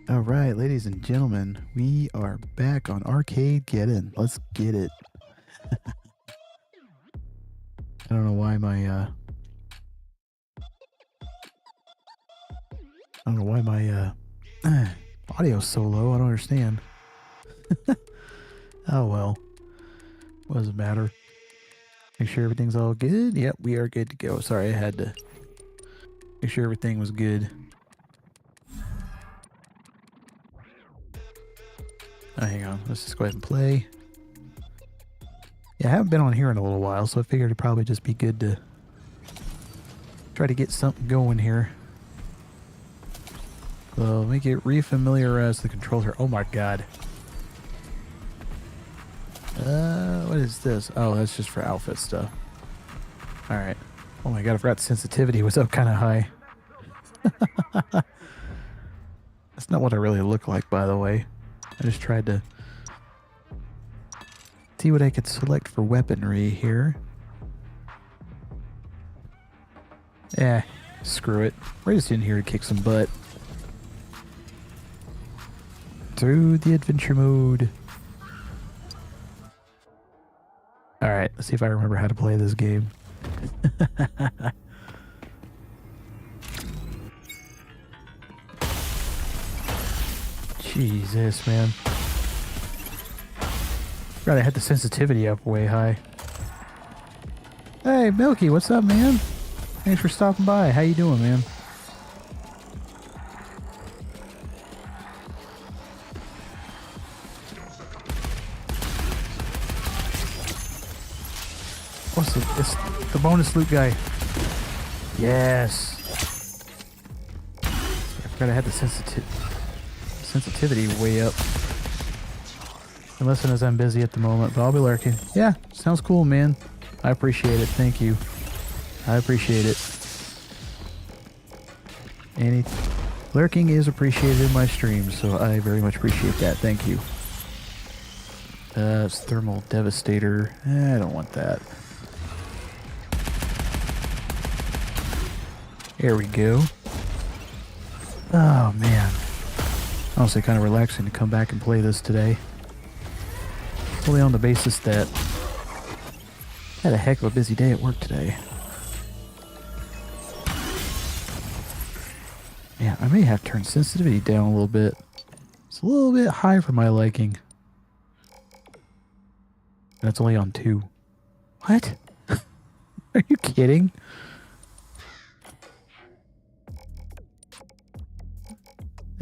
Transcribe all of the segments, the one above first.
All right, ladies and gentlemen, we are back on Arcadegeddon. Let's get it. I don't know why my audio's so low. I don't understand. Oh well, what does it matter? Make sure everything's all good. Yep, we are good to go. Sorry, I had to make sure everything was good. Oh, hang on. Let's just go ahead and play. Yeah, I haven't been on here in a little while, so I figured it'd probably just be good to try to get something going here. So let me get refamiliarized the controls here. Oh my god. What is this? Oh, that's just for outfit stuff. Alright. Oh my god, I forgot sensitivity was up kind of high. That's not what I really look like, by the way. I just tried to see what I could select for weaponry here. Screw it. We're just in here to kick some butt. Through the adventure mode. Alright, let's see if I remember how to play this game. Jesus, man. Forgot I had the sensitivity up way high. Hey, Milky, what's up, man? Thanks for stopping by. How you doing, man? It's the bonus loot guy. Yes. I forgot I had the sensitivity way up. Unless I'm busy at the moment, but I'll be lurking. Yeah, sounds cool, man. I appreciate it. Thank you. I appreciate it. Lurking is appreciated in my streams, so I very much appreciate that. Thank you. It's Thermal Devastator. I don't want that. There we go. Oh, man. Honestly, kind of relaxing to come back and play this today. Only on the basis that I had a heck of a busy day at work today. Man, I may have to turn sensitivity down a little bit. It's a little bit high for my liking. That's only on 2. What? Are you kidding?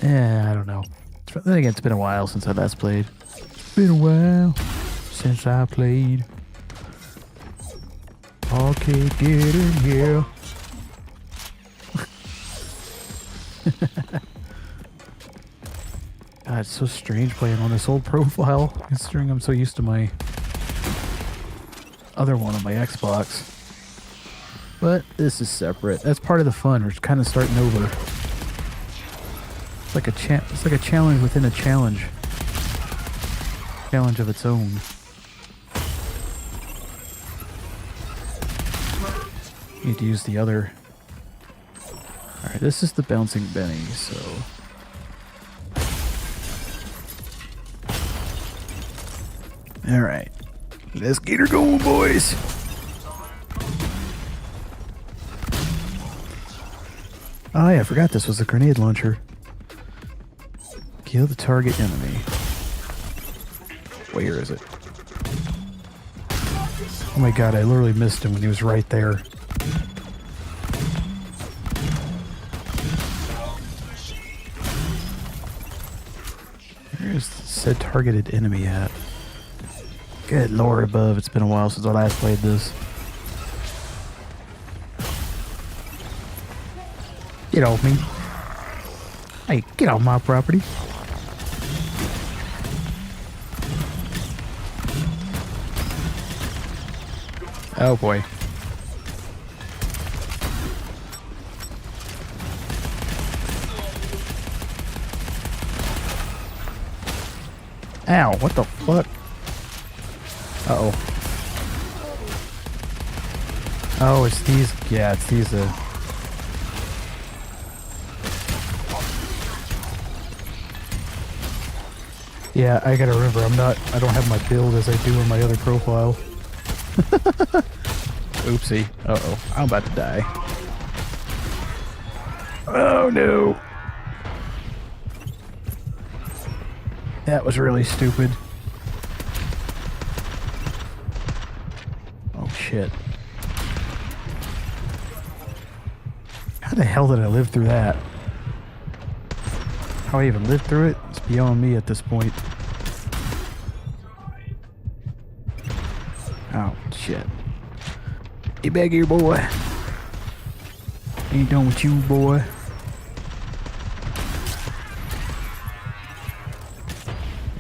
I don't know. Then again, it's been a while since I last played. It's been a while since I played. Arcadegeddon, yeah. God, it's so strange playing on this old profile, considering I'm so used to my other one on my Xbox. But this is separate. That's part of the fun. We're kind of starting over. It's like a challenge within a challenge. Challenge of its own. Need to use the other. Alright, this is the bouncing Benny, so. Alright. Let's get her going, boys! Oh yeah, I forgot this was a grenade launcher. Kill the target enemy. Where is it? Oh my god, I literally missed him when he was right there. Where is the said targeted enemy at? Good lord above, it's been a while since I last played this. Get off me. Hey, get off my property. Oh boy. Ow, what the fuck? Uh-oh. Oh, it's these. Yeah, it's these. Yeah, I gotta remember, I don't have my build as I do in my other profile. Oopsie. Uh-oh. I'm about to die. Oh, no. That was really stupid. Oh, shit. How the hell did I live through that? How I even lived through it? It's beyond me at this point. Oh, shit. Get back here, boy. Ain't done with you, boy.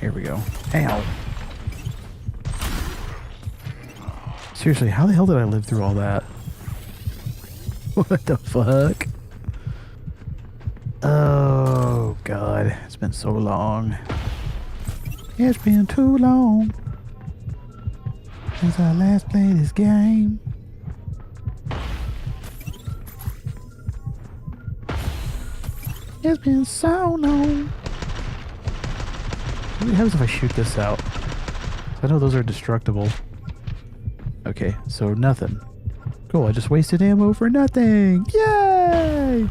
Here we go. Ow. Seriously, how the hell did I live through all that? What the fuck? Oh, God. It's been so long. It's been too long since I last played this game. It's been so long. What happens if I shoot this out? I know those are destructible. Okay, so nothing. Cool, I just wasted ammo for nothing. Yay!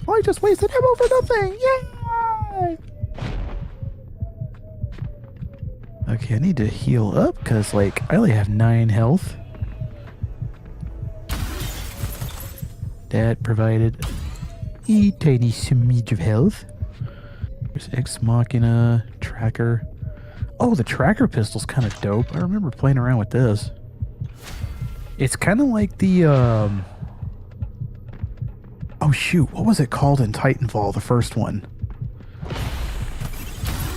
I just wasted ammo for nothing. Yay! Okay, I need to heal up because, like, I only have 9 health. That provided a tiny smidge of health. There's Ex Machina, Tracker. Oh, the Tracker pistol's kind of dope. I remember playing around with this. It's kind of like the, oh shoot, what was it called in Titanfall, the first one?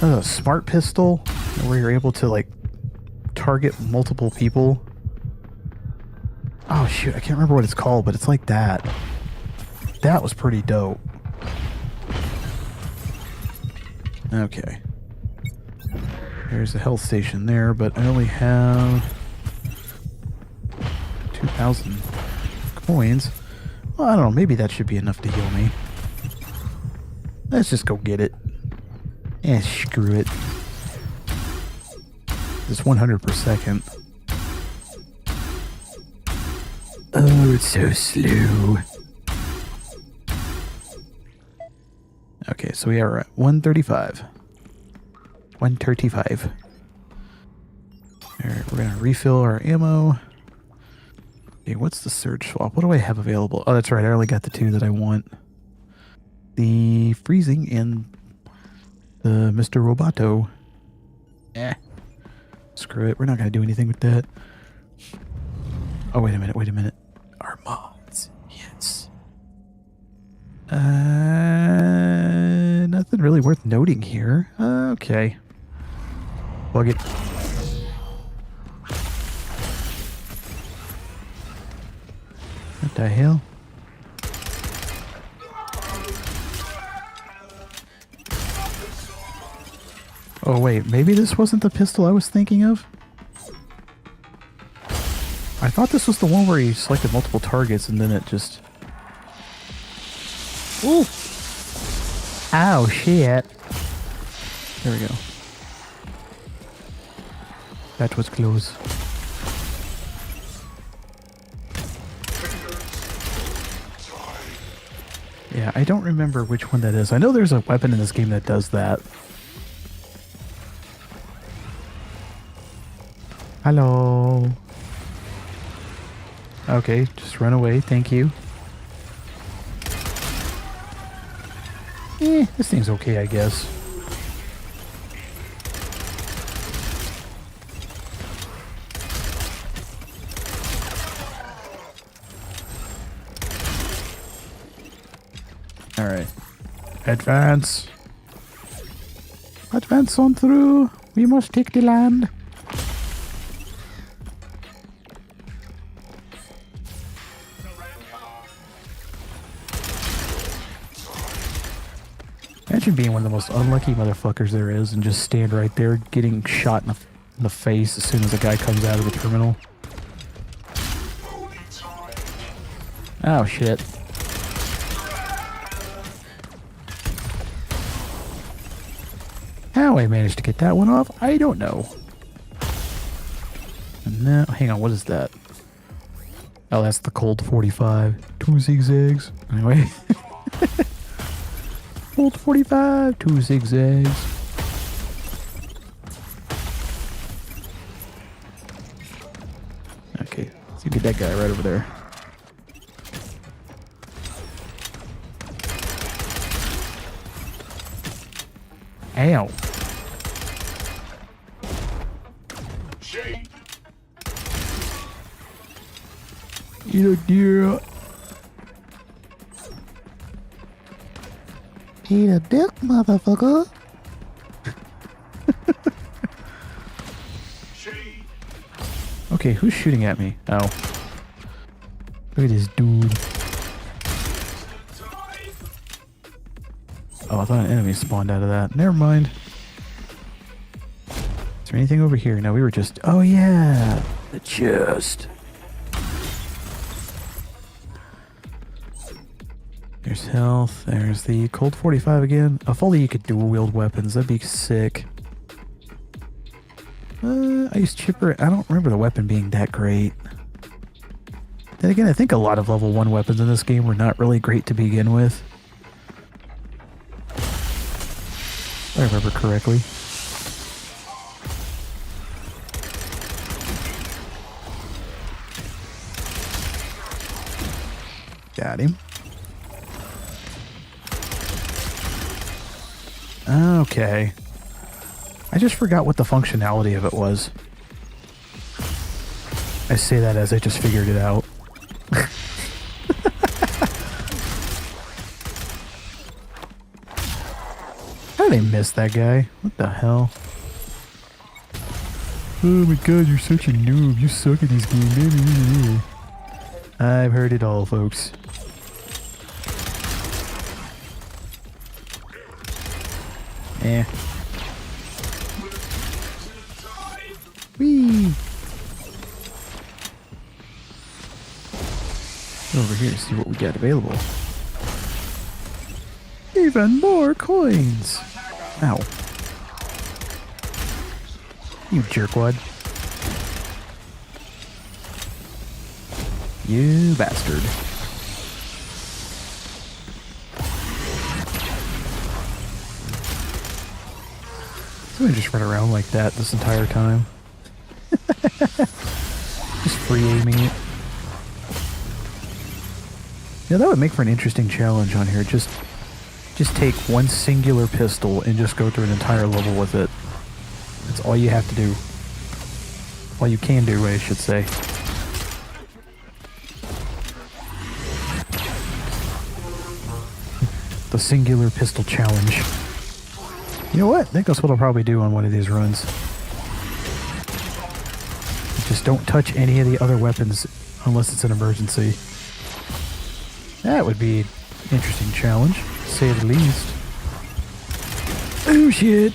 A smart pistol, where you're able to, like, target multiple people. Oh shoot, I can't remember what it's called, but it's like that. That was pretty dope. Okay. There's a health station there, but I only have 2,000 coins. Well, I don't know, maybe that should be enough to heal me. Let's just go get it. Eh, screw it. It's 100 per second. Oh, it's so slow. Okay, so we are at 135. 135. Alright, we're gonna refill our ammo. Okay, what's the surge swap? What do I have available? Oh, that's right, I only got the 2 that I want. The freezing and the Mr. Roboto. Eh. Screw it, we're not gonna do anything with that. Oh, wait a minute. Our mods. Yes. Nothing really worth noting here. Okay. Plug it. What the hell? Oh, wait. Maybe this wasn't the pistol I was thinking of? I thought this was the one where you selected multiple targets and then it just... Ooh! Ow, shit. There we go. That was close. Yeah, I don't remember which one that is. I know there's a weapon in this game that does that. Hello. Okay, just run away, thank you. This thing's okay, I guess. Alright. Advance. Advance on through. We must take the land. Imagine being one of the most unlucky motherfuckers there is and just stand right there getting shot in the face as soon as a guy comes out of the terminal. Oh shit. How I managed to get that one off, I don't know. And now, hang on, what is that? Oh, that's the Colt 45. 2 zigzags. Anyway. Colt 45, 2 zigzags. Okay, let's get that guy right over there. Ow. You dear. Eat a dick, motherfucker. Okay, who's shooting at me? Oh. Look at this dude. Oh, I thought an enemy spawned out of that. Never mind. Is there anything over here? No, we were just... Oh, yeah! The chest. There's health. There's the Colt 45 again. If only you could dual-wield weapons. That'd be sick. I used Chipper. I don't remember the weapon being that great. Then again, I think a lot of level 1 weapons in this game were not really great to begin with. If I remember correctly. Got him. Okay. I just forgot what the functionality of it was. I say that as I just figured it out. How did I miss that guy? What the hell? Oh my god, you're such a noob. You suck at this game. I've heard it all, folks. Eh. Whee! Over here to see what we got available. Even more coins! Ow. You jerkwad. You bastard. I'm gonna just run around like that this entire time. Just free aiming it. Yeah, that would make for an interesting challenge on here. Just take one singular pistol and just go through an entire level with it. That's all you have to do. All you can do, I should say. The singular pistol challenge. You know what? I think that's what I'll probably do on one of these runs. Just don't touch any of the other weapons unless it's an emergency. That would be an interesting challenge, to say the least. Oh shit!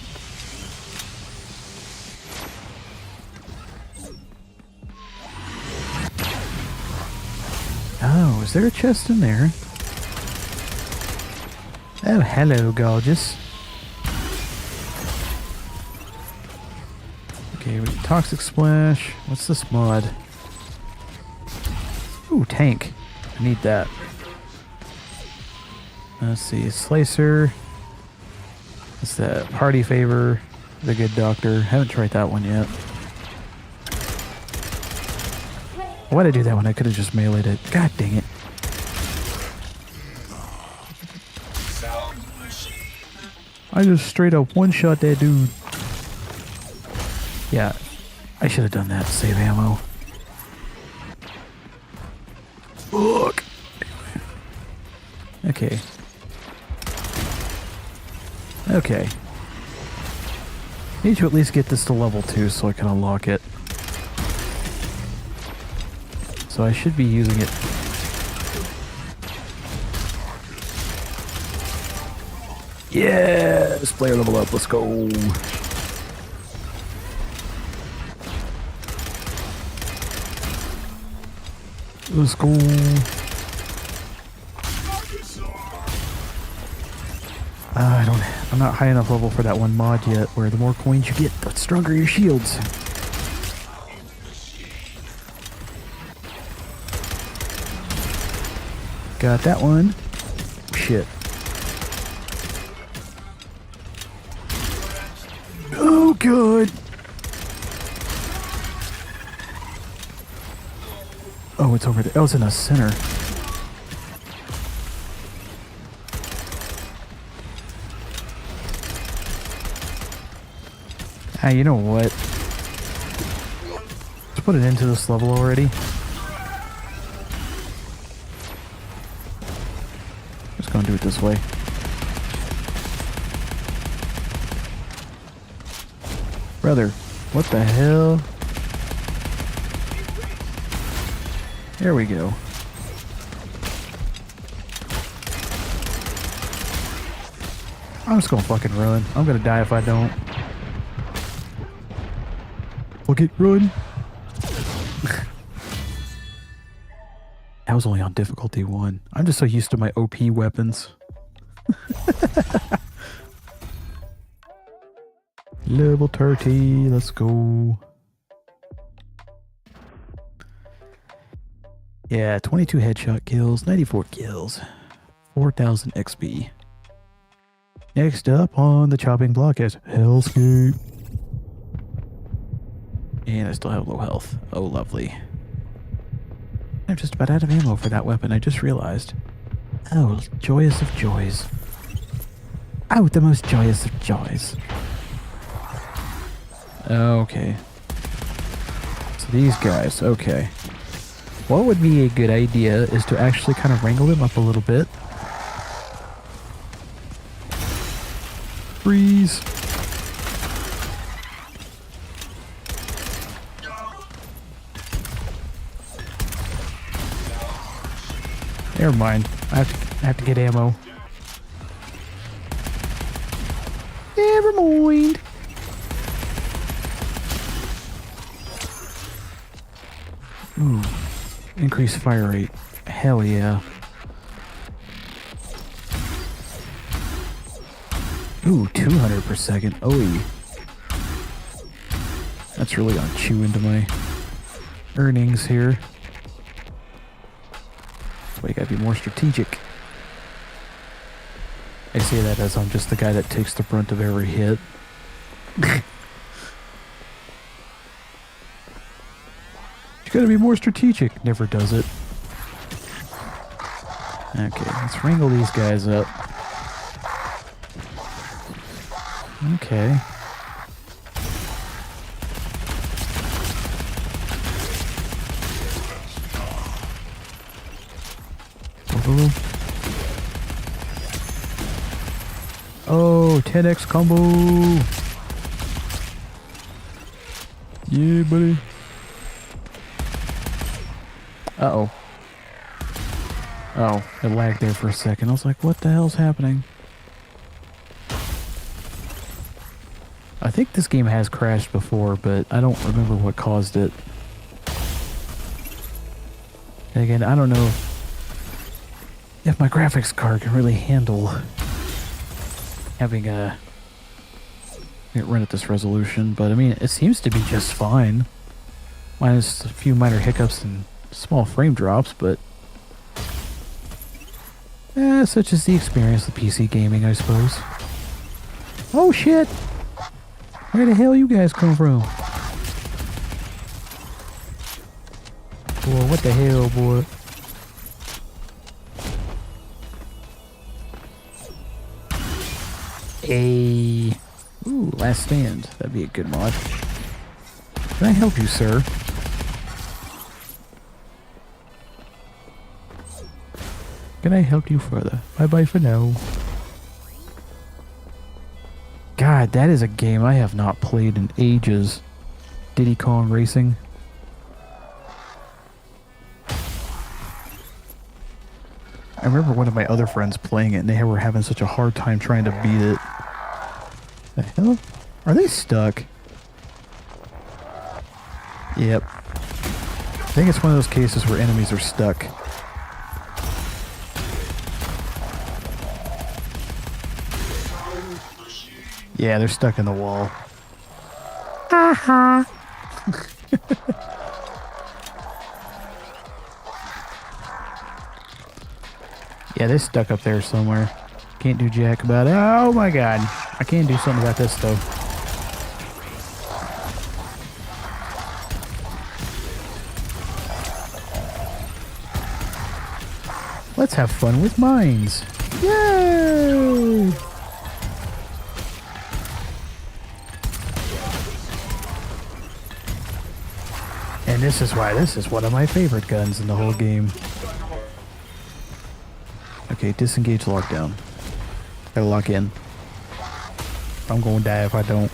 Oh, is there a chest in there? Oh, hello, gorgeous. Okay, Toxic Splash. What's this mod? Ooh, tank. I need that. Let's see, Slicer. What's that? Party Favor. The Good Doctor. Haven't tried that one yet. Why'd I do that one? I could have just meleeed it. God dang it. I just straight up one-shot that dude. Yeah, I should have done that to save ammo. Fuck. Okay. Okay. Need to at least get this to level 2 so I can unlock it. So I should be using it. Yes! Player level up, let's go! Let's go! I'm not high enough level for that one mod yet, where the more coins you get, the stronger your shields. Got that one. Shit. Oh, good. Oh, it's over there. Oh, it's in the center. Ah, you know what? Let's put it into this level already. Just gonna do it this way. Brother, what the hell? There we go. I'm just gonna fucking run. I'm gonna die if I don't. Fuck it, run. That was only on difficulty 1. I'm just so used to my OP weapons. Level 30, let's go. Yeah, 22 headshot kills, 94 kills, 4,000 XP. Next up on the chopping block is Hellscape. And I still have low health. Oh, lovely. I'm just about out of ammo for that weapon, I just realized. Oh, joyous of joys. Oh, the most joyous of joys. Okay. So these guys, okay. What would be a good idea is to actually kind of wrangle them up a little bit. Freeze. Never mind. I have to get ammo. Never mind. Ooh. Increased fire rate. Hell yeah. Ooh, 200 per second. Oh, that's really gonna chew into my earnings here. That's why you gotta be more strategic. I say that as I'm just the guy that takes the brunt of every hit. You gotta be more strategic. Never does it. Okay, let's wrangle these guys up. Okay. Oh, 10x combo. Yeah, buddy. Uh-oh. Oh, it lagged there for a second. I was like, what the hell's happening? I think this game has crashed before, but I don't remember what caused it. And again, I don't know if my graphics card can really handle having it run at this resolution, but I mean, it seems to be just fine. Minus a few minor hiccups and small frame drops, but such is the experience of PC gaming, I suppose. Oh shit! Where the hell you guys come from? Boy, what the hell, boy? Ooh, last stand. That'd be a good mod. Can I help you, sir? Can I help you further? Bye-bye for now. God, that is a game I have not played in ages. Diddy Kong Racing. I remember one of my other friends playing it and they were having such a hard time trying to beat it. The hell? Are they stuck? Yep. I think it's one of those cases where enemies are stuck. Yeah, they're stuck in the wall. Ha Yeah, they're stuck up there somewhere. Can't do jack about it. Oh my god. I can do something about this though. Let's have fun with mines. Yay! And this is why this is one of my favorite guns in the whole game. Okay, disengage lockdown. Gotta lock in. I'm gonna die if I don't.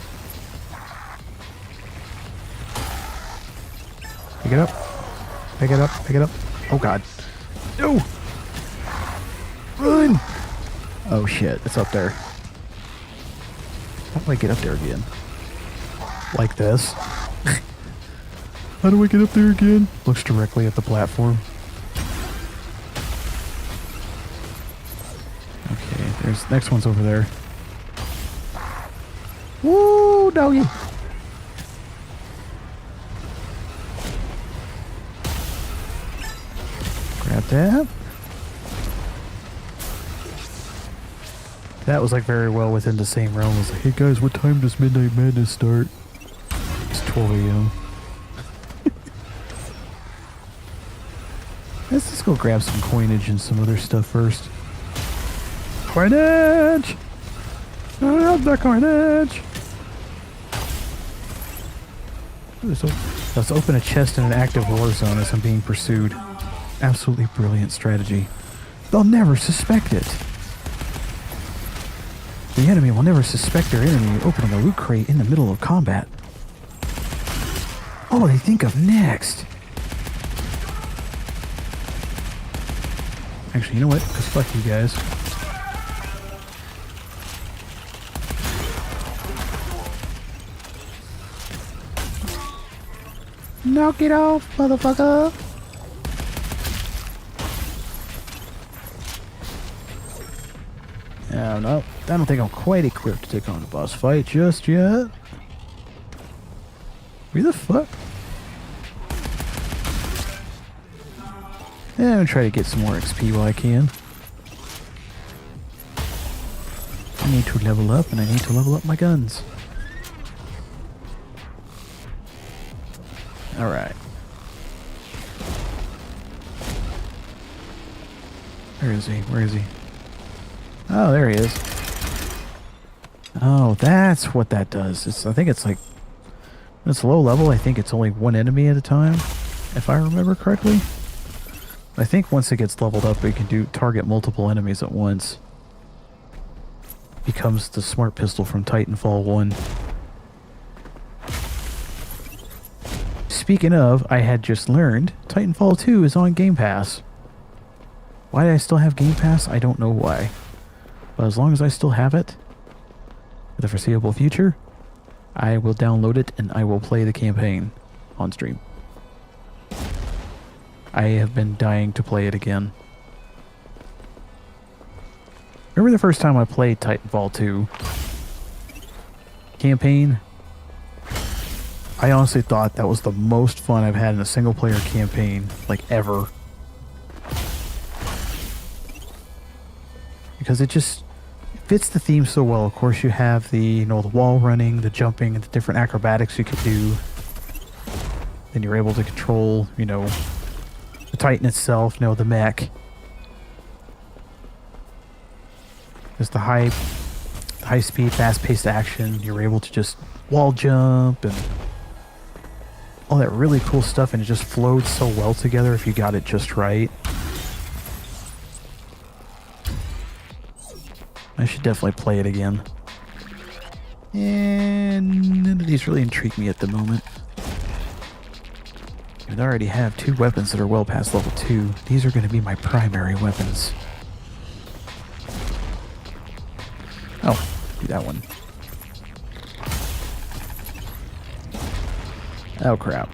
Pick it up. Pick it up. Pick it up. Oh god. No! Run! Oh shit, it's up there. How do I get up there again? Like this. How do I get up there again? Looks directly at the platform. Okay, there's next one's over there. Woo, doggy! Grab that. That was like very well within the same realm. I was like, hey guys, what time does Midnight Madness start? It's 12 a.m. Let's just go grab some coinage and some other stuff first. Coinage! I have the coinage! Let's open a chest in an active war zone as I'm being pursued. Absolutely brilliant strategy. They'll never suspect it. The enemy will never suspect their enemy opening a loot crate in the middle of combat. What will they think of next? Actually, you know what? Because fuck you guys. Knock it off, motherfucker! Oh, no. I don't think I'm quite equipped to take on the boss fight just yet. Where the fuck? Yeah, I'm gonna try to get some more XP while I can. I need to level up, and I need to level up my guns. Alright. Where is he? Where is he? Oh, there he is. Oh, that's what that does. I think it's like... When it's low level, I think it's only one enemy at a time, if I remember correctly. I think once it gets leveled up, it can target multiple enemies at once. Becomes the smart pistol from Titanfall 1. Speaking of, I had just learned Titanfall 2 is on Game Pass. Why do I still have Game Pass? I don't know why. But as long as I still have it, for the foreseeable future, I will download it and I will play the campaign on stream. I have been dying to play it again. Remember the first time I played Titanfall 2 campaign? I honestly thought that was the most fun I've had in a single player campaign, like ever. Because it just fits the theme so well. Of course you have the, the wall running, the jumping, and the different acrobatics you could do. Then you're able to control, the Titan itself, the mech. There's the high speed, fast-paced action. You're able to just wall jump and all that really cool stuff, and it just flowed so well together if you got it just right. I should definitely play it again. And none of these really intrigue me at the moment. I already have 2 weapons that are well past level 2. These are going to be my primary weapons. Oh, do that one. Oh crap.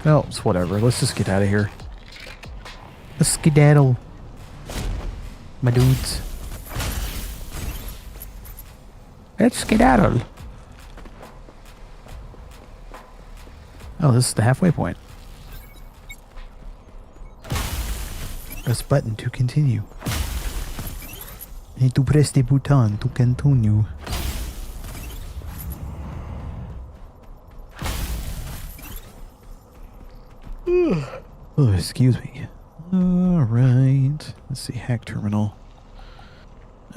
Well, it's whatever. Let's just get out of here. Let's skedaddle. My dudes. Let's skedaddle. Oh, this is the halfway point. Press button to continue. Need to press the button to continue. Oh, excuse me. Alright. Let's see, hack terminal.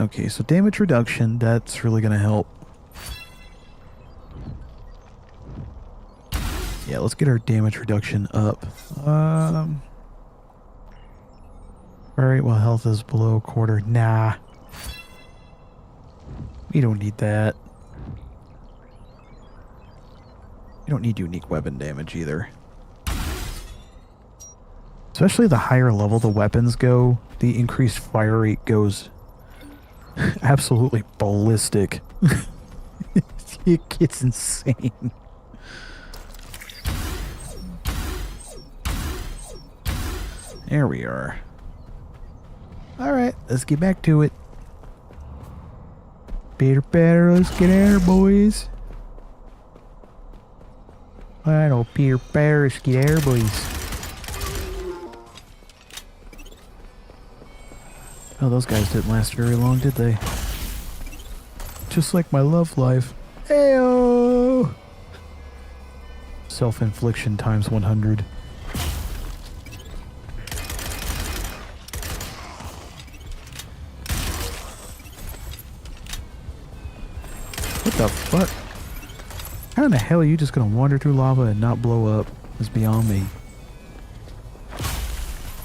Okay, so damage reduction, that's really gonna help. Yeah, let's get our damage reduction up. Alright, well, health is below a quarter. Nah. We don't need that. You don't need unique weapon damage either. Especially the higher level the weapons go, the increased fire rate goes absolutely ballistic. It gets insane. There we are. Alright, let's get back to it. Better, let's get out of boys. I know, better, let's get out boys. Oh, those guys didn't last very long, did they? Just like my love life. Ayo! Self-infliction times 100. What the fuck? How in the hell are you just gonna wander through lava and not blow up? Is beyond me.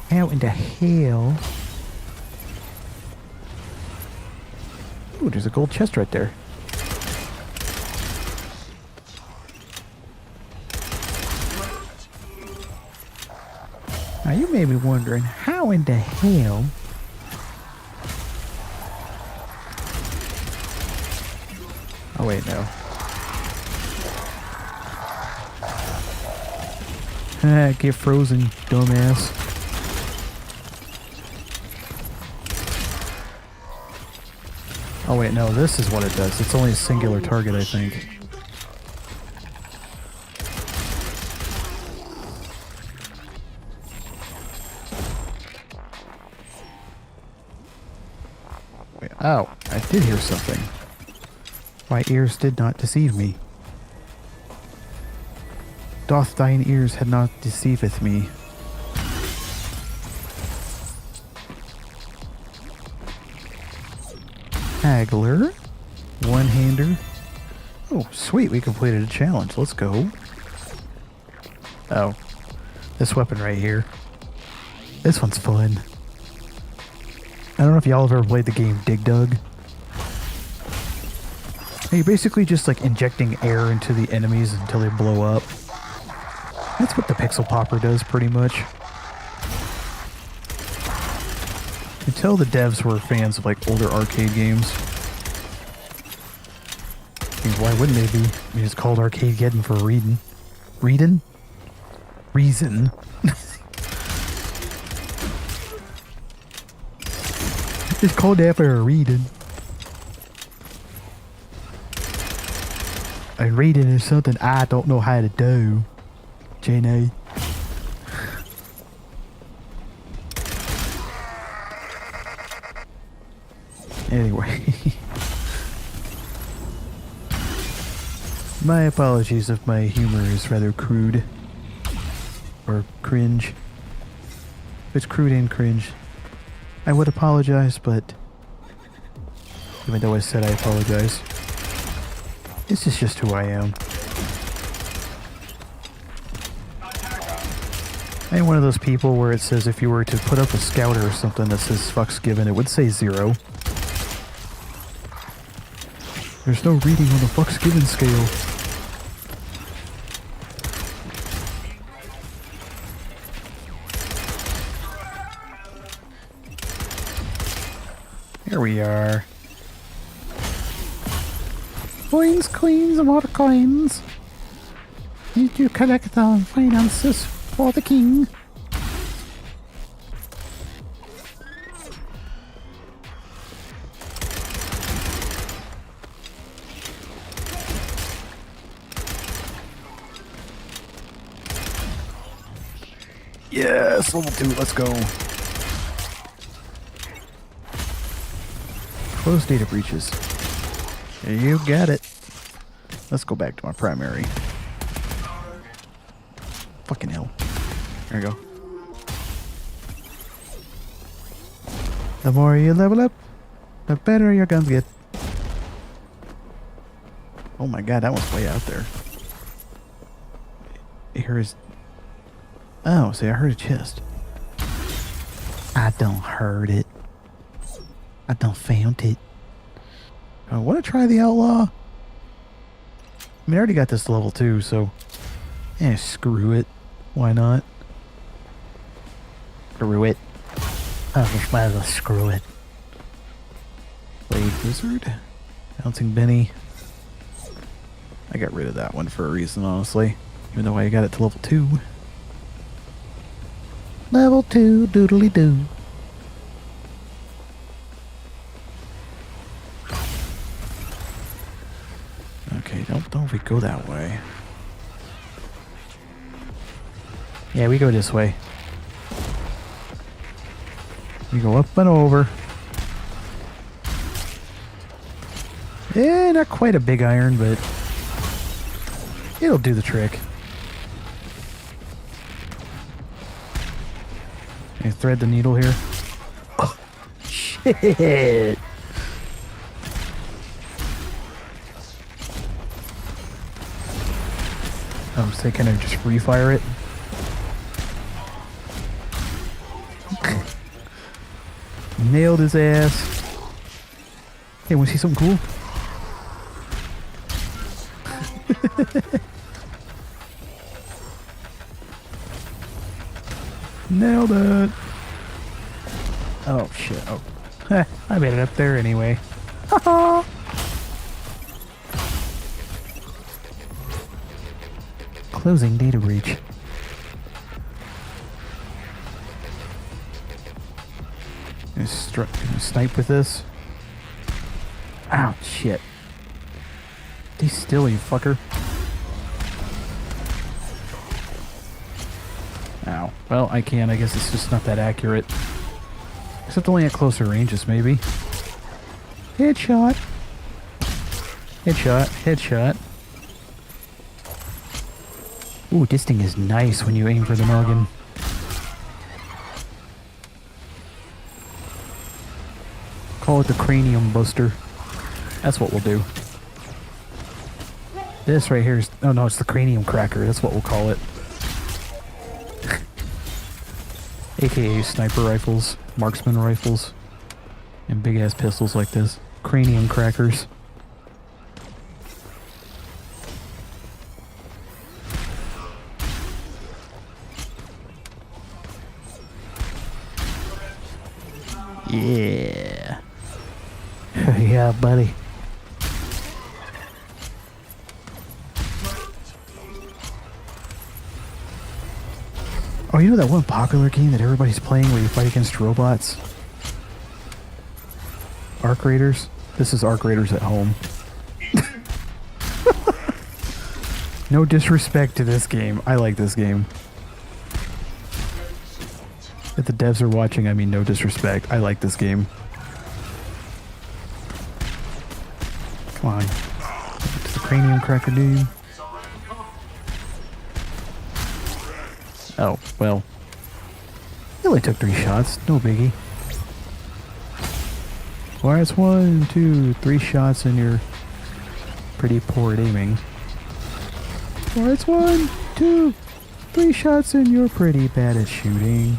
How in the hell? Ooh, there's a gold chest right there. Now you may be wondering, how in the hell? Oh wait, no. Get frozen, dumbass. Oh wait, no, this is what it does. It's only a singular target, I think. Wait, oh, I did hear something. My ears did not deceive me. Doth thine ears had not deceiveth me. Haggler. One-hander. Oh, sweet, we completed a challenge. Let's go. Oh. This weapon right here. This one's fun. I don't know if y'all have ever played the game Dig Dug. You're basically just like injecting air into the enemies until they blow up. That's what the Pixel Popper does pretty much. You can tell the devs were fans of like older arcade games. I mean, why wouldn't they be? I mean, it's called Arcadegeddon for a reason. Reason? Reason. It's called that for a reason. And reading is something I don't know how to do. Jenny. Anyway. My apologies if my humor is rather crude. Or cringe. If it's crude and cringe, I would apologize, but even though I said I apologize, this is just who I am. I am one of those people where it says if you were to put up a scouter or something that says fucks given, it would say 0. There's no reading on the fucks given scale. Here we are. Coins, queens, more coins. Need to collect the finances for the king. Yes, level 2, let's go. Close data breaches. You got it. Let's go back to my primary. Fucking hell. There you go. The more you level up, the better your guns get. Oh my god, that one's way out there. Here is... Oh, see, I heard a chest. I don't heard it. I don't found it. I want to try the outlaw. I mean, I already got this level 2, so... Eh, screw it. Why not? Screw it. I just might as well screw it. Blade Wizard. Bouncing Benny. I got rid of that one for a reason, honestly. Even though I got it to level 2. Level 2, doodly doo. Okay, don't we go that way. Yeah, we go this way. We go up and over. Yeah, not quite a big iron, but it'll do the trick. Can I thread the needle here? Oh, shit! Oh, so can I just refire it? Nailed his ass. Hey, wanna see something cool? Nailed it. Oh shit. Oh. I made it up there anyway. Haha. Closing data breach. Snipe with this. Ow, shit. Stay still, you fucker. Ow. Well, I can. I guess it's just not that accurate. Except only at closer ranges, maybe. Headshot. Headshot. Headshot. Ooh, this thing is nice when you aim for the noggin. Call it the cranium buster. That's what we'll do. This right here is... Oh no, it's the cranium cracker. That's what we'll call it. AKA sniper rifles, marksman rifles, and big ass pistols like this. Cranium crackers. Yeah. Yeah, buddy. Oh, you know that one popular game that everybody's playing where you fight against robots? Arc Raiders? This is Arc Raiders at home. No disrespect to this game. I like this game. If the devs are watching, I mean no disrespect. I like this game. Come on. To the cranium cracker dude. Oh, well. It only took 3 shots. No biggie. Well, it's 1, 2, 3 shots and you're pretty poor at aiming. Or it's 1, 2, 3 shots and you're pretty bad at shooting.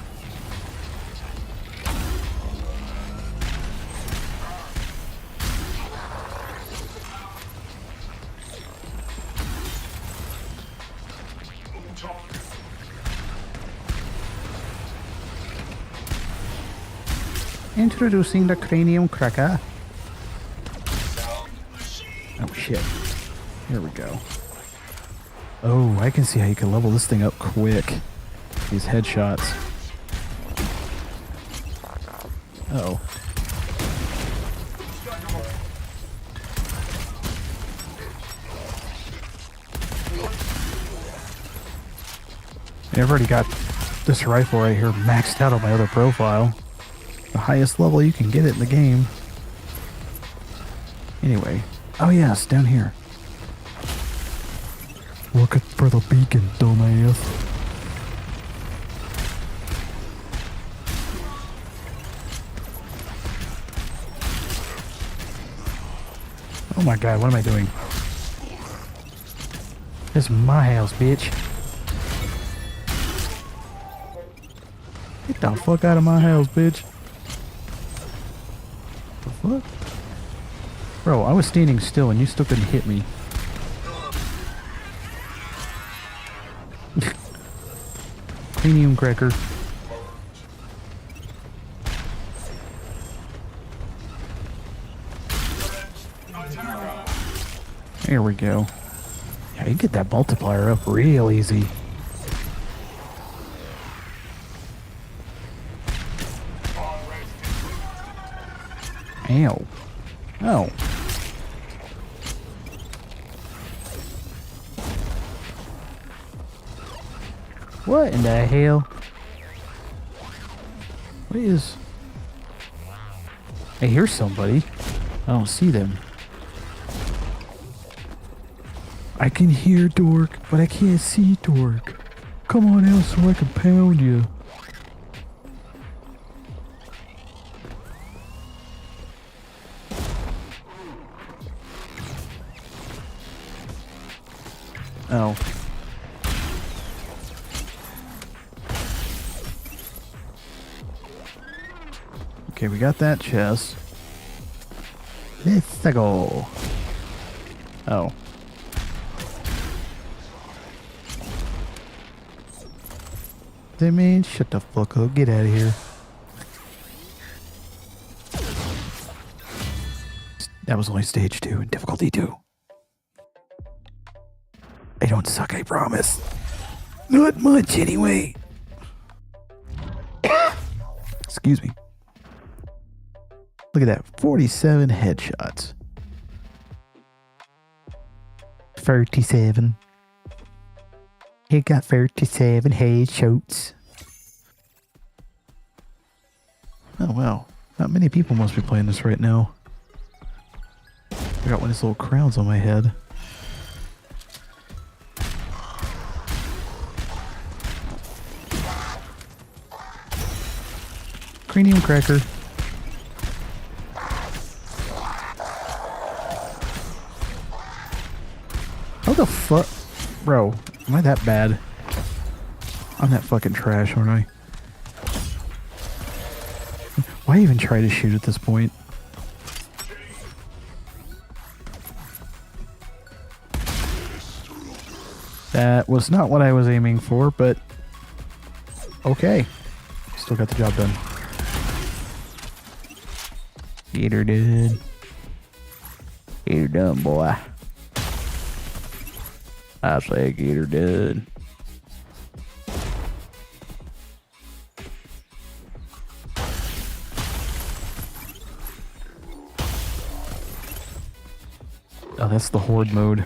Introducing the cranium cracker. Oh shit. Here we go. Oh, I can see how you can level this thing up quick. These headshots. Uh-oh. I've already got this rifle right here maxed out on my other profile. The highest level you can get it in the game. Anyway. Oh yes, down here. Looking for the beacon, dumbass. Oh my god, what am I doing? This is my house, bitch. Get the fuck out of my house, bitch. The fuck? Bro, I was standing still and you still couldn't hit me. Premium cracker. There we go. Yeah, you get that multiplier up real easy. Ow. Oh. What in the hell? What is... I hear somebody. I don't see them. I can hear Dork, but I can't see Dork. Come on out so I can pound you. Oh. Okay, we got that chest. Let's go. Oh. Hey man, shut the fuck up. Get out of here. That was only stage 2 and difficulty 2. I don't suck, I promise. Not much anyway. Excuse me. Look at that. 47 headshots. 37. He got 37 headshots. Oh wow. Not many people must be playing this right now. I got one of these little crowns on my head. Cranium cracker. How the fuck? Bro, am I that bad? I'm that fucking trash, aren't I? Why even try to shoot at this point? That was not what I was aiming for, but okay. Still got the job done. Get her done. Get her done, boy. I say get her done. Oh, that's the horde mode.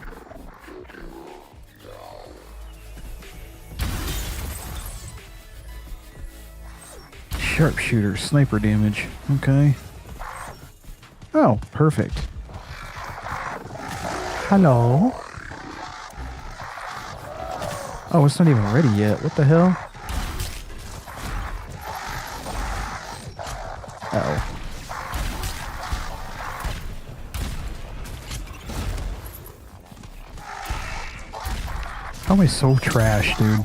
Sharpshooter, sniper damage. Okay. Oh, perfect. Hello? Oh, it's not even ready yet. What the hell? Uh-oh. How am I so trash, dude?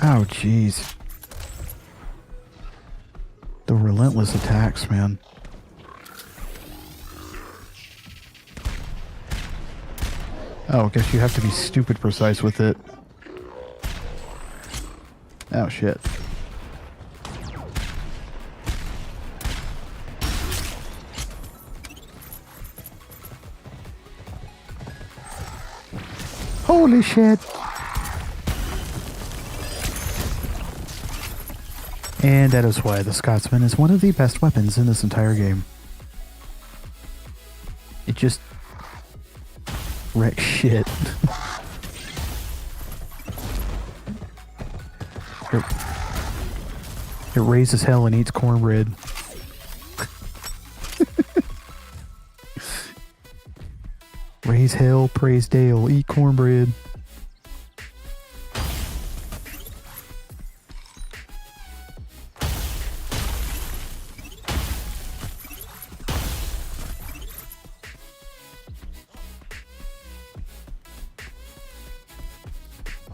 Oh, jeez. The relentless attacks, man. Oh, I guess you have to be stupid precise with it. Oh, shit. Holy shit! And that is why the Scotsman is one of the best weapons in this entire game. It just wrecks shit. It raises hell and eats cornbread. Raise hell, praise Dale, eat cornbread.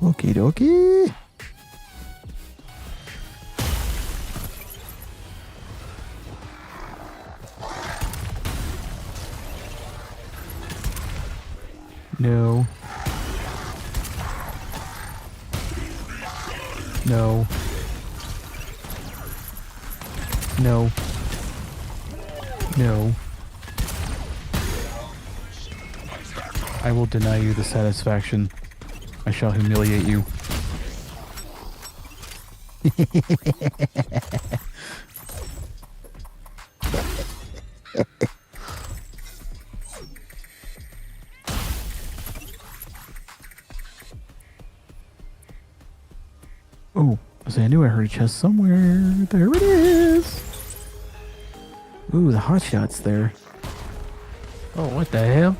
Okie dokie. No. No. No. No. I will deny you the satisfaction. I shall humiliate you. Oh, I knew I heard a chest somewhere. There it is. Ooh, the hot shot's there. Oh, what the hell?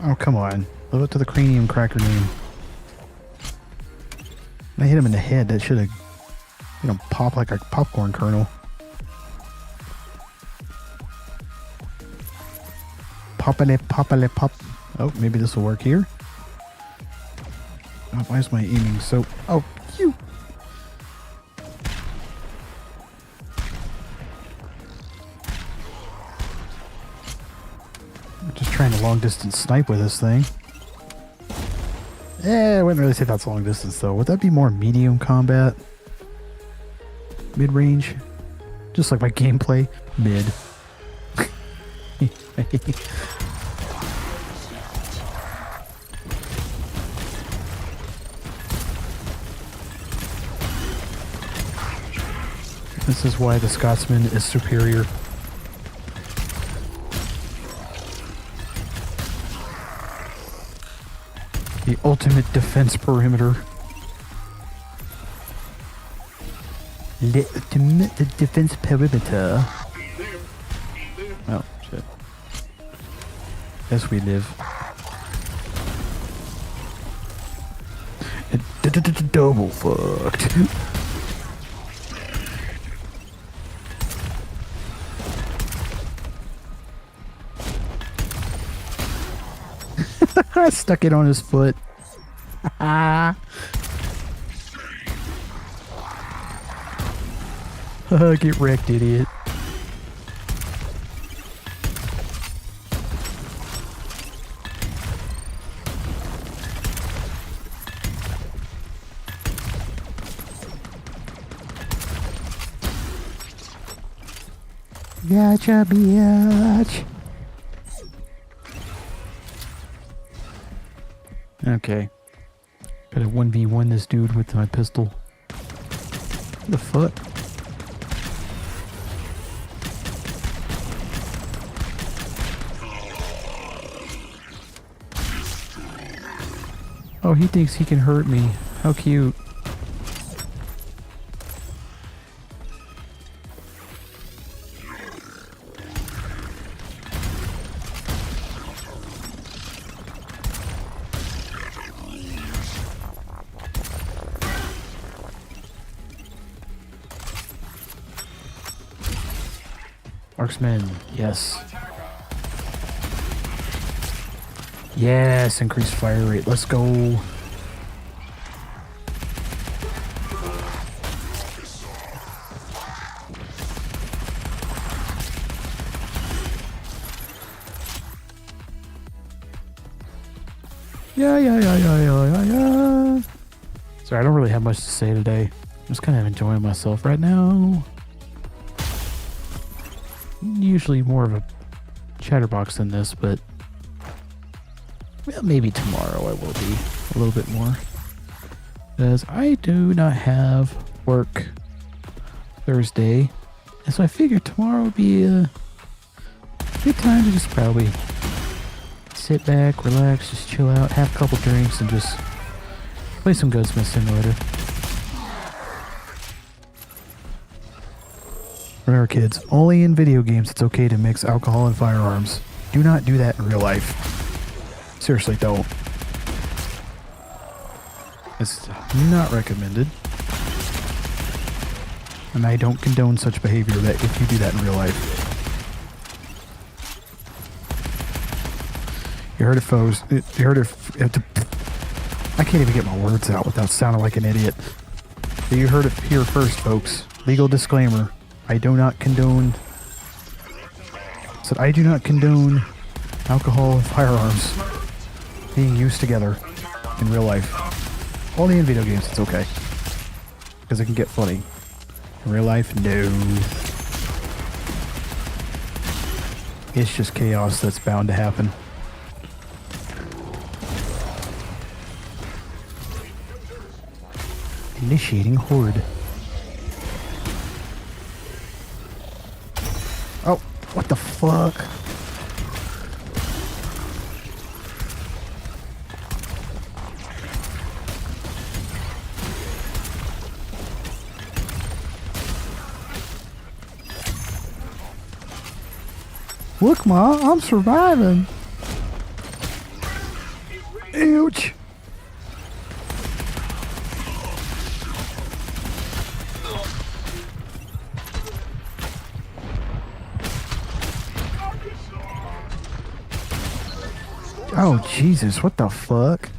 Oh, come on. Live up to the cranium cracker name. I hit him in the head. That should have, popped like a popcorn kernel. Poppily pop. Oh, maybe this will work here. Oh, why is my aiming so... Oh, you... Just trying to long distance snipe with this thing. I wouldn't really say that's long distance though. Would that be more medium combat? Mid range? Just like my gameplay? Mid. This is why the Scotsman is superior. The ultimate defense perimeter. The ultimate defense perimeter. Oh, shit. Yes, we live. Double fucked. I stuck it on his foot. Get wrecked, idiot. Gotcha, bitch. Okay. Gotta 1v1 this dude with my pistol. What the fuck? Oh, he thinks he can hurt me. How cute. Marksman, yes. Yes, increased fire rate. Let's go. Yeah. Sorry, I don't really have much to say today. I'm just kind of enjoying myself right now. Usually more of a chatterbox than this, but Well, maybe tomorrow I will be a little bit more. Because I do not have work Thursday. And so I figured tomorrow would be a good time to just probably sit back, relax, just chill out, have a couple drinks, and just play some Gunsmith Simulator. Remember, kids, only in video games it's okay to mix alcohol and firearms. Do not do that in real life. Seriously, don't. It's not recommended. And I don't condone such behavior that if you do that in real life. You heard it, folks. You heard it. I can't even get my words out without sounding like an idiot. But you heard it here first, folks. Legal disclaimer. I do not condone... I do not condone alcohol and firearms being used together in real life. Only in video games it's okay. Because it can get funny. In real life, no. It's just chaos that's bound to happen. Initiating horde. Oh, what the fuck? Look, Ma, I'm surviving. Ouch. Oh, Jesus, what the fuck?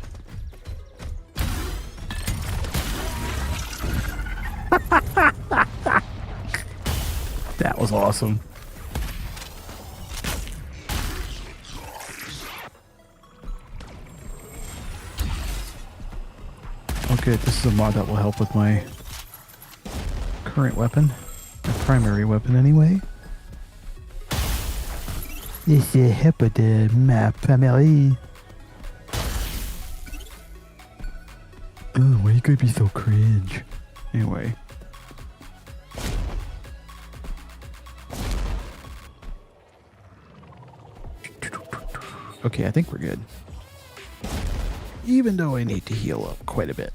That was awesome. Okay, this is a mod that will help with my current weapon. My primary weapon, anyway. This is help with my family. Oh, why you gotta be so cringe? Anyway. Okay, I think we're good. Even though I need to heal up quite a bit.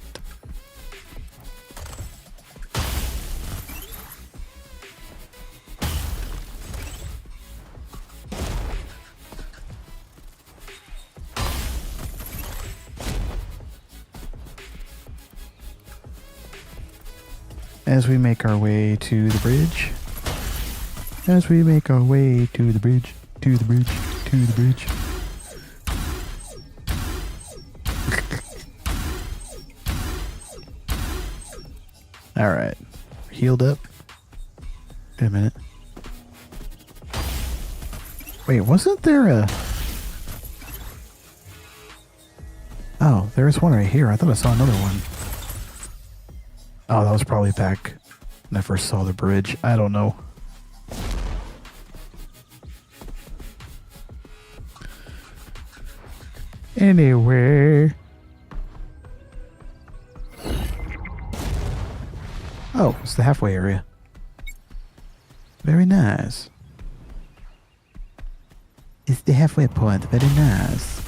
As we make our way to the bridge. As we make our way to the bridge. To the bridge. To the bridge. Alright. Healed up. Wait a minute. Wait, wasn't there a... Oh, there's one right here. I thought I saw another one. Oh, that was probably back when I first saw the bridge. I don't know. Anyway. Oh, it's the halfway area. Very nice. It's the halfway point. Very nice.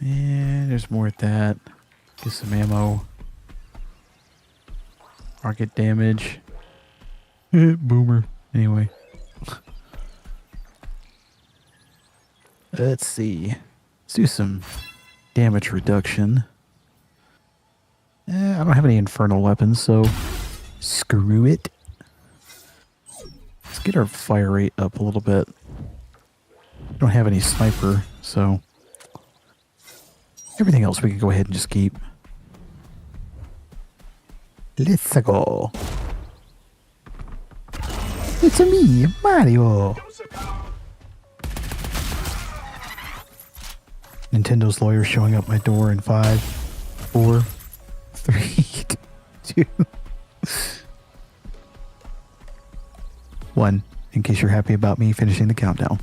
And there's more at that. Get some ammo. Rocket damage. Boomer. Anyway. Let's see. Let's do some damage reduction. I don't have any infernal weapons, so screw it. Let's get our fire rate up a little bit. Don't have any sniper, so everything else we can go ahead and just keep. Let's go. It's me, Mario. Nintendo's lawyer showing up my door in 5, 4, 3, 2, One, in case you're happy about me finishing the countdown.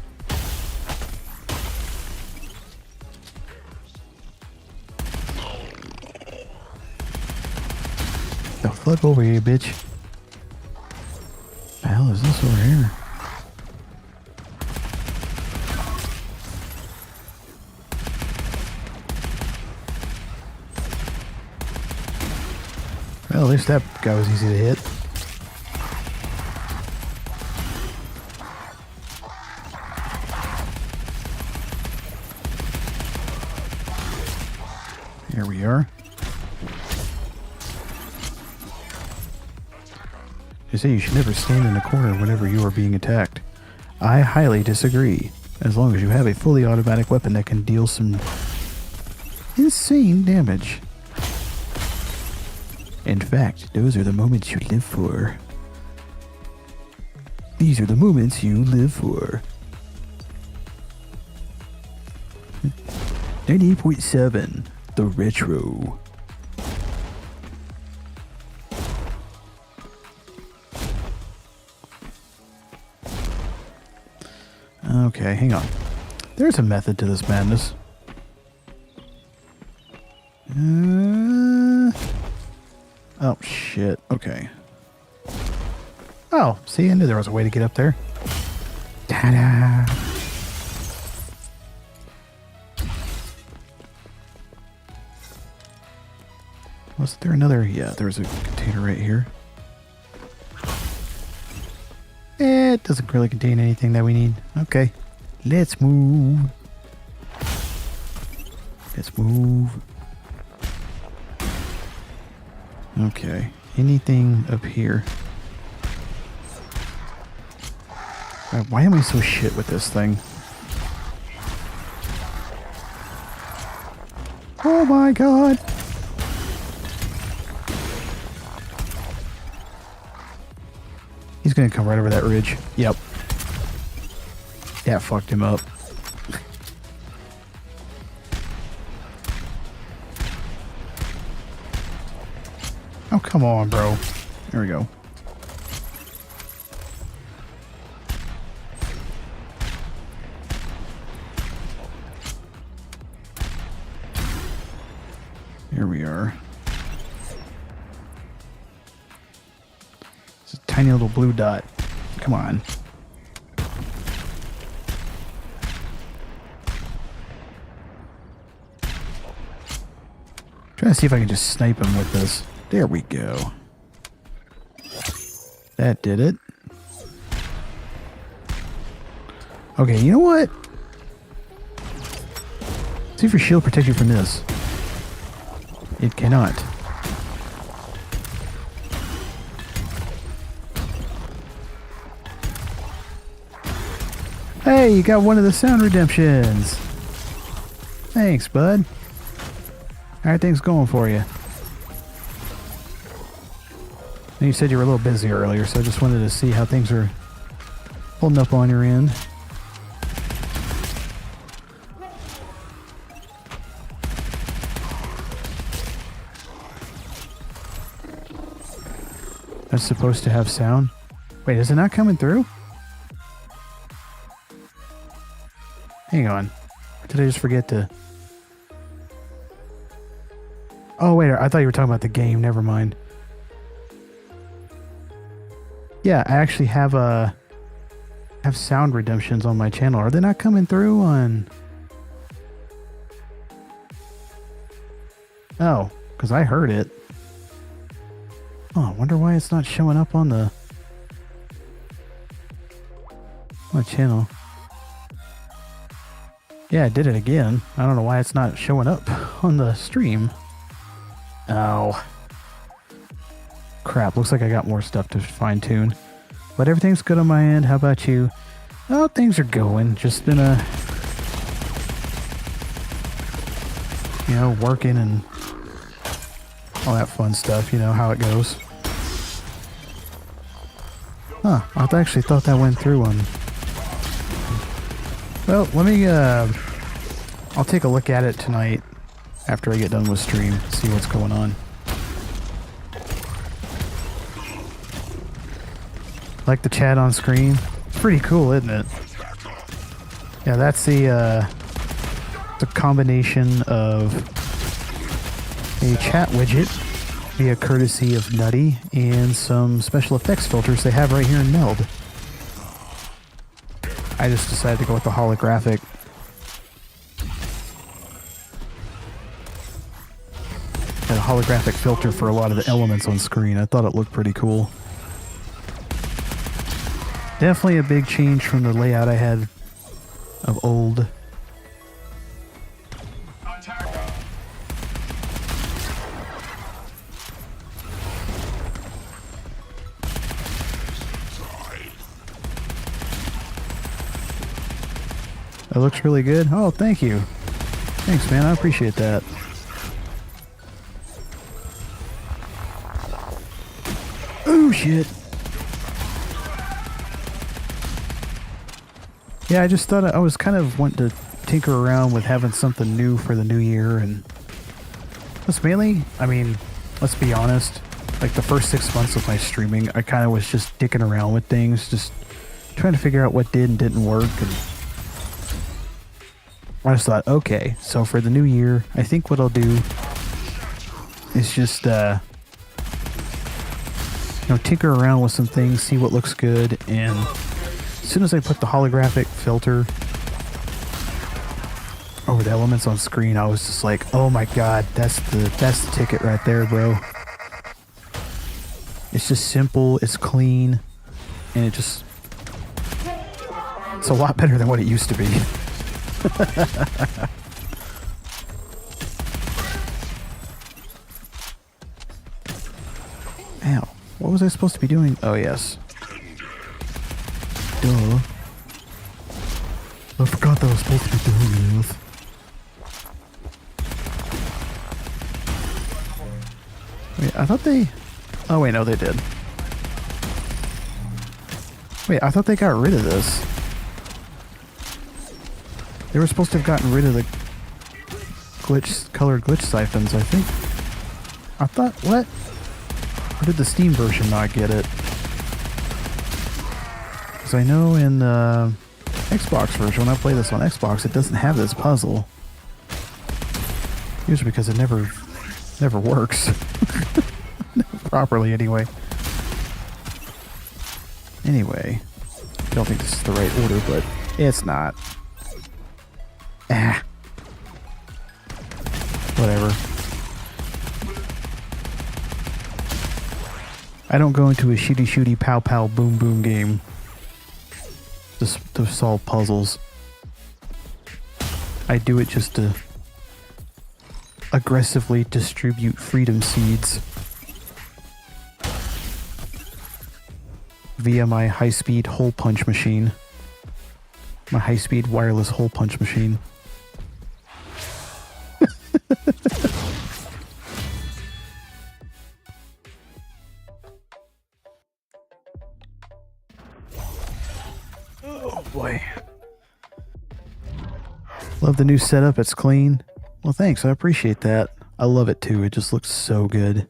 The fuck over here, bitch. The hell is this over here? Well, at least that guy was easy to hit. Here we are. They say you should never stand in a corner whenever you are being attacked. I highly disagree. As long as you have a fully automatic weapon that can deal some insane damage. In fact, those are the moments you live for. These are the moments you live for. 98.7, the retro. Okay, hang on. There's a method to this madness. Oh, shit. Okay. Oh, see, I knew there was a way to get up there. Ta-da! Was there another? Yeah, there's a container right here. It doesn't really contain anything that we need. Okay. Let's move. Let's move. Okay. Anything up here? Why am I so shit with this thing? Oh my god! He's gonna come right over that ridge. Yep. That fucked him up. Oh, come on, bro. There we go. Here we are. It's a tiny little blue dot. Come on. Trying to see if I can just snipe him with this. There we go. That did it. Okay, you know what? See if your shield protects you from this. It cannot. Hey, you got one of the sound redemptions. Thanks, bud. How are things going for you? You said you were a little busy earlier, so I just wanted to see how things are holding up on your end. That's supposed to have sound. Wait, is it not coming through? Hang on. Or did I just forget to... Oh, wait, I thought you were talking about the game. Never mind. Yeah, I actually have sound redemptions on my channel. Are they not coming through on... Oh, because I heard it. Oh, I wonder why it's not showing up on the... my channel. Yeah, I did it again. I don't know why it's not showing up on the stream. Oh. Crap, looks like I got more stuff to fine tune. But everything's good on my end. How about you? Oh, things are going. Just been you know, working and all that fun stuff. You know how it goes. Huh, I actually thought that went through on... Well, let me, I'll take a look at it tonight after I get done with stream, see what's going on. Like the chat on screen. It's pretty cool, isn't it? Yeah, that's the combination of a chat widget via courtesy of Nutty and some special effects filters they have right here in Meld. I just decided to go with the holographic. Had a holographic filter for a lot of the elements on screen. I thought it looked pretty cool. Definitely a big change from the layout I had of old. That looks really good. Oh, thank you. Thanks, man. I appreciate that. Oh, shit. Yeah, I just thought I was kind of wanting to tinker around with having something new for the new year, and that's mainly, I mean, let's be honest, like the first 6 months of my streaming, I kind of was just dicking around with things, just trying to figure out what did and didn't work, and I just thought, okay, so for the new year, I think what I'll do is just, you know, tinker around with some things, see what looks good, and as soon as I put the holographic filter over the elements on screen, I was just like, oh my god, that's the ticket right there, bro. It's just simple, it's clean, and it's a lot better than what it used to be. Ow. What was I supposed to be doing? Oh, yes. Duh. I forgot that I was supposed to be doing this. Wait, I thought they... Oh, wait, no, they did. Wait, I thought they got rid of this. They were supposed to have gotten rid of the colored glitch siphons, I think. I thought, what? Or did the Steam version not get it? Because I know in the Xbox version, when I play this on Xbox, it doesn't have this puzzle. Usually because it never works. Properly, anyway. Anyway. I don't think this is the right order, but it's not. Ah. Whatever. I don't go into a shooty pow pow boom boom game just to solve puzzles. I do it just to aggressively distribute freedom seeds via my high-speed hole punch machine. My high-speed wireless hole punch machine. Oh boy. Love the new setup, it's clean. Well, thanks, I appreciate that. I love it too, it just looks so good.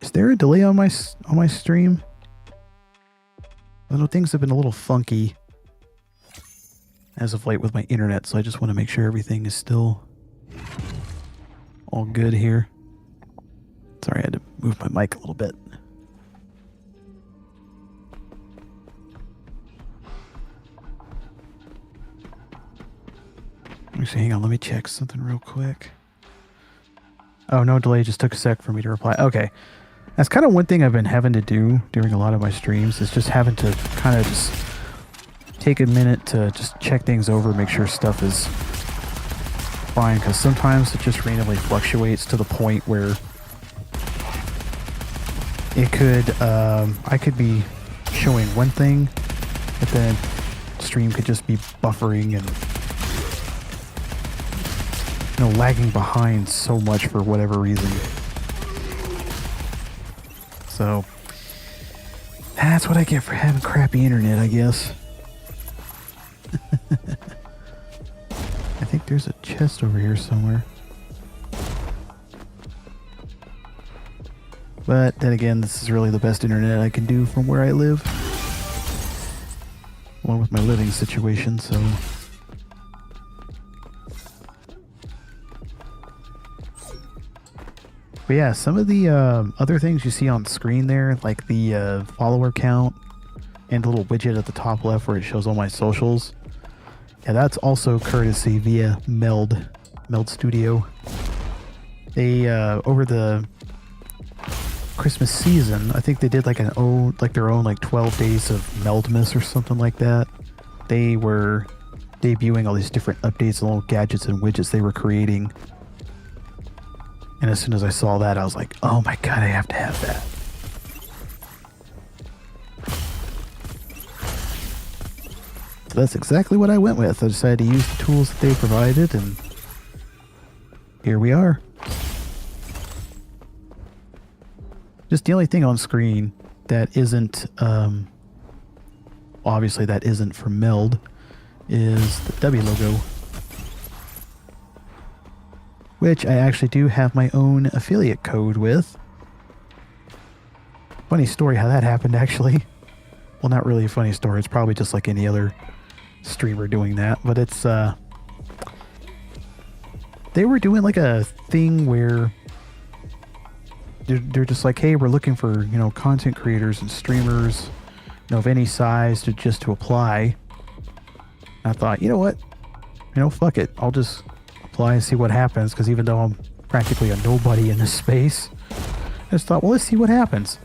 Is there a delay on my stream? I know things have been a little funky as of late with my internet, so I just want to make sure everything is still all good here. Sorry, I had to move my mic a little bit. Actually, hang on, let me check something real quick. Oh, no delay, just took a sec for me to reply. Okay. That's kind of one thing I've been having to do during a lot of my streams, is just having to kind of just take a minute to just check things over, make sure stuff is fine, because sometimes it just randomly fluctuates to the point where it could, I could be showing one thing, but then stream could just be buffering and, you know, lagging behind so much for whatever reason. So, that's what I get for having crappy internet, I guess. I think there's a chest over here somewhere. But then again, this is really the best internet I can do from where I live, along with my living situation, so... But yeah, some of the other things you see on screen there, like the follower count and the little widget at the top left where it shows all my socials, yeah, that's also courtesy via Meld Studio. They over the Christmas season, I think they did like their own like 12 days of Meldmas or something like that. They were debuting all these different updates and little gadgets and widgets they were creating. And as soon as I saw that, I was like, oh my god, I have to have that. So that's exactly what I went with. I decided to use the tools that they provided, and here we are. Just the only thing on screen that isn't, obviously that isn't for Meld, is the W logo. Which I actually do have my own affiliate code with. Funny story how that happened, actually. Well, not really a funny story. It's probably just like any other streamer doing that. But it's, they were doing like a thing where they're just like, hey, we're looking for, you know, content creators and streamers, you know, of any size to apply. And I thought, you know what? You know, fuck it. I'll just apply and see what happens, because even though I'm practically a nobody in this space, I just thought, well, let's see what happens.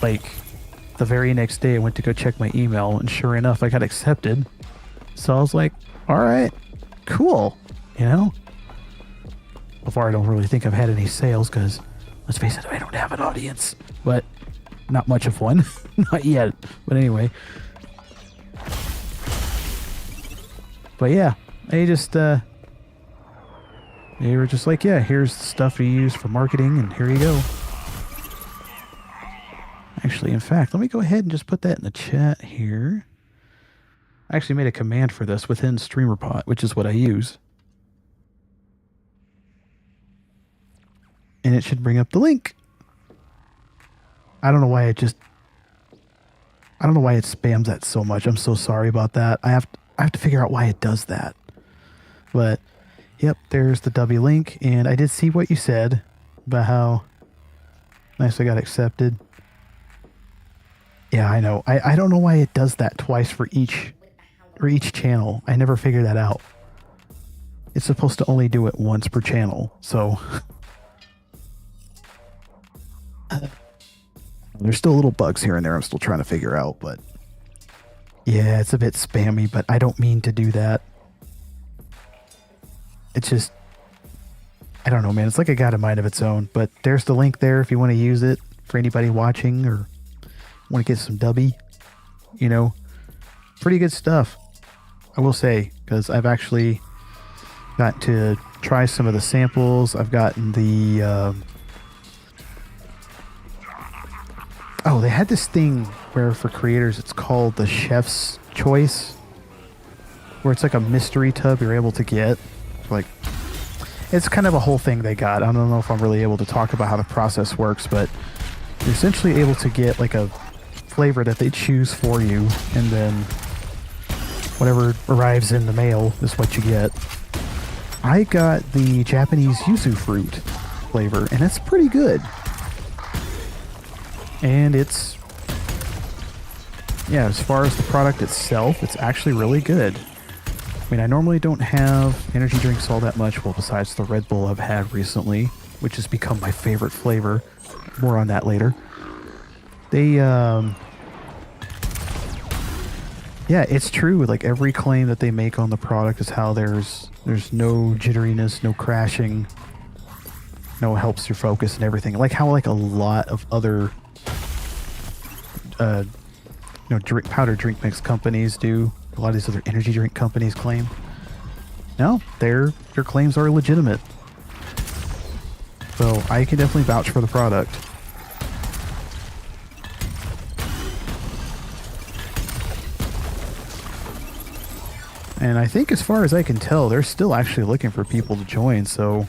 Like, the very next day I went to go check my email, and sure enough, I got accepted. So I was like, alright, cool, you know? Before, I don't really think I've had any sales, because, let's face it, I don't have an audience. But, not much of one. Not yet. But anyway. But yeah, they just, they were just like, yeah, here's the stuff you use for marketing, and here you go. Actually, in fact, let me go ahead and just put that in the chat here. I actually made a command for this within StreamerPot, which is what I use. And it should bring up the link. I don't know why it spams that so much. I'm so sorry about that. I have to figure out why it does that. But, yep, there's the W link. And I did see what you said about how nice I got accepted. Yeah, I know. I don't know why it does that twice for each channel. I never figured that out. It's supposed to only do it once per channel. So, there's still little bugs here and there I'm still trying to figure out. But, yeah, it's a bit spammy, but I don't mean to do that. It's just, I don't know, man. It's like a got a mind of its own. But there's the link there if you want to use it for anybody watching or want to get some dubby. You know, pretty good stuff, I will say, because I've actually got to try some of the samples. I've gotten the, oh, they had this thing where for creators it's called the Chef's Choice, where it's like a mystery tub you're able to get. Like, it's kind of a whole thing they got. I don't know if I'm really able to talk about how the process works, but you're essentially able to get like a flavor that they choose for you, and then whatever arrives in the mail is what you get. I got the Japanese yuzu fruit flavor, and it's pretty good. And it's, yeah, as far as the product itself, it's actually really good. I mean, I normally don't have energy drinks all that much, well, besides the Red Bull I've had recently, which has become my favorite flavor. More on that later. They, yeah, it's true. Like, every claim that they make on the product is how there's no jitteriness, no crashing, no helps your focus and everything. Like how like a lot of other, you know, powder drink mix companies do. A lot of these other energy drink companies claim. No, their claims are legitimate. So I can definitely vouch for the product. And I think as far as I can tell, they're still actually looking for people to join. So,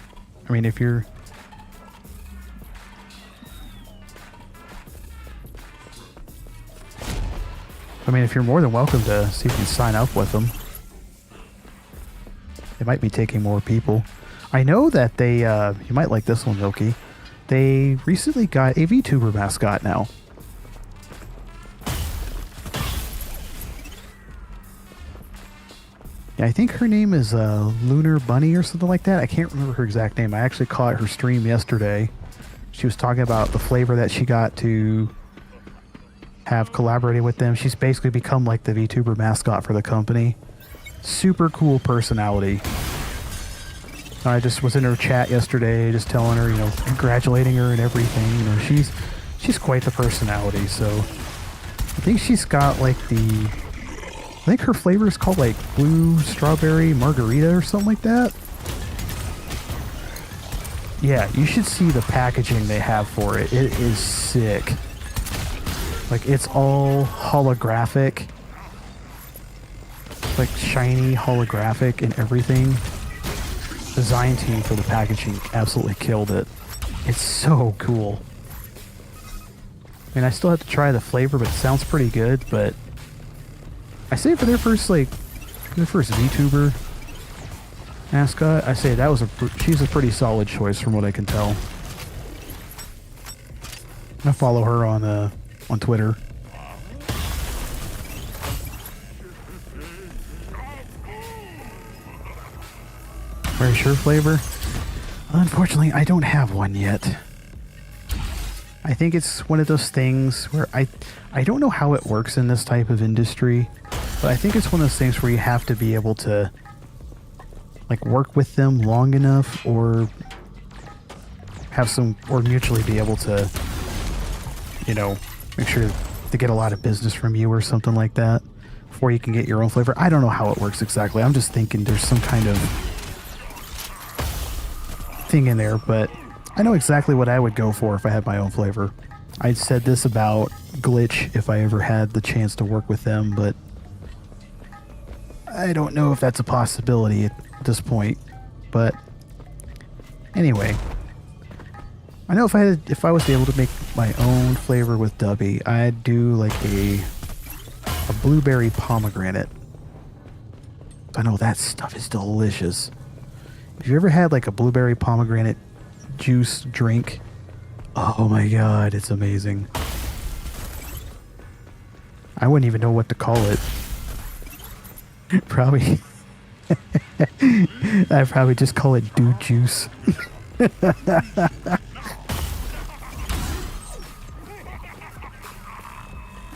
I mean, if you're mean, if you're more than welcome to see if you can sign up with them. They might be taking more people. I know that they, you might like this one, Milky. They recently got a VTuber mascot now. Yeah, I think her name is Lunar Bunny or something like that. I can't remember her exact name. I actually caught her stream yesterday. She was talking about the flavor that she got to have collaborated with them. She's basically become like the VTuber mascot for the company. Super cool personality. I just was in her chat yesterday, just telling her, you know, congratulating her and everything. You know, she's quite the personality. So I think she's got like I think her flavor is called like blue strawberry margarita or something like that. Yeah, you should see the packaging they have for it. It is sick. Like, it's all holographic. Like, shiny holographic and everything. Design team for the packaging absolutely killed it. It's so cool. I mean, I still have to try the flavor, but it sounds pretty good, but I say for their first, like, their first VTuber mascot, I say that was she's a pretty solid choice from what I can tell. I follow her on Twitter. Very sure flavor? Unfortunately, I don't have one yet. I think it's one of those things where I don't know how it works in this type of industry, but I think it's one of those things where you have to be able to like work with them long enough or mutually be able to, you know, make sure to get a lot of business from you or something like that before you can get your own flavor. I don't know how it works exactly. I'm just thinking there's some kind of thing in there, but I know exactly what I would go for if I had my own flavor. I said this about Glitch if I ever had the chance to work with them, but I don't know if that's a possibility at this point. But anyway, I know if I was able to make my own flavor with Dubby, I'd do like a blueberry pomegranate. I know that stuff is delicious. If you ever had like a blueberry pomegranate juice drink, oh my god, it's amazing. I wouldn't even know what to call it. Probably I'd probably just call it dude juice.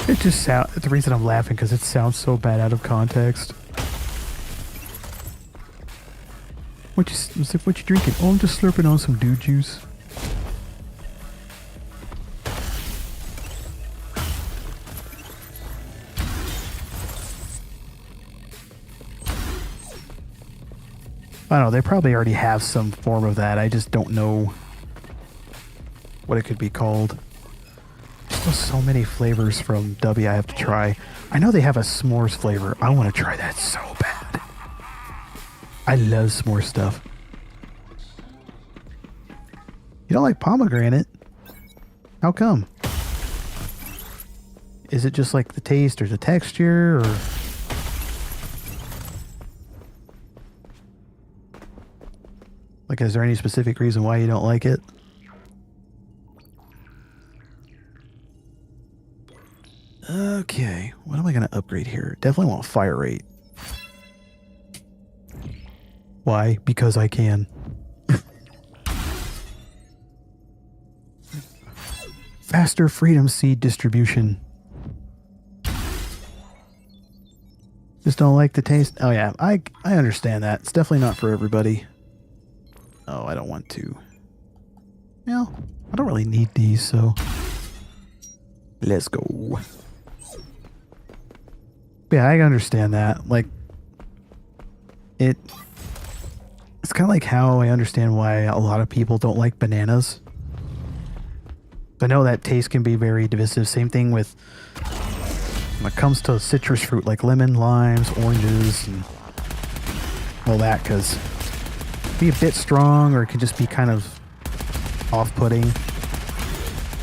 It just sounds, the reason I'm laughing because it sounds so bad out of context. What you drinking? Oh, I'm just slurping on some dude juice. I don't know, they probably already have some form of that. I just don't know what it could be called. There's still so many flavors from W I have to try. I know they have a s'mores flavor. I want to try that so bad. I love s'more stuff. You don't like pomegranate? How come? Is it just like the taste or the texture or... Like, is there any specific reason why you don't like it? Okay, what am I going to upgrade here? Definitely want fire rate. Why? Because I can. Faster freedom seed distribution. Just don't like the taste? Oh yeah, I understand that. It's definitely not for everybody. Oh, I don't want to. Well, I don't really need these, so... Let's go. Yeah, I understand that. Like, it's kind of like how I understand why a lot of people don't like bananas. I know that taste can be very divisive. Same thing with when it comes to citrus fruit, like lemon, limes, oranges, and all that, because it can be a bit strong or it can just be kind of off-putting.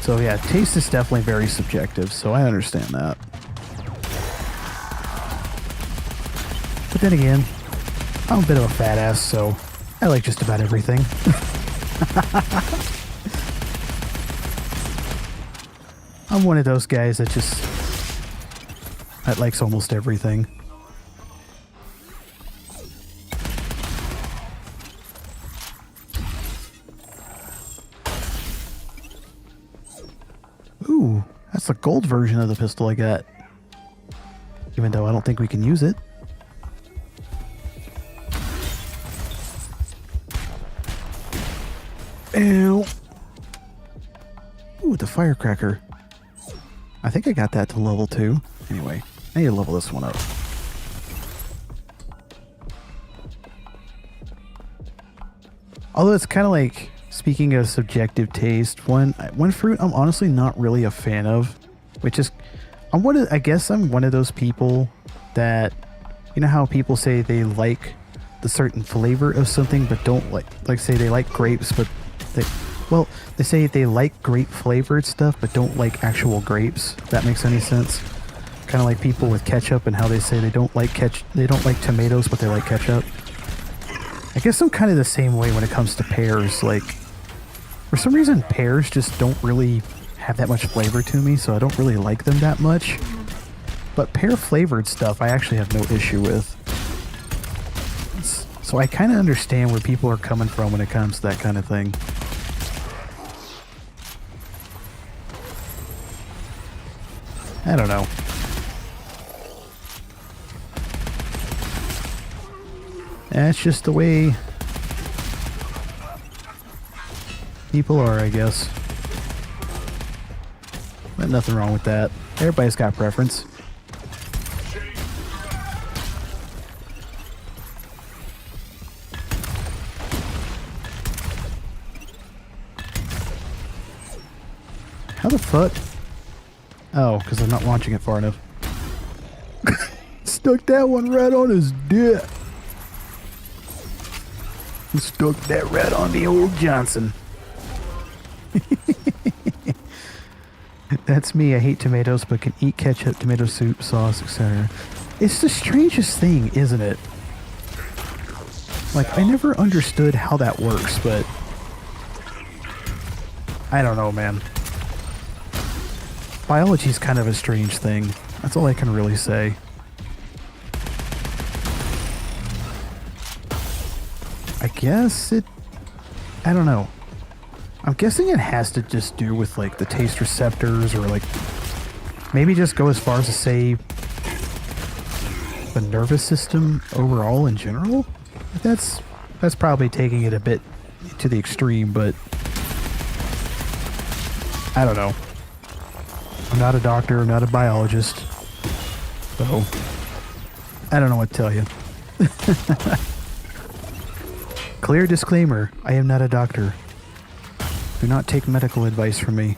So yeah, taste is definitely very subjective, so I understand that. then again, I'm a bit of a fat ass, so I like just about everything. I'm one of those guys that likes almost everything. Ooh, that's the gold version of the pistol I got. Even though I don't think we can use it. Ew. Ooh, the firecracker. I think I got that to level 2. Anyway, I need to level this one up. Although it's kind of like, speaking of subjective taste, one fruit I'm honestly not really a fan of, which is, I guess I'm one of those people that, you know how people say they like the certain flavor of something but don't like say they like grapes, but they say they like grape flavored stuff but don't like actual grapes, if that makes any sense. Kind of like people with ketchup and how they say they don't like tomatoes but they like ketchup. I guess I'm kind of the same way when it comes to pears. Like, for some reason pears just don't really have that much flavor to me, so I don't really like them that much. But pear flavored stuff I actually have no issue with. So I kind of understand where people are coming from when it comes to that kind of thing. I don't know. That's just the way people are, I guess. But nothing wrong with that. Everybody's got preference. How the fuck? Oh, because I'm not launching it far enough. Stuck that one right on his dick. Stuck that right on the old Johnson. That's me. I hate tomatoes, but can eat ketchup, tomato soup, sauce, etc. It's the strangest thing, isn't it? Like, I never understood how that works, but I don't know, man. Biology's kind of a strange thing. That's all I can really say. I guess I don't know. I'm guessing it has to just do with like the taste receptors, or like maybe just go as far as to say the nervous system overall in general. That's probably taking it a bit to the extreme, but I don't know. I'm not a doctor, I'm not a biologist, so I don't know what to tell you. Clear disclaimer, I am not a doctor. Do not take medical advice from me.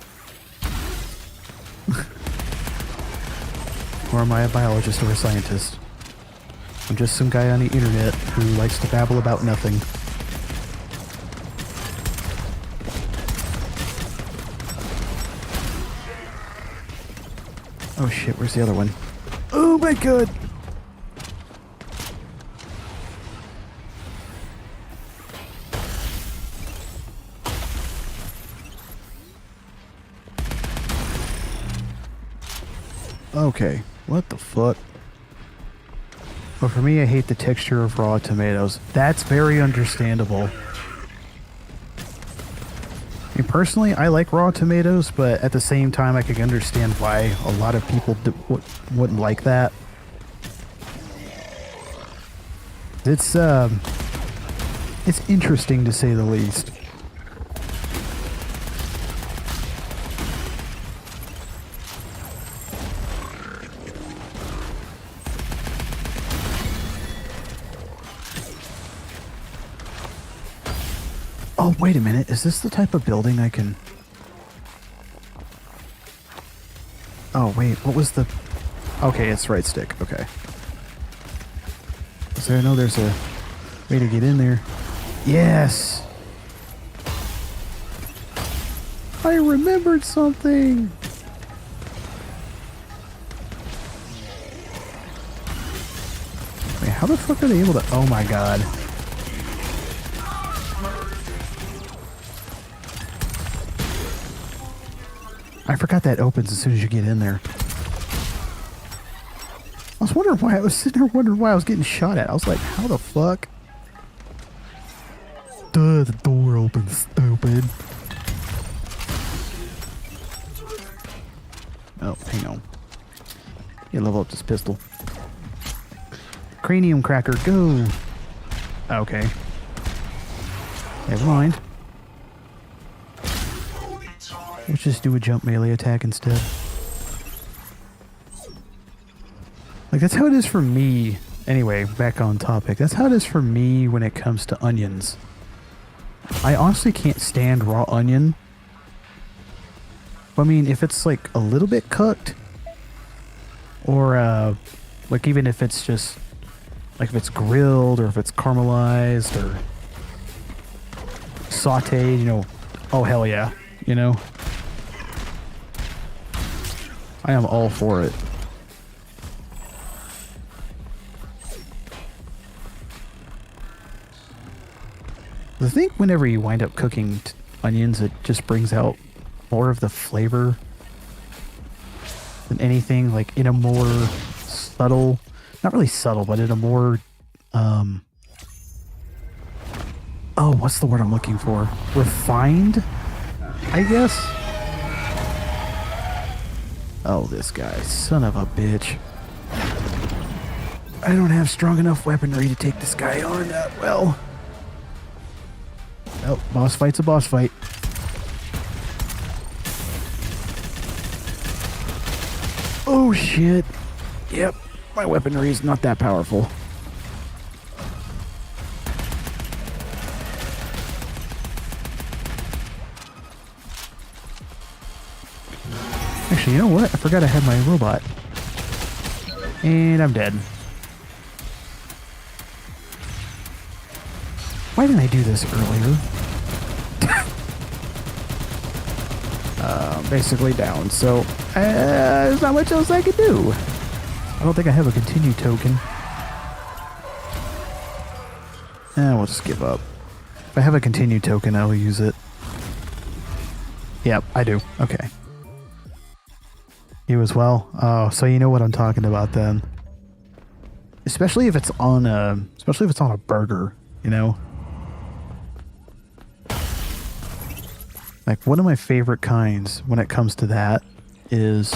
Nor am I a biologist or a scientist. I'm just some guy on the internet who likes to babble about nothing. Oh shit, where's the other one? Oh my god! Okay, what the fuck? Well, for me, I hate the texture of raw tomatoes. That's very understandable. I mean, personally, I like raw tomatoes, but at the same time, I can understand why a lot of people wouldn't like that. It's interesting to say the least. Oh, wait a minute. Is this the type of building I can... Oh, wait. What was the... Okay, it's right stick. Okay. So I know there's a way to get in there. Yes! I remembered something! Wait, how the fuck are they able to... Oh my god. I forgot that opens as soon as you get in there. I was wondering why I was sitting there wondering why I was getting shot at. I was like, how the fuck? Duh, the door opens, stupid. Oh, hang on. You level up this pistol. Cranium cracker, go! Okay. Never mind. Let's just do a jump melee attack instead. Like, that's how it is for me. Anyway, back on topic. That's how it is for me when it comes to onions. I honestly can't stand raw onion. I mean, if it's like a little bit cooked, or like even if it's just like if it's grilled or if it's caramelized or sauteed, you know, oh hell yeah, you know. I am all for it. I think whenever you wind up cooking onions, it just brings out more of the flavor than anything, like in a more subtle, not really subtle, but in a more, oh, what's the word I'm looking for? Refined, I guess? Oh, this guy, son of a bitch. I don't have strong enough weaponry to take this guy on that well. Oh, boss fight's a boss fight. Oh shit. Yep, my weaponry is not that powerful. Actually, you know what? I forgot I had my robot. And I'm dead. Why didn't I do this earlier? Basically down, so there's not much else I can do. I don't think I have a continue token. We'll just give up. If I have a continue token, I'll use it. Yep, I do. Okay. You as well? Oh, so you know what I'm talking about then. Especially if it's on a burger, you know? Like, one of my favorite kinds when it comes to that is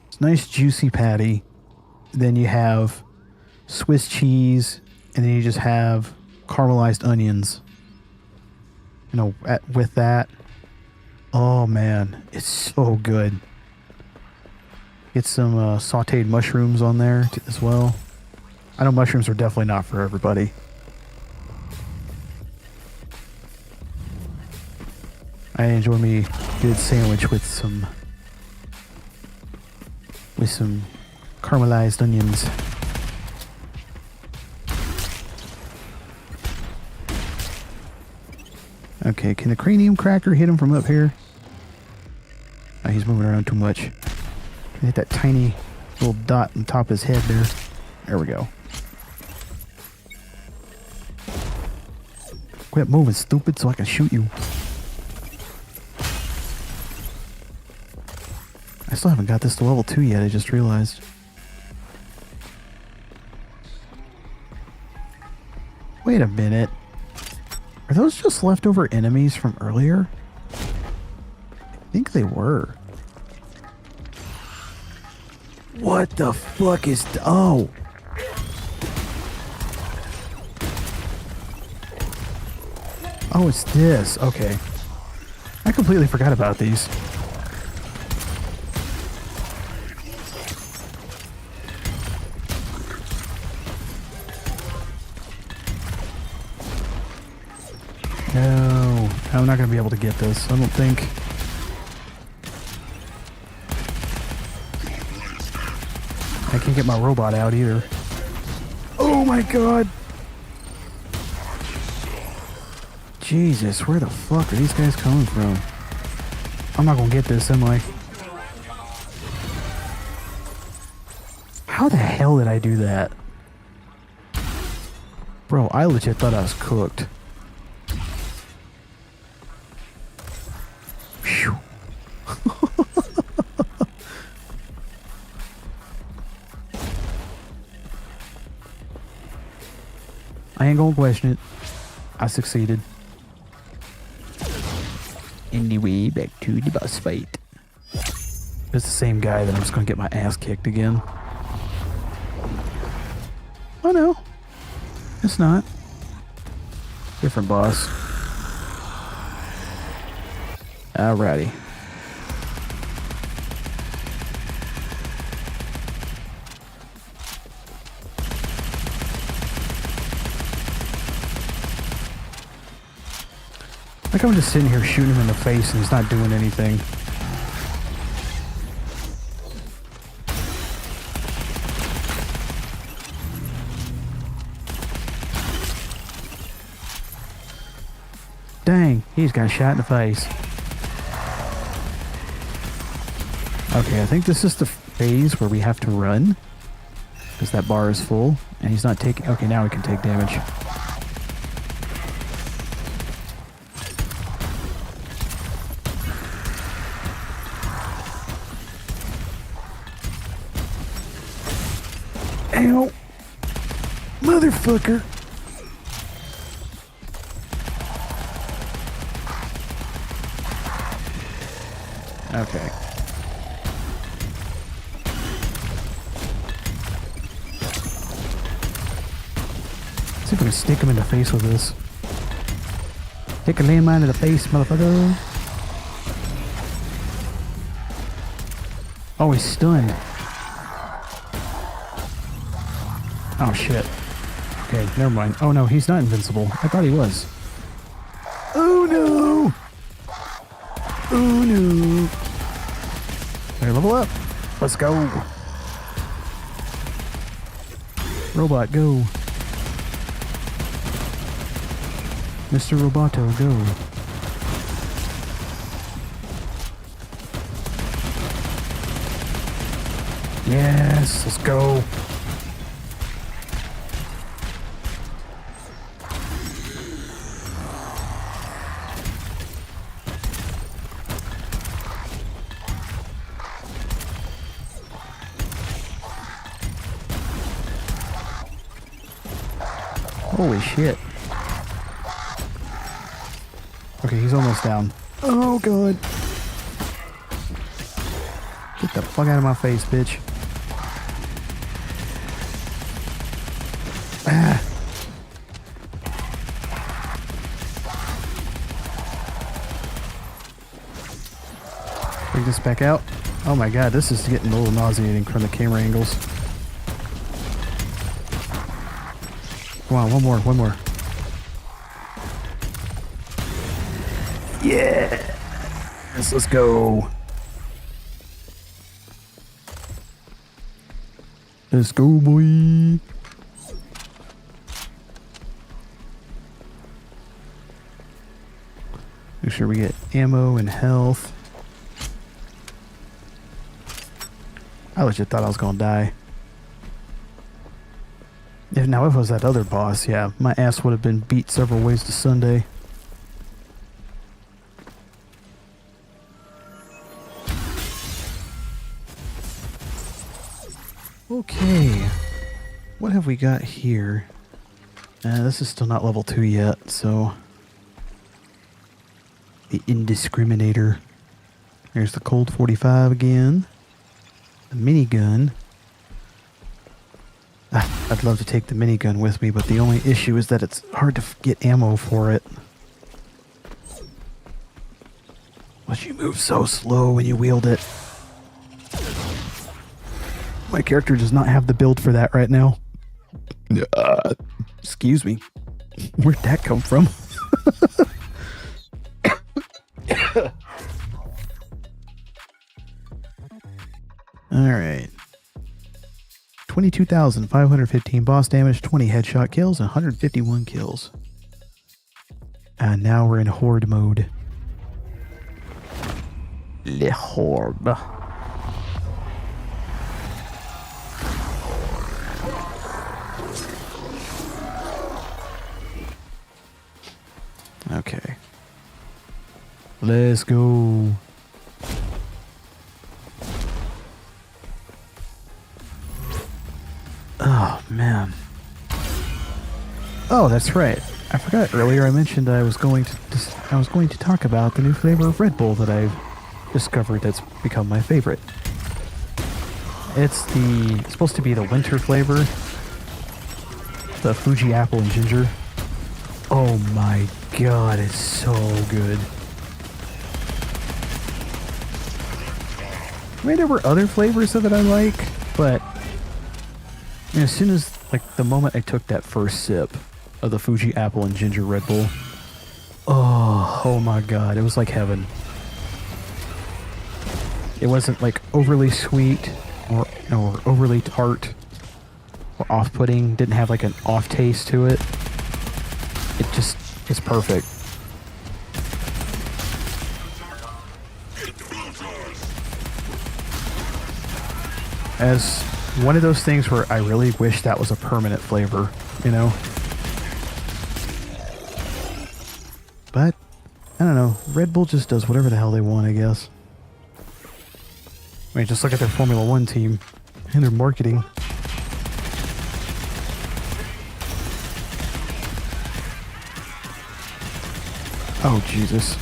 it's nice juicy patty. Then you have Swiss cheese, and then you just have caramelized onions. You know, with that. Oh man, it's so good. Get some sauteed mushrooms on there as well. I know mushrooms are definitely not for everybody. I enjoy me a good sandwich with some caramelized onions. Okay, can the cranium cracker hit him from up here? Oh, he's moving around too much. Can I hit that tiny little dot on top of his head there? There we go. Quit moving, stupid, so I can shoot you. I still haven't got this to level 2 yet, I just realized. Wait a minute. Are those just leftover enemies from earlier? I think they were. What the fuck is... Oh! Oh, it's this. Okay. I completely forgot about these. No, I'm not going to be able to get this, I don't think. I can't get my robot out either. Oh my god! Jesus, where the fuck are these guys coming from? I'm not going to get this, am I? How the hell did I do that? Bro, I legit thought I was cooked. Phew. I ain't gonna question it. I succeeded. Anyway, back to the boss fight. It's the same guy that I'm just gonna get my ass kicked again. Oh no. It's not. Different boss. Alrighty. Like I'm just sitting here shooting him in the face and he's not doing anything. Dang, he's got shot in the face. Okay, I think this is the phase where we have to run. Because that bar is full and he's not taking... Okay, now we can take damage. Ow! Motherfucker! Okay. Let's see if we can stick him in the face with this. Take a landmine in the face, motherfucker. Oh, he's stunned. Oh, shit. Okay, never mind. Oh, no, he's not invincible. I thought he was. Oh, no! Oh, no. Okay, level up. Let's go. Robot, go. Mr. Roboto, go. Yes, let's go. Holy shit. Okay, he's almost down. Oh, God. Get the fuck out of my face, bitch. Ah. Bring this back out. Oh my God, this is getting a little nauseating from the camera angles. Come on, one more. Yeah! Let's go. Let's go, boy. Make sure we get ammo and health. I legit thought I was gonna die. Now, if it was that other boss, yeah, my ass would have been beat several ways to Sunday. Okay, what have we got here? This is still not level 2 yet, so... The Indiscriminator. There's the Colt 45 again. The minigun. I'd love to take the minigun with me, but the only issue is that it's hard to get ammo for it. But you move so slow when you wield it. My character does not have the build for that right now. Excuse me. Where'd that come from? Alright. 22,515 boss damage, 20 headshot kills, and 151 kills. And now we're in Horde mode. Le Horde. Let's go. Oh, man. Oh, that's right. I forgot earlier I mentioned I was going to talk about the new flavor of Red Bull that I've discovered that's become my favorite. It's supposed to be the winter flavor. The Fuji apple and ginger. Oh my god, it's so good. I mean, there were other flavors of it I like, but as soon as, like, the moment I took that first sip of the Fuji apple and ginger Red Bull, oh my god, it was like heaven. It wasn't like overly sweet or overly tart or off-putting. Didn't have like an off taste to it. It's perfect. As one of those things where I really wish that was a permanent flavor, you know? But, I don't know, Red Bull just does whatever the hell they want, I guess. I mean, just look at their Formula One team and their marketing. Oh, Jesus.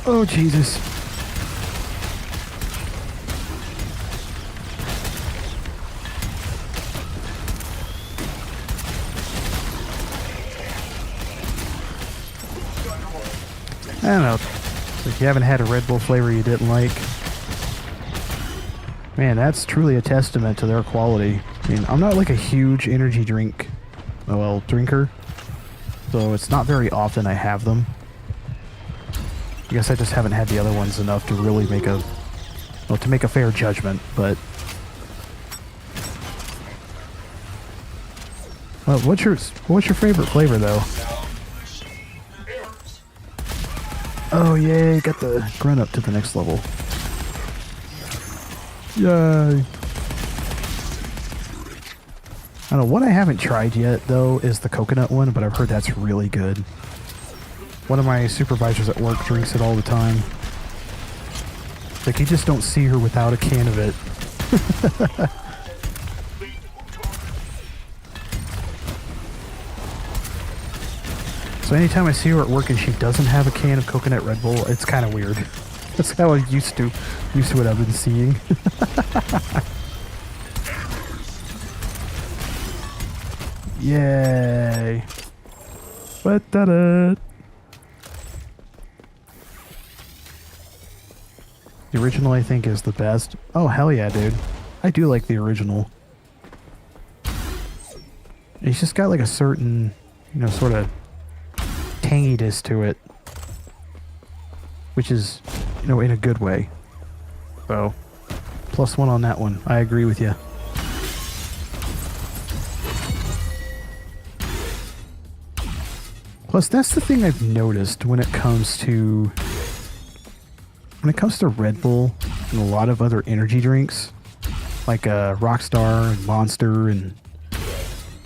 Oh, Jesus. I don't know. If you haven't had a Red Bull flavor you didn't like, man, that's truly a testament to their quality. I mean, I'm not like a huge energy drinker, so it's not very often I have them. I guess I just haven't had the other ones enough to really make a fair judgment, but well, what's your favorite flavor though? Oh yay, got the grunt up to the next level. Yay. I don't know, what I haven't tried yet though is the coconut one, but I've heard that's really good. One of my supervisors at work drinks it all the time. Like, you just don't see her without a can of it. So anytime I see her at work and she doesn't have a can of coconut Red Bull, it's kind of weird. That's how I'm used to what I've been seeing. Yay! Ba-da-da. The original, I think, is the best. Oh, hell yeah, dude. I do like the original. It's just got like a certain, sort of tanginess to it, which is, in a good way. So, +1 on that one. I agree with you. Plus, that's the thing I've noticed when it comes to Red Bull and a lot of other energy drinks, like Rockstar and Monster and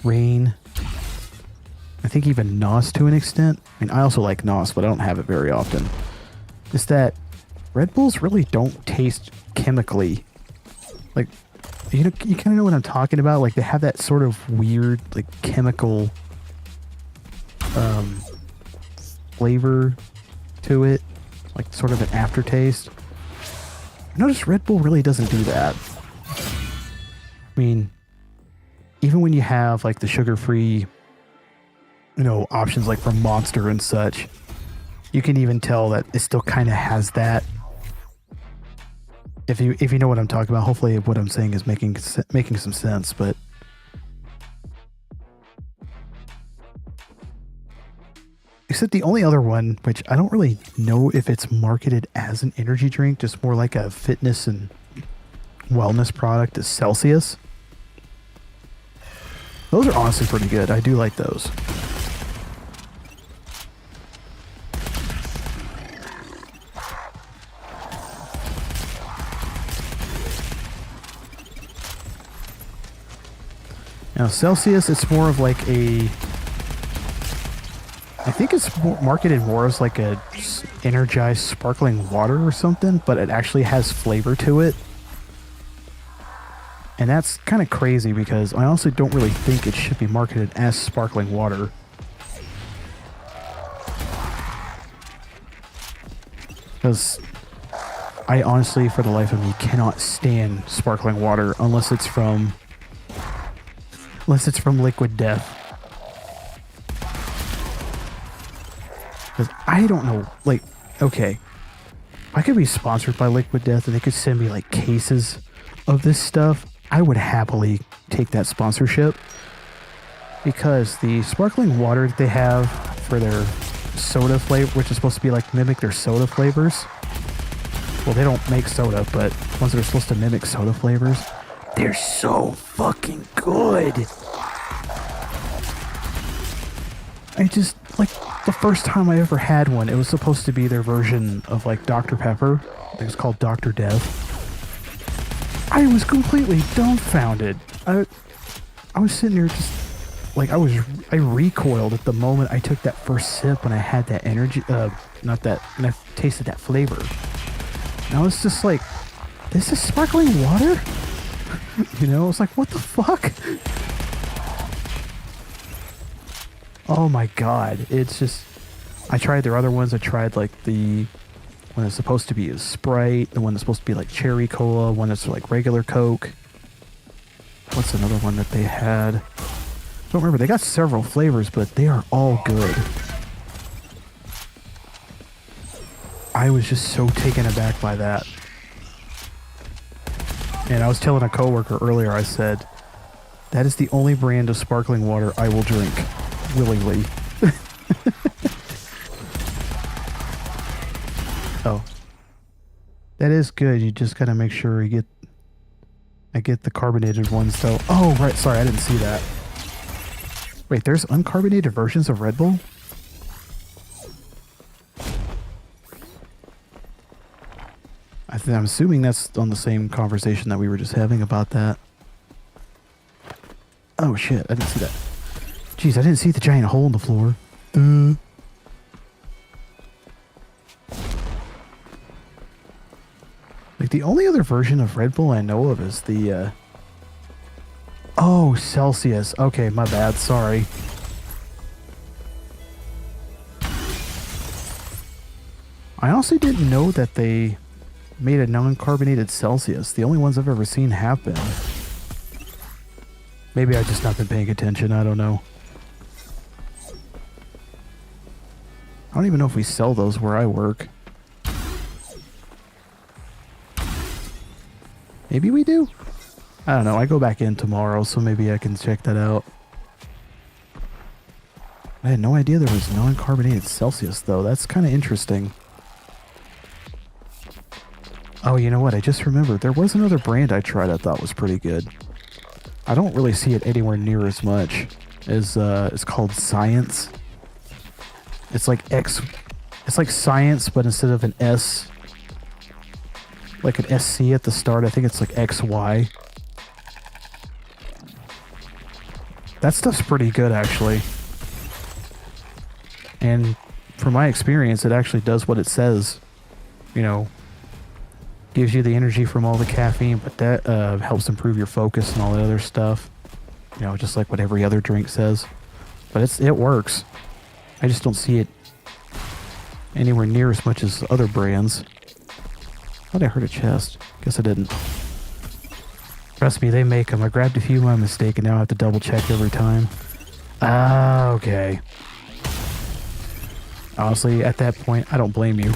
Reign. I think even NOS to an extent. I mean, I also like NOS, but I don't have it very often. Is that Red Bulls really don't taste chemically. Like, you kind of know what I'm talking about? Like, they have that sort of weird, like, chemical flavor to it. Like, sort of an aftertaste. I noticed Red Bull really doesn't do that. I mean, even when you have, like, the sugar-free options like from Monster and such, you can even tell that it still kind of has that. If you know what I'm talking about, hopefully what I'm saying is making some sense, but except the only other one, which I don't really know if it's marketed as an energy drink, just more like a fitness and wellness product, is Celsius. Those are honestly pretty good. I do like those. Now, Celsius, it's more of like a I think it's marketed more as like a energized sparkling water or something, but it actually has flavor to it. And that's kind of crazy because I honestly don't really think it should be marketed as sparkling water. Because I honestly, for the life of me, cannot stand sparkling water unless it's from Liquid Death. Because I don't know, like, okay, I could be sponsored by Liquid Death and they could send me like cases of this stuff. I would happily take that sponsorship because the sparkling water that they have for their soda flavor, which is supposed to be like mimic their soda flavors. Well, they don't make soda, but ones that are supposed to mimic soda flavors, they're so fucking good. I just, like, the first time I ever had one, it was supposed to be their version of, like, Dr. Pepper. I think it's called Dr. Death. I was completely dumbfounded. I was sitting there just, like, I recoiled at the moment I took that first sip when I had that energy, when I tasted that flavor. And I was just like, this is sparkling water? You know, I was like, what the fuck? Oh my god, it's just... I tried their other ones. I tried like the one that's supposed to be a Sprite, the one that's supposed to be like cherry cola, one that's like regular Coke. What's another one that they had? Don't remember. They got several flavors, but they are all good. I was just so taken aback by that. And I was telling a coworker earlier, I said, that is the only brand of sparkling water I will drink willingly. Oh. That is good. You just gotta make sure you get... I get the carbonated ones though. Oh, right. Sorry, I didn't see that. Wait, there's uncarbonated versions of Red Bull? I'm assuming that's on the same conversation that we were just having about that. Oh shit, I didn't see that. Jeez, I didn't see the giant hole in the floor. Like, the only other version of Red Bull I know of is the, Oh, Celsius. Okay, my bad, sorry. I honestly didn't know that they made a non-carbonated Celsius. The only ones I've ever seen have been. Maybe I've just not been paying attention, I don't know. I don't even know if we sell those where I work. Maybe we do? I don't know, I go back in tomorrow, so maybe I can check that out. I had no idea there was non-carbonated Celsius, though. That's kind of interesting. Oh, you know what? I just remembered. There was another brand I tried I thought was pretty good. I don't really see it anywhere near as much as, it's called Science. It's like it's like Science, but instead of an S, like an SC at the start, I think it's like XY. That stuff's pretty good, actually. And from my experience, it actually does what it says. You know, gives you the energy from all the caffeine, but that helps improve your focus and all the other stuff. You know, just like what every other drink says. But it works. I just don't see it anywhere near as much as other brands. Thought I heard a chest. Guess I didn't. Trust me, they make them. I grabbed a few by mistake and now I have to double check every time. Ah, okay. Honestly, at that point, I don't blame you.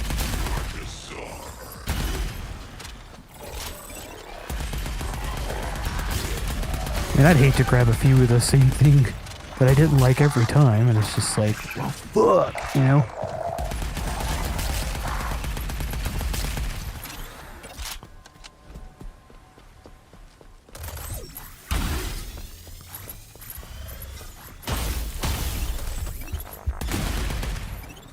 And I'd hate to grab a few of the same thing that I didn't like every time, and it's just like, well, fuck, you know?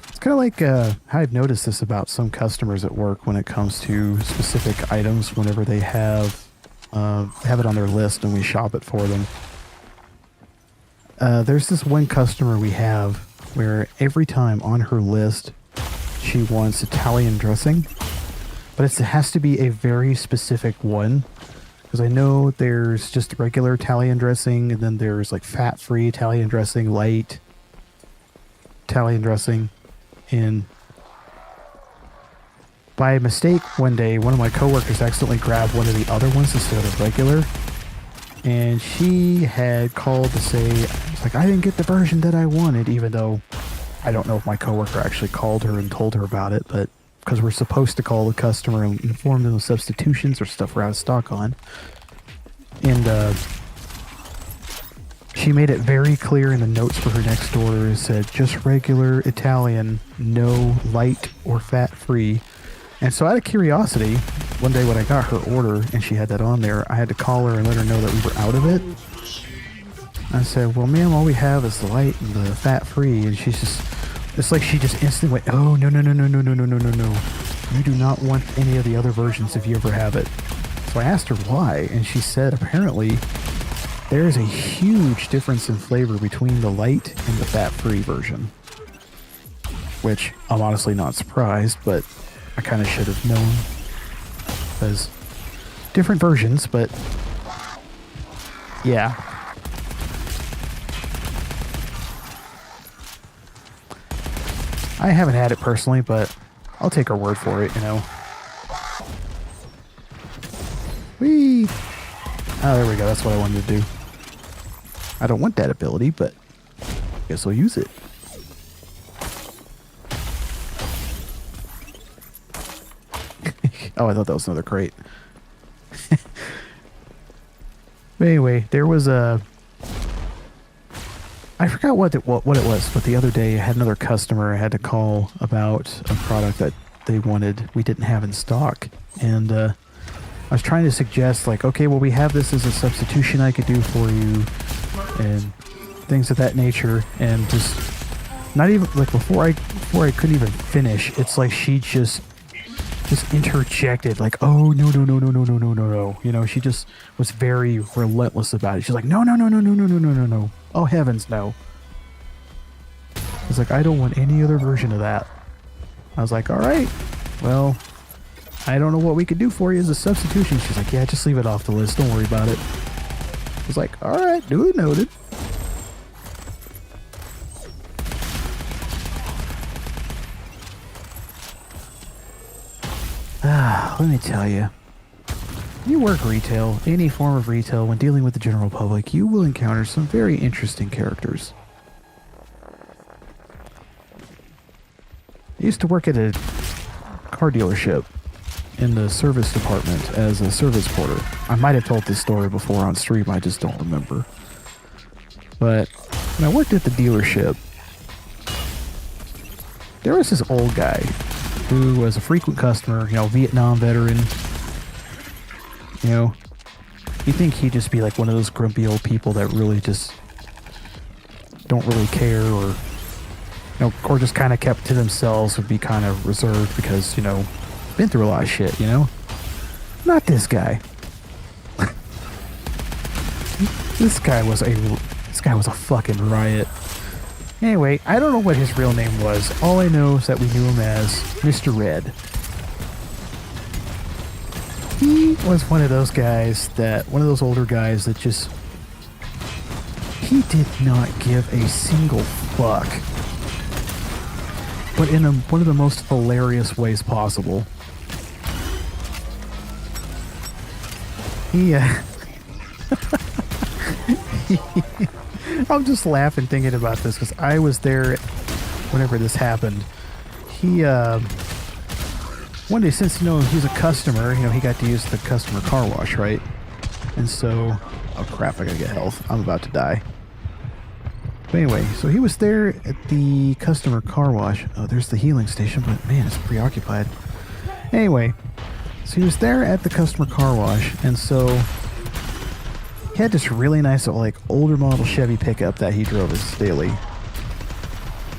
It's kind of like how I've noticed this about some customers at work when it comes to specific items whenever they have it on their list and we shop it for them. There's this one customer we have where every time on her list she wants Italian dressing, but it has to be a very specific one. Because I know there's just regular Italian dressing, and then there's like fat-free Italian dressing, light Italian dressing, and by mistake one day, one of my coworkers accidentally grabbed one of the other ones instead of regular, and she had called to say, it's like, I didn't get the version that I wanted, even though I don't know if my coworker actually called her and told her about it, but because we're supposed to call the customer and inform them of substitutions or stuff we're out of stock on. And she made it very clear in the notes for her next order. It said, just regular Italian, no light or fat-free. And so out of curiosity, one day when I got her order and she had that on there, I had to call her and let her know that we were out of it. I said, well, ma'am, all we have is the light and the fat-free. And she's just, it's like she just instantly went, oh, no. You do not want any of the other versions if you ever have it. So I asked her why, and she said apparently there is a huge difference in flavor between the light and the fat-free version. Which I'm honestly not surprised, but I kind of should have known. Because different versions, but yeah. I haven't had it personally, but I'll take her word for it, you know. Whee! Oh, there we go. That's what I wanted to do. I don't want that ability, but I guess I'll use it. Oh, I thought that was another crate. But anyway, there was a... I forgot what it was, but the other day I had another customer I had to call about a product that they wanted we didn't have in stock. And I was trying to suggest, like, okay, well, we have this as a substitution I could do for you and things of that nature. And just not even, like, before I couldn't even finish, it's like she just interjected, like, oh, no. You know, she just was very relentless about it. She's like, no. Oh, heavens, no. It's like, I don't want any other version of that. I was like, all right, well, I don't know what we could do for you as a substitution. She's like, yeah, just leave it off the list. Don't worry about it. I was like, all right, duly noted. Let me tell you. You work retail, any form of retail, when dealing with the general public, you will encounter some very interesting characters. I used to work at a car dealership in the service department as a service porter. I might have told this story before on stream, I just don't remember. But when I worked at the dealership, there was this old guy who was a frequent customer, you know, Vietnam veteran. You know, you think he'd just be like one of those grumpy old people that really just don't really care, or, you know, or just kind of kept to themselves, would be kind of reserved because, you know, been through a lot of shit, you know? Not this guy. This guy was a fucking riot. Anyway, I don't know what his real name was. All I know is that we knew him as Mr. Red. He was one of those guys one of those older guys that just, he did not give a single fuck. But in one of the most hilarious ways possible. I'm just laughing thinking about this because I was there whenever this happened. He, one day, since, you know, he's a customer, you know, he got to use the customer car wash, right? And so, oh crap, I gotta get health. I'm about to die. But anyway, so he was there at the customer car wash. Oh, there's the healing station, but man, it's preoccupied. Anyway, so he was there at the customer car wash, and so he had this really nice, like, older model Chevy pickup that he drove as daily.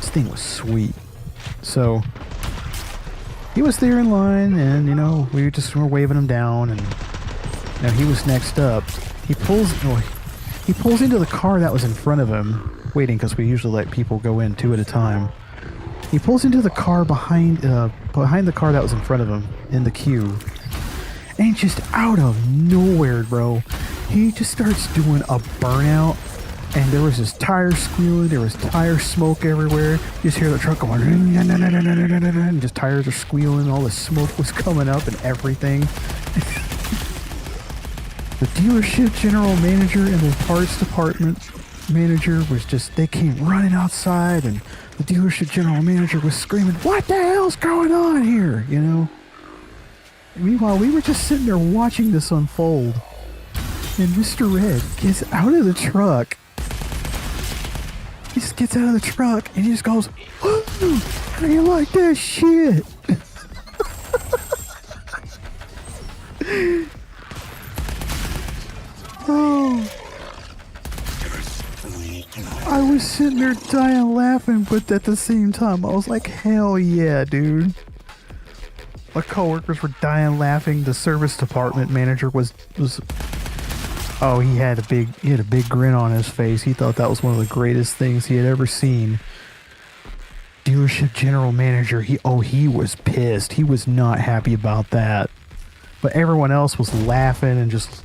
This thing was sweet. So he was there in line, and, you know, we were waving him down, and, you know, he was next up. He pulls into the car that was in front of him, waiting because we usually let people go in 2 at a time. He pulls into the car behind the car that was in front of him in the queue. And just out of nowhere, bro, he just starts doing a burnout. And there was just tires squealing, there was tire smoke everywhere. You just hear the truck going, and just tires are squealing, all the smoke was coming up and everything. The dealership general manager and the parts department manager they came running outside, and the dealership general manager was screaming, "What the hell's going on here?" You know? Meanwhile, we were just sitting there watching this unfold. And Mr. Red gets out of the truck. He just gets out of the truck and he just goes, "Woo! How do you like that shit?" Oh. I was sitting there dying laughing, but at the same time, I was like, hell yeah, dude. My coworkers were dying laughing. The service department manager was oh, he had a big grin on his face. He thought that was one of the greatest things he had ever seen. Dealership general manager, he was pissed. He was not happy about that. But everyone else was laughing and just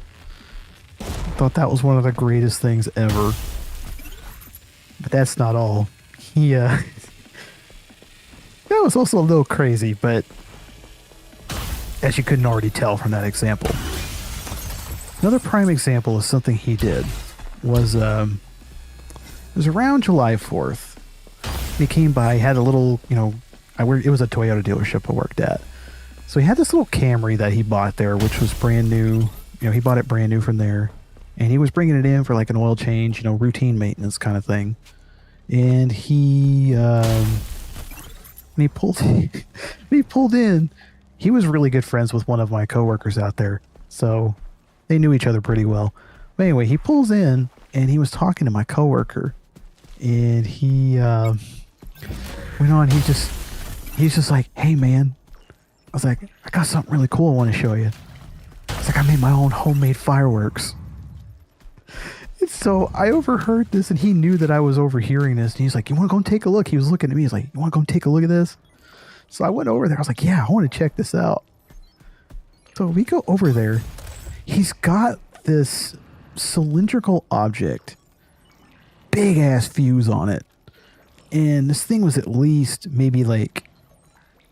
thought that was one of the greatest things ever. But that's not all. That was also a little crazy, but as you couldn't already tell from that example. Another prime example of something he did was it was around July 4th. He came by, had a little, it was a Toyota dealership I worked at. So he had this little Camry that he bought there, which was brand new. He bought it brand new from there. And he was bringing it in for like an oil change, routine maintenance kind of thing. And when he pulled in, he was really good friends with one of my coworkers out there. So they knew each other pretty well. But anyway, he pulls in and he was talking to my coworker. And he went on, he's just like, "Hey man." I was like, "I got something really cool I want to show you." I was like, "I made my own homemade fireworks." And so I overheard this, and he knew that I was overhearing this. And he's like, "You want to go and take a look?" He was looking at me. He's like, "You want to go and take a look at this?" So I went over there. I was like, "Yeah, I want to check this out." So we go over there. He's got this cylindrical object, big ass fuse on it. And this thing was at least maybe like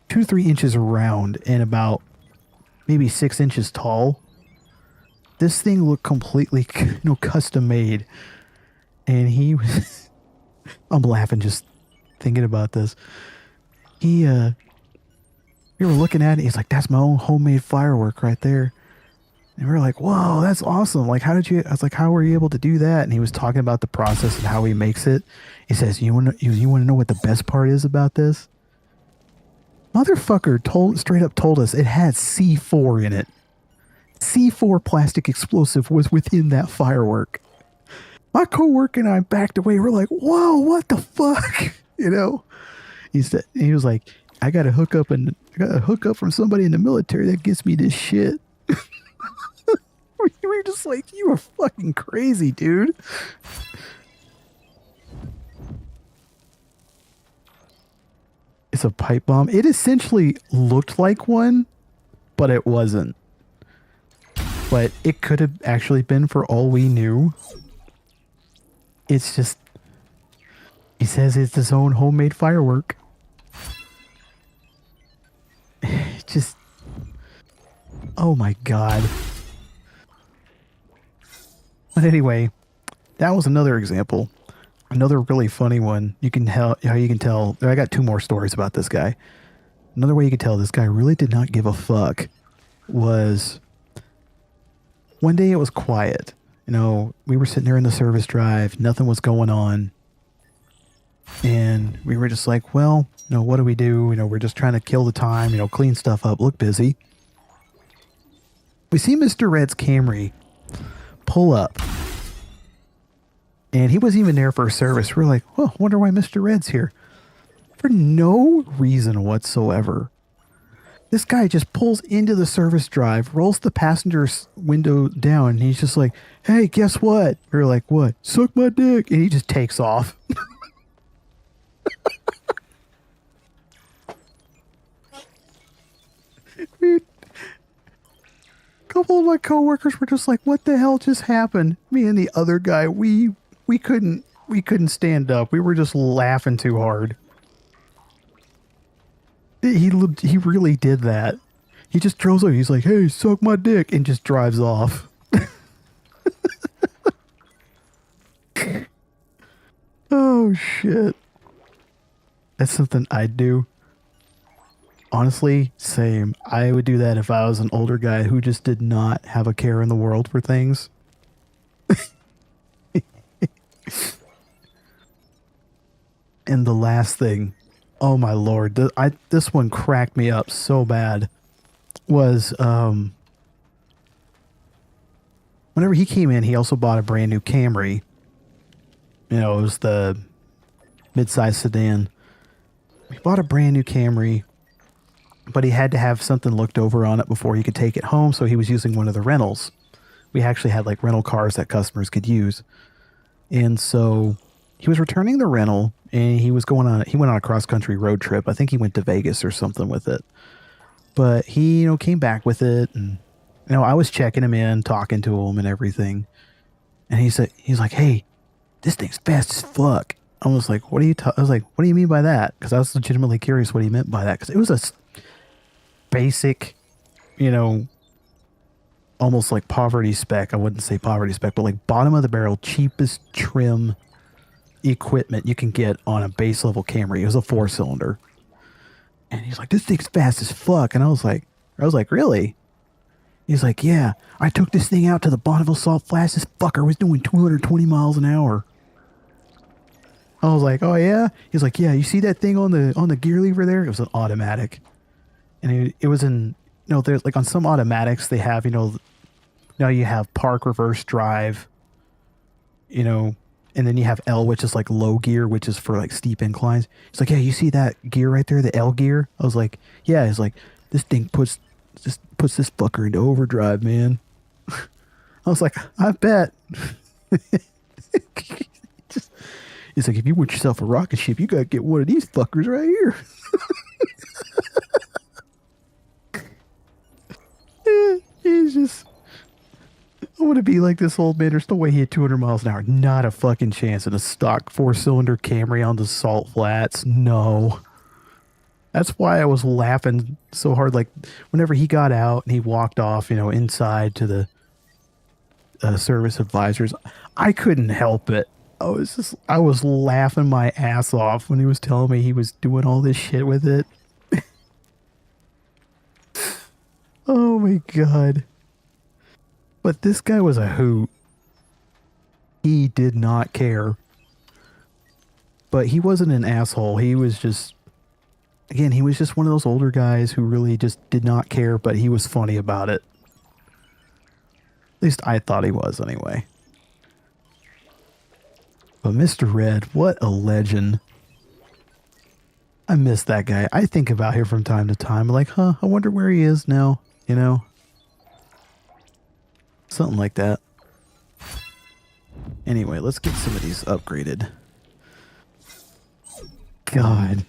2-3 inches around and about maybe 6 inches tall. This thing looked completely, custom made. And he was, I'm laughing just thinking about this. We were looking at it. He's like, "That's my own homemade firework right there." And we were like, "Whoa, that's awesome. Like, I was like, "How were you able to do that?" And he was talking about the process and how he makes it. He says, you want to know what the best part is about this? Motherfucker straight up told us it had C4 in it. C4 plastic explosive was within that firework. My coworker and I backed away. We're like, "Whoa, what the fuck?" He was like, I got a hookup from somebody in the military that gets me this shit." We were just like, "You are fucking crazy, dude." It's a pipe bomb. It essentially looked like one, but it wasn't. But it could have actually been, for all we knew. It's just, he says it's his own homemade firework. Just, oh my God. But anyway, that was another example. Another really funny one. You can tell. I got 2 more stories about this guy. Another way you could tell this guy really did not give a fuck was one day it was quiet. We were sitting there in the service drive. Nothing was going on. And we were just like, well, what do we do? We're just trying to kill the time, clean stuff up, look busy. We see Mr. Red's Camry pull up. And he wasn't even there for a service. We're like, "Well, wonder why Mr. Red's here." For no reason whatsoever. This guy just pulls into the service drive, rolls the passenger's window down, and he's just like, "Hey, guess what?" We're like, "What?" "Suck my dick." And he just takes off. couple of my coworkers were just like, "What the hell just happened?" Me and the other guy, we couldn't stand up. We were just laughing too hard. He really did that. He just drove over. He's like, "Hey, suck my dick," and just drives off. Oh shit. That's something I'd do. Honestly, same. I would do that if I was an older guy who just did not have a care in the world for things. And the last thing, oh my lord, this one cracked me up so bad, was whenever he came in, he also bought a brand new Camry. You know, it was the mid-size sedan. He bought a brand new Camry, but he had to have something looked over on it before he could take it home, so he was using one of the rentals. We actually had like rental cars that customers could use. And so he was returning the rental, and he went on a cross-country road trip. I think he went to Vegas or something with it. But he, came back with it, and I was checking him in, talking to him and everything. And he's like, "Hey, this thing's fast as fuck." I was like, "What do you mean by that?" Because I was legitimately curious what he meant by that. Because it was a basic, almost like poverty spec. I wouldn't say poverty spec, but like bottom of the barrel, cheapest trim equipment you can get on a base level Camry. It was a 4-cylinder. And he's like, "This thing's fast as fuck." And I was like, "Really?" He's like, "Yeah, I took this thing out to the Bonneville Salt Flats. This fucker was doing 220 miles an hour. I was like, "Oh yeah?" He's like, "Yeah, you see that thing on the gear lever there? It was an automatic." And it was in, there's like on some automatics they have, now you have park, reverse, drive, and then you have L, which is like low gear, which is for like steep inclines. He's like, "Yeah, you see that gear right there, the L gear?" I was like, "Yeah." He's like, "This thing puts this fucker into overdrive, man." I was like, "I bet." He's like, "If you want yourself a rocket ship, you gotta get one of these fuckers right here." He's just, I want to be like this old man. There's no way he had 200 miles an hour. Not a fucking chance in a stock 4-cylinder Camry on the Salt Flats. No. That's why I was laughing so hard. Like, whenever he got out and he walked off, inside to the service advisors, I couldn't help it. I was laughing my ass off when he was telling me he was doing all this shit with it. Oh my god. But this guy was a hoot. He did not care. But he wasn't an asshole. He was just, again, he was just one of those older guys who really just did not care, but he was funny about it. At least I thought he was anyway. But Mr. Red, what a legend. I miss that guy. I think about him from time to time. Like, I wonder where he is now, Something like that. Anyway, let's get some of these upgraded. God.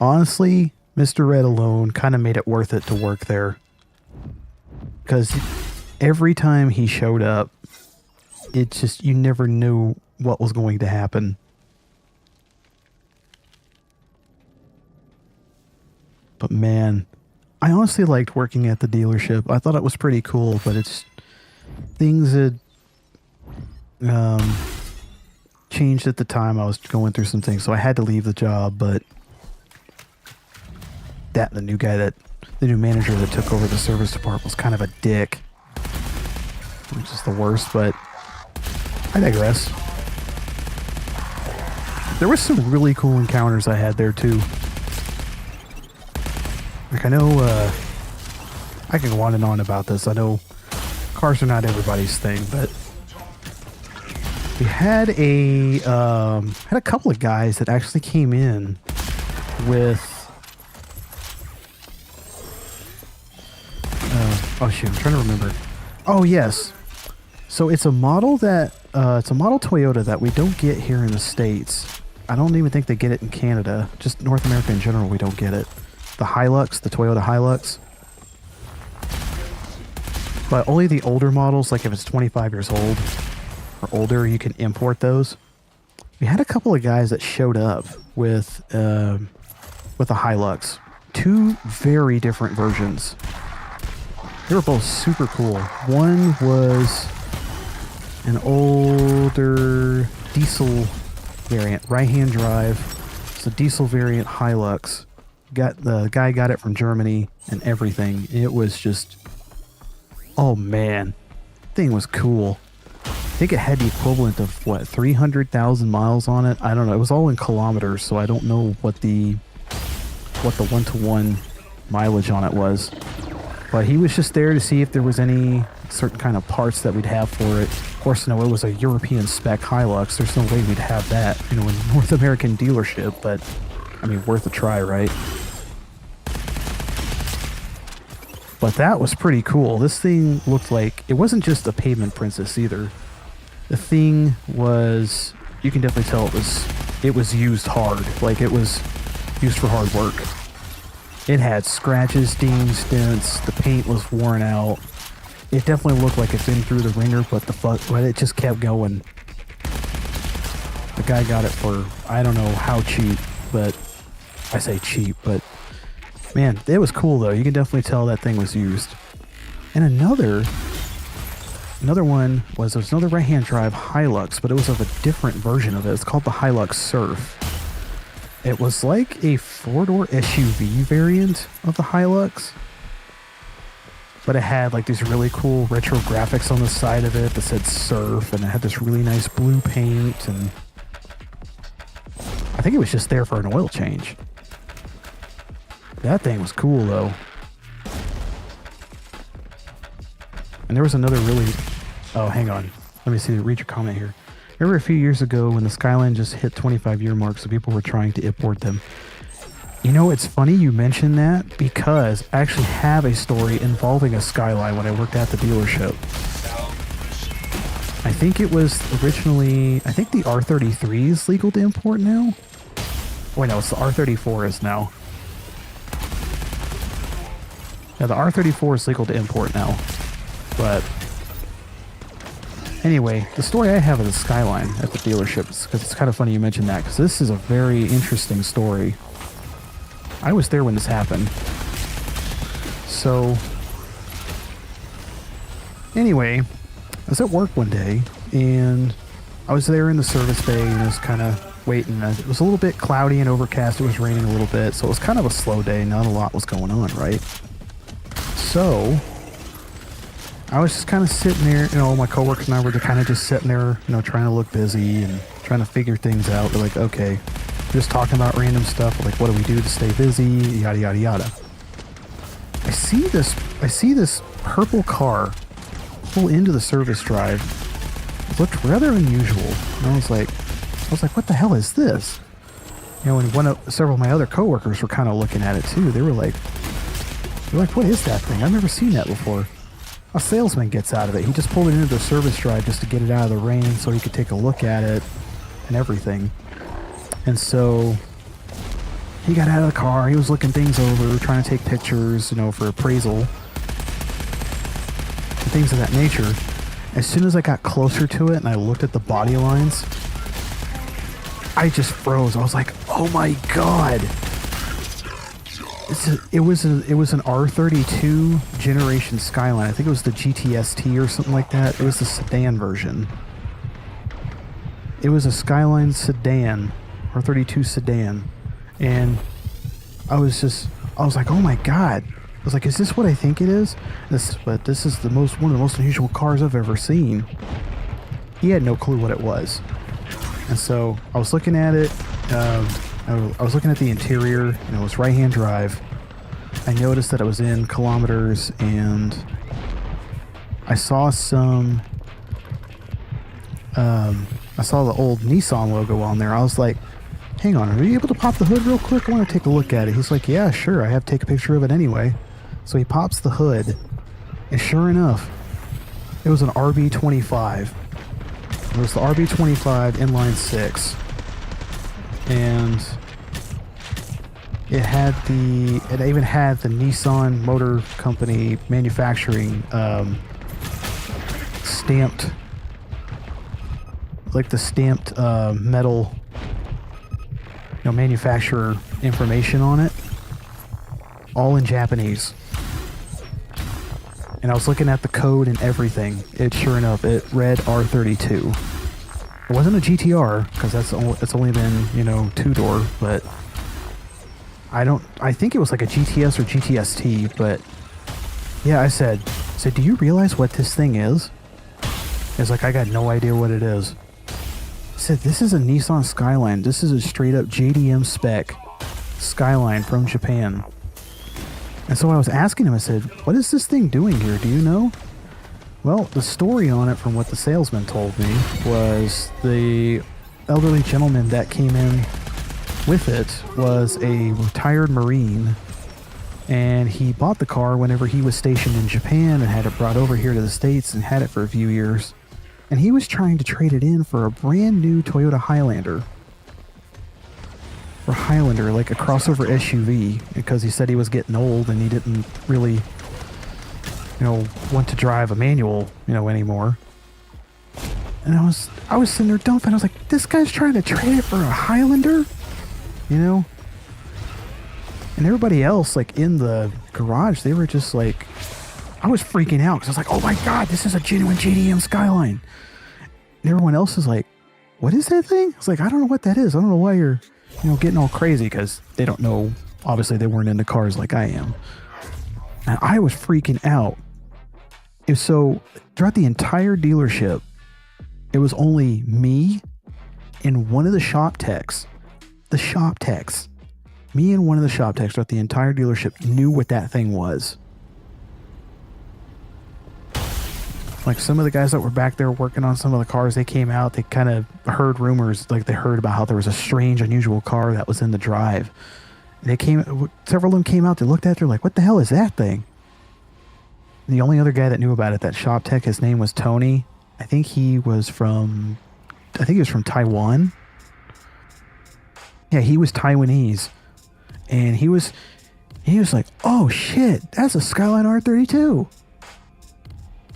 Honestly, Mr. Red alone kind of made it worth it to work there. Because every time he showed up, it just, you never knew what was going to happen. But man, I honestly liked working at the dealership. I thought it was pretty cool, but it's, things had changed at the time. I was going through some things, so I had to leave the job. But the new manager that took over the service department was kind of a dick, which is the worst. But I digress. There were some really cool encounters I had there too. Like, I know, I can go on and on about this. I know cars are not everybody's thing, but we had a couple of guys that actually came in with, oh shoot, I'm trying to remember. Oh yes. So it's a model it's a model Toyota that we don't get here in the States. I don't even think they get it in Canada. Just North America in general, we don't get it. The Hilux, the Toyota Hilux. But only the older models, like if it's 25 years old or older, you can import those. We had a couple of guys that showed up with a Hilux. Two very different versions. They were both super cool. One was an older diesel variant, right-hand drive. It's a diesel variant Hilux. The guy got it from Germany and everything. It was just, oh man, thing was cool. I think it had the equivalent of what, 300,000 miles on it. I don't know. It was all in kilometers, so I don't know what the one-to-one mileage on it was. But he was just there to see if there was any certain kind of parts that we'd have for it. Of course, no, it was a European spec Hilux. There's no way we'd have that, in a North American dealership. But I mean, worth a try, right? But that was pretty cool. This thing looked like it wasn't just a pavement princess either. The thing was, you can definitely tell it was used hard. Like it was used for hard work. It had scratches, dings, dents. The paint was worn out. It definitely looked like it's been through the ringer, but it just kept going. The guy got it for, I don't know how cheap, but I say cheap, but man, it was cool though. You can definitely tell that thing was used. And another one was, there was another right-hand drive Hilux, but it was of a different version of it. It's called the Hilux Surf. It was like a four-door SUV variant of the Hilux, but it had like these really cool retro graphics on the side of it that said Surf, and it had this really nice blue paint, and I think it was just there for an oil change. That thing was cool though. And there was another really... Oh, hang on. Let me see. Read your comment here. Remember a few years ago when the Skyline just hit 25-year mark, so people were trying to import them. You know, it's funny you mentioned that because I actually have a story involving a Skyline when I worked at the dealership. I think it was originally... I think the R33 is legal to import now. Wait, no, it's the R34 is now. Yeah, the R34 is legal to import now. But anyway, the story I have of the Skyline at the dealership is because it's kind of funny you mentioned that, because this is a very interesting story. I was there when this happened. So anyway, I was at work one day and I was there in the service bay and I was kind of waiting. It was a little bit cloudy and overcast. It was raining a little bit, so it was kind of a slow day. Not a lot was going on, right? So I was just kind of sitting there, my coworkers and I were kind of just sitting there, trying to look busy and trying to figure things out. We're like, okay, just talking about random stuff, like what do we do to stay busy, yada, yada, yada. I see this purple car pull into the service drive. It looked rather unusual. And I was like, what the hell is this? And several of my other coworkers were kind of looking at it too. They were like, what is that thing? I've never seen that before. A salesman gets out of it. He just pulled it into the service drive just to get it out of the rain so he could take a look at it and everything. And so he got out of the car. He was looking things over, trying to take pictures, for appraisal and things of that nature. As soon as I got closer to it and I looked at the body lines, I just froze. I was like, oh my God. It was an R32 generation Skyline. I think it was the GTST or something like that. It was the sedan version. It was a Skyline sedan, R32 sedan. And I was like, oh my God. I was like, is this what I think it is? This is one of the most unusual cars I've ever seen. He had no clue what it was. And so I was looking at it. I was looking at the interior, and it was right-hand drive. I noticed that it was in kilometers, and I saw I saw the old Nissan logo on there. I was like, hang on, are you able to pop the hood real quick? I want to take a look at it. He's like, yeah, sure, I have to take a picture of it anyway. So he pops the hood, and sure enough, it was an RB25. It was the RB25 inline 6. And it even had the Nissan Motor Company manufacturing stamped, metal, manufacturer information on it, all in Japanese. And I was looking at the code and everything. Sure enough, it read R32. It wasn't a GTR, because it's only been, two-door, but I think it was like a GTS or GTST, but yeah, I said, do you realize what this thing is? It's like, I got no idea what it is. I said, this is a Nissan Skyline. This is a straight up JDM spec Skyline from Japan. And so I was asking him, I said, what is this thing doing here? Do you know? Well, the story on it, from what the salesman told me, was the elderly gentleman that came in with it was a retired Marine, and he bought the car whenever he was stationed in Japan and had it brought over here to the States and had it for a few years. And he was trying to trade it in for a brand new Toyota Highlander. Or Highlander, like a crossover SUV, because he said he was getting old and he didn't really, want to drive a manual, anymore. And I was sitting there dumbfounded. I was like, this guy's trying to trade it for a Highlander? And everybody else, like, in the garage, they were just like, I was freaking out, because I was like, oh my god, this is a genuine JDM Skyline. And everyone else is like, what is that thing? It's like, I don't know what that is. I don't know why you're getting all crazy, because they don't know. Obviously, they weren't into cars like I am. And I was freaking out. So, throughout the entire dealership, it was only me and one of the shop techs. Me and one of the shop techs throughout the entire dealership knew what that thing was. Like, some of the guys that were back there working on some of the cars, they came out, they kind of heard rumors, like they heard about how there was a strange, unusual car that was in the drive. Several of them came out, they looked at it, they're like, what the hell is that thing? And the only other guy that knew about it, that shop tech, his name was Tony. I think he was from Taiwan. Yeah, he was Taiwanese. And he was like, oh shit, that's a Skyline R32.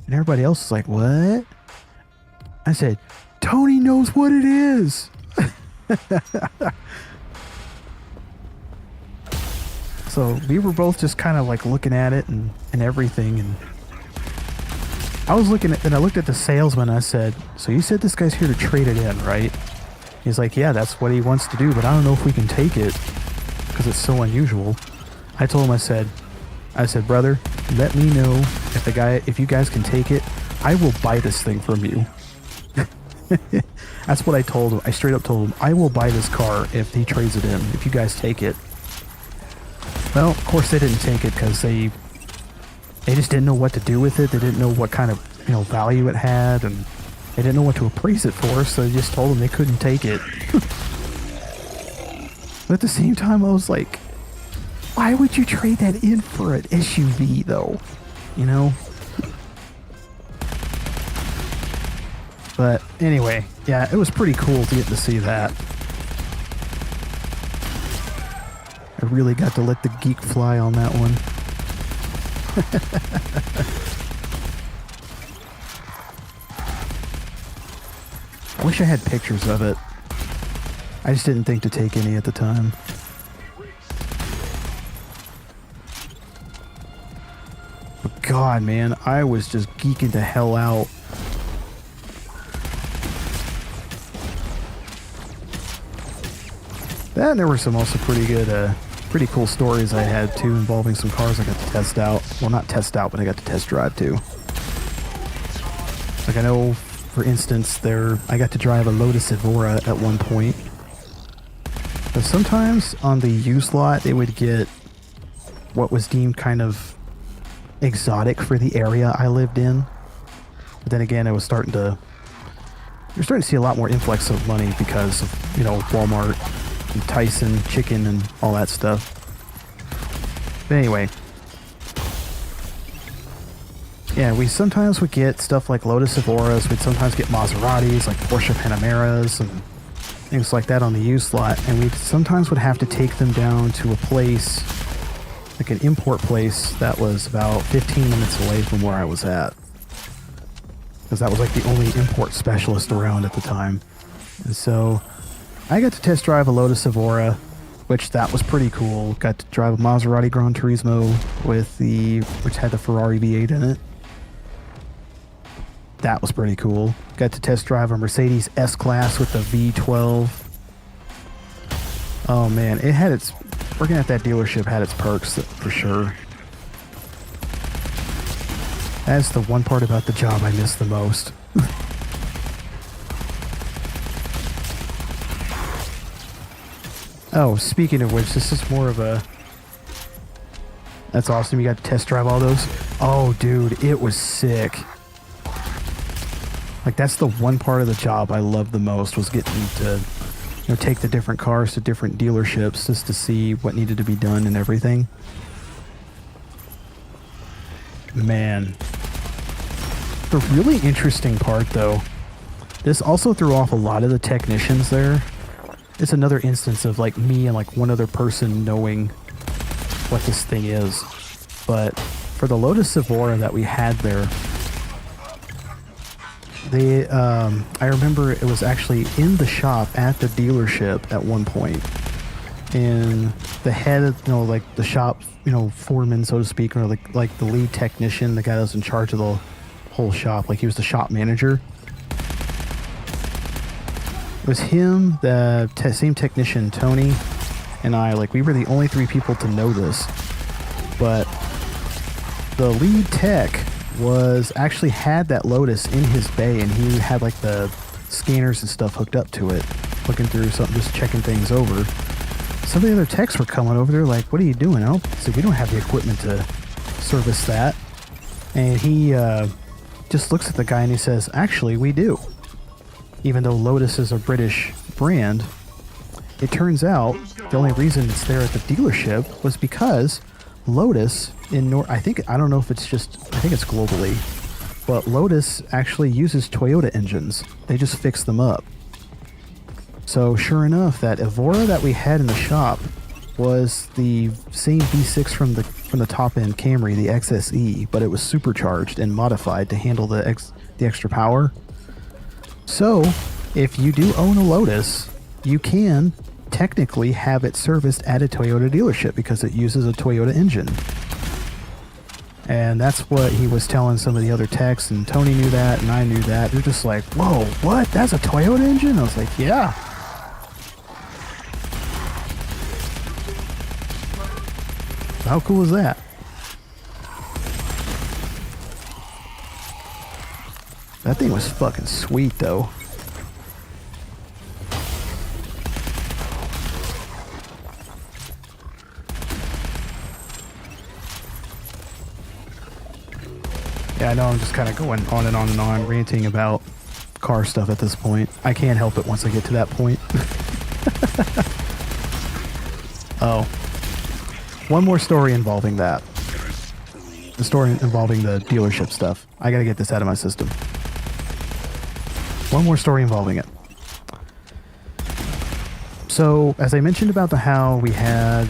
And everybody else is like, what? I said, Tony knows what it is. So we were both just kind of like looking at it and everything. And I looked at the salesman. I said, so you said this guy's here to trade it in, right? He's like, yeah, that's what he wants to do, but I don't know if we can take it because it's so unusual. I told him, I said, brother, let me know if you guys can take it. I will buy this thing from you. That's what I told him. I straight up told him, I will buy this car if he trades it in, if you guys take it. Well, of course they didn't take it because they just didn't know what to do with it. They didn't know what kind of value it had, and they didn't know what to appraise it for, so they just told them they couldn't take it. But at the same time, I was like, why would you trade that in for an SUV, though? But anyway, yeah, it was pretty cool to get to see that. I really got to let the geek fly on that one. I wish I had pictures of it. I just didn't think to take any at the time. But God, man, I was just geeking the hell out. That, and there were some also pretty cool stories I had too, involving some cars I got to test out. Well, not test out, but I got to test drive too. Like, I know, for instance, I got to drive a Lotus Evora at one point. But sometimes on the used lot, they would get what was deemed kind of exotic for the area I lived in. But then again, you're starting to see a lot more influx of money because of, Walmart and Tyson chicken and all that stuff. But anyway, yeah, we sometimes would get stuff like Lotus Evoras. We'd sometimes get Maseratis, like Porsche Panameras and things like that on the used lot. And we sometimes would have to take them down to a place, like an import place that was about 15 minutes away from where I was at. because that was like the only import specialist around at the time. And so I got to test drive a Lotus Evora, which that was pretty cool. Got to drive a Maserati Gran Turismo which had the Ferrari V8 in it. That was pretty cool. Got to test drive a Mercedes S-Class with the V12. Oh man, working at that dealership had its perks for sure. That's the one part about the job I miss the most. Oh, speaking of which, this is more of a... That's awesome, you got to test drive all those? Oh, dude, it was sick. Like, that's the one part of the job I loved the most, was getting to, take the different cars to different dealerships just to see what needed to be done and everything. Man. The really interesting part, though, this also threw off a lot of the technicians there. It's another instance of like me and like one other person knowing what this thing is. But for the Lotus Evora that we had there, I remember it was actually in the shop at the dealership at one point. And the head of, like the shop, foreman, so to speak, or like the lead technician, the guy that was in charge of the whole shop, like he was the shop manager. It was him, the same technician, Tony, and I, like, we were the only three people to know this. But the lead tech actually had that Lotus in his bay, and he had, like, the scanners and stuff hooked up to it, looking through something, just checking things over. Some of the other techs were coming over there like, what are you doing? So we don't have the equipment to service that. And he just looks at the guy and he says, actually, we do. Even though Lotus is a British brand, it turns out the only reason it's there at the dealership was because Lotus I think it's globally, but Lotus actually uses Toyota engines. They just fix them up. So sure enough, that Evora that we had in the shop was the same V6 from the top-end Camry, the XSE, but it was supercharged and modified to handle the extra power. So, if you do own a Lotus, you can technically have it serviced at a Toyota dealership because it uses a Toyota engine. And that's what he was telling some of the other techs, and Tony knew that, and I knew that. They're just like, whoa, what? That's a Toyota engine? I was like, yeah. How cool is that? That thing was fucking sweet, though. Yeah, I know I'm just kind of going on and on and on, ranting about car stuff at this point. I can't help it once I get to that point. Oh. One more story involving that. The story involving the dealership stuff. I gotta get this out of my system. One more story involving it. So, as I mentioned about how we had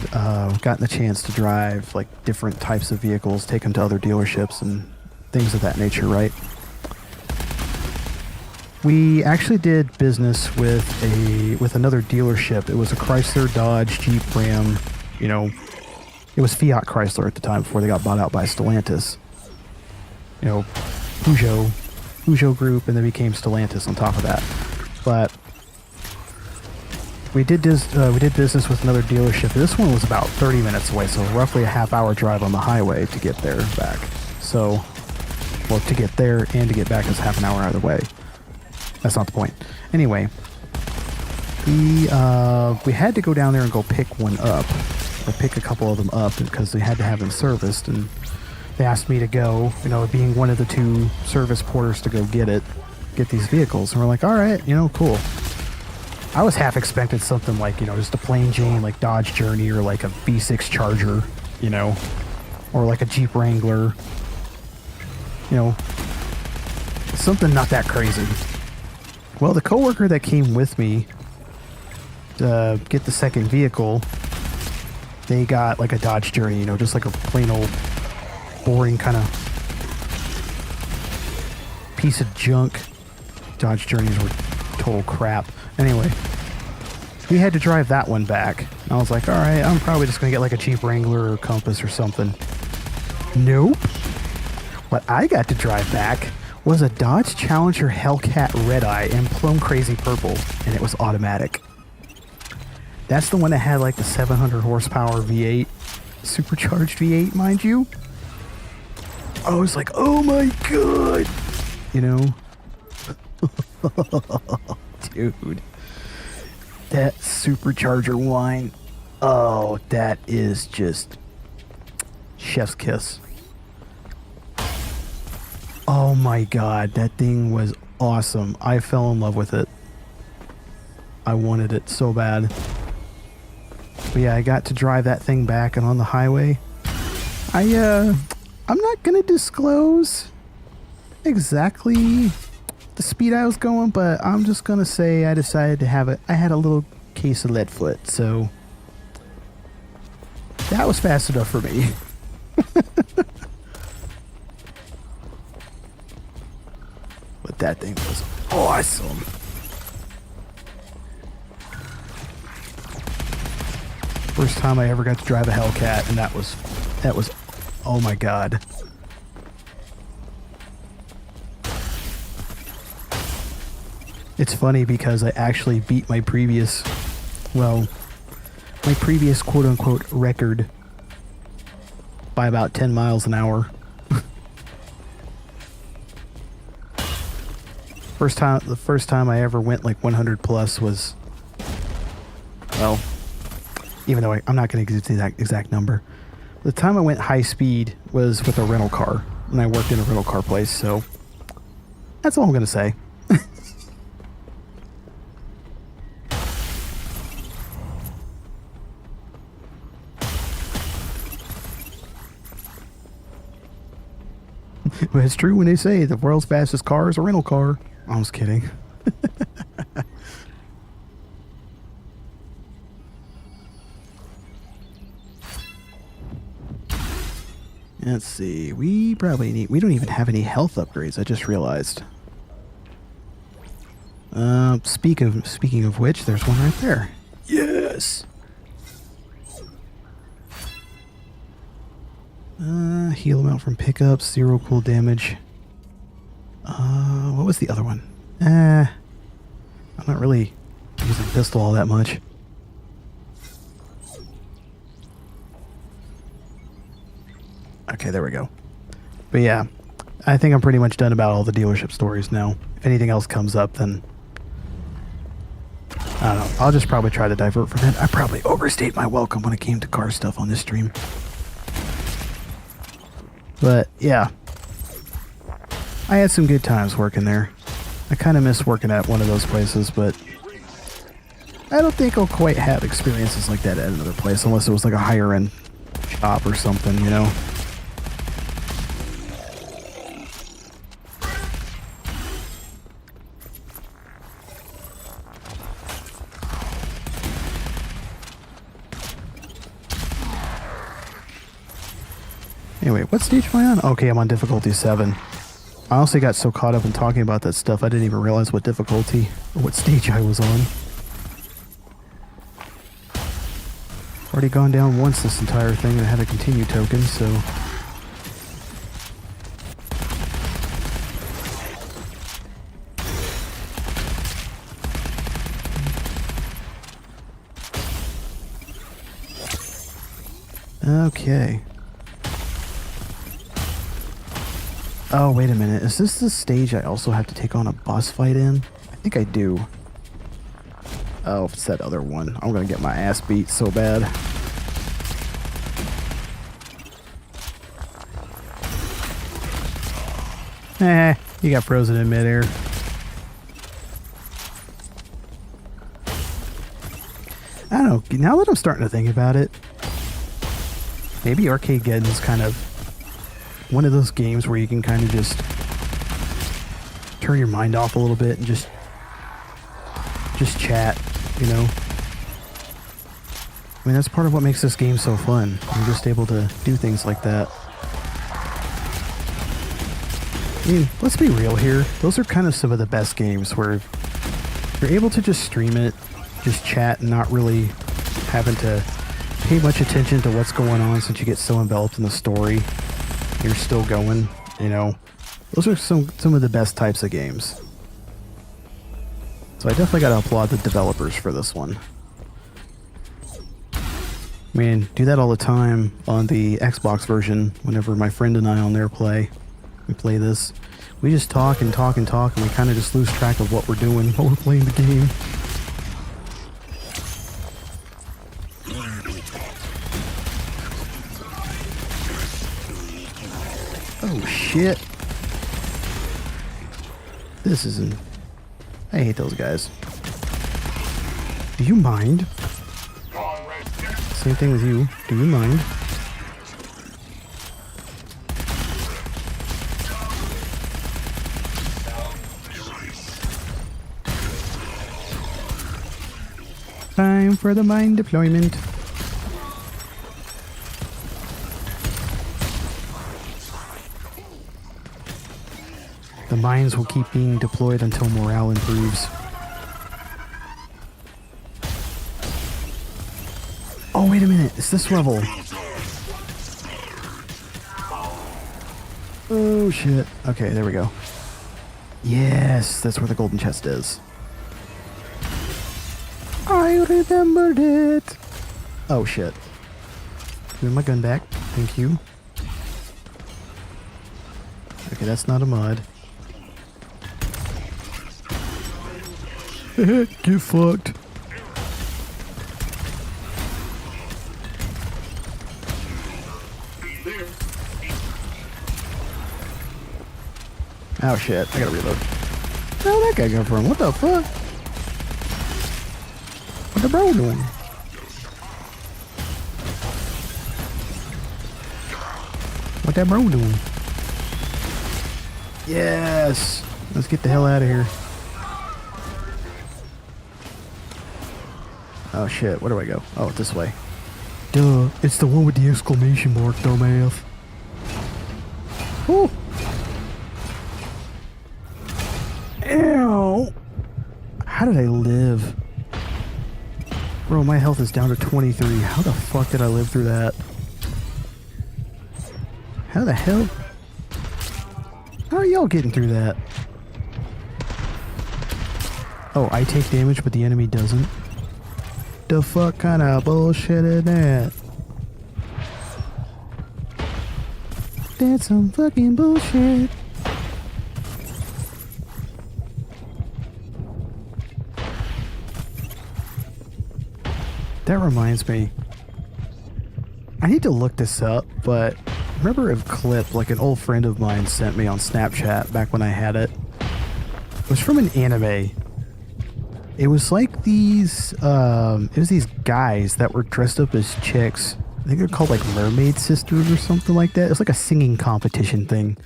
gotten the chance to drive like different types of vehicles, take them to other dealerships and things of that nature, right? We actually did business with another dealership. It was a Chrysler, Dodge, Jeep, Ram, it was Fiat Chrysler at the time before they got bought out by Stellantis. Peugeot Group, and then became Stellantis on top of that. But we did business with another dealership. This one was about 30 minutes away, so roughly a half-hour drive on the highway to get there and back. So, well, to get there and to get back is half an hour either way. That's not the point. Anyway, we had to go down there and go pick one up, or pick a couple of them up because they had to have them serviced, and they asked me to go, being one of the two service porters, to go get these vehicles. And we're like, all right, cool. I was half expecting something like, just a plain Jane, like Dodge Journey, or like a V6 Charger, or like a Jeep Wrangler, something not that crazy. Well, the coworker that came with me to get the second vehicle, they got like a Dodge Journey, just like a plain old boring kind of piece of junk. Dodge Journeys were total crap. Anyway, we had to drive that one back. And I was like, alright, I'm probably just going to get like a cheap Wrangler or Compass or something. Nope. What I got to drive back was a Dodge Challenger Hellcat Red Eye in Plum Crazy Purple, and it was automatic. That's the one that had like the 700 horsepower V8, supercharged V8, mind you. I was like, oh my god, you know? Dude, that supercharger whine, oh, that is just chef's kiss. Oh my god, that thing was awesome. I fell in love with it. I wanted it so bad. But yeah, I got to drive that thing back and on the highway. I'm not gonna disclose exactly the speed I was going, but I'm just gonna say I decided to have it. I had a little case of Leadfoot, so that was fast enough for me. But that thing was awesome. First time I ever got to drive a Hellcat, and that was, oh my god. It's funny because I actually beat my previous quote-unquote record by about 10 miles an hour. The first time I ever went like 100 plus was, well, even though I'm not going to give the exact number. The time I went high speed was with a rental car, and I worked in a rental car place, so that's all I'm going to say. But it's true when they say the world's fastest car is a rental car. I was kidding. Let's see. We don't even have any health upgrades. I just realized. Speaking of which, there's one right there. Yes. Heal amount from pickups, 0 cool damage. What was the other one? I'm not really using pistol all that much. Okay, there we go. But yeah, I think I'm pretty much done about all the dealership stories now. If anything else comes up, then I don't know. I'll just probably try to divert from it. I probably overstayed my welcome when it came to car stuff on this stream. But yeah, I had some good times working there. I kind of miss working at one of those places, but I don't think I'll quite have experiences like that at another place unless it was like a higher end shop or something, you know? Anyway, what stage am I on? Okay, I'm on difficulty 7. I honestly got so caught up in talking about that stuff, I didn't even realize what difficulty or what stage I was on. Already gone down once this entire thing and I had a continue token, so... Okay. Oh, wait a minute. Is this the stage I also have to take on a boss fight in? I think I do. Oh, it's that other one. I'm gonna get my ass beat so bad. You got frozen in midair. I don't know. Now that I'm starting to think about it, maybe Arcadegeddon is kind of one of those games where you can kind of just turn your mind off a little bit and just chat, you know? I mean, that's part of what makes this game so fun. I'm just able to do things like that. I mean, let's be real here. Those are kind of some of the best games where you're able to just stream it, just chat, and not really having to pay much attention to what's going on since you get so enveloped in the story. You're still going, you know. Those are some of the best types of games. So I definitely got to applaud the developers for this one. I mean, do that all the time on the Xbox version. Whenever my friend and I on there play, we play this. We just talk and talk and talk, and we kind of just lose track of what we're doing while we're playing the game. Oh shit. This isn't... I hate those guys. Do you mind? Same thing with you. Do you mind? Time for the mine deployment. The mines will keep being deployed until morale improves. Oh, wait a minute. It's this level. Oh, shit. Okay, there we go. Yes, that's where the golden chest is. I remembered it. Oh, shit. Give me my gun back. Thank you. Okay, that's not a mod. Get fucked. Oh shit, I gotta reload. Where'd that guy come from? What the fuck? What the bro doing? What that bro doing? Yes! Let's get the hell out of here. Oh shit, where do I go? Oh, this way. Duh, it's the one with the exclamation mark, dumbass. Woo! Ew! How did I live? Bro, my health is down to 23. How the fuck did I live through that? How the hell? How are y'all getting through that? Oh, I take damage, but the enemy doesn't. The fuck kind of bullshit is that? That's some fucking bullshit. That reminds me. I need to look this up, but remember a clip like an old friend of mine sent me on Snapchat back when I had it? It was from an anime. It was like these, it was these guys that were dressed up as chicks. I think they're called like Mermaid Sisters or something like that. It was like a singing competition thing.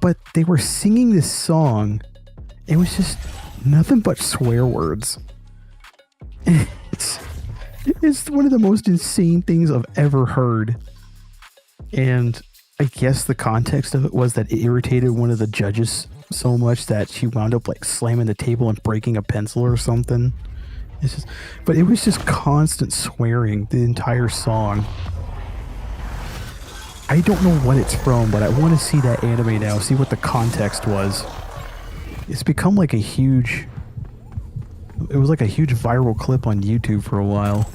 But they were singing this song. It was just nothing but swear words. It's one of the most insane things I've ever heard. And I guess the context of it was that it irritated one of the judges so much that she wound up like slamming the table and breaking a pencil or something. It's just, but it was just constant swearing the entire song. I don't know what it's from, but I want to see that anime now, see what the context was. It's become like a huge... It was like a huge viral clip on YouTube for a while.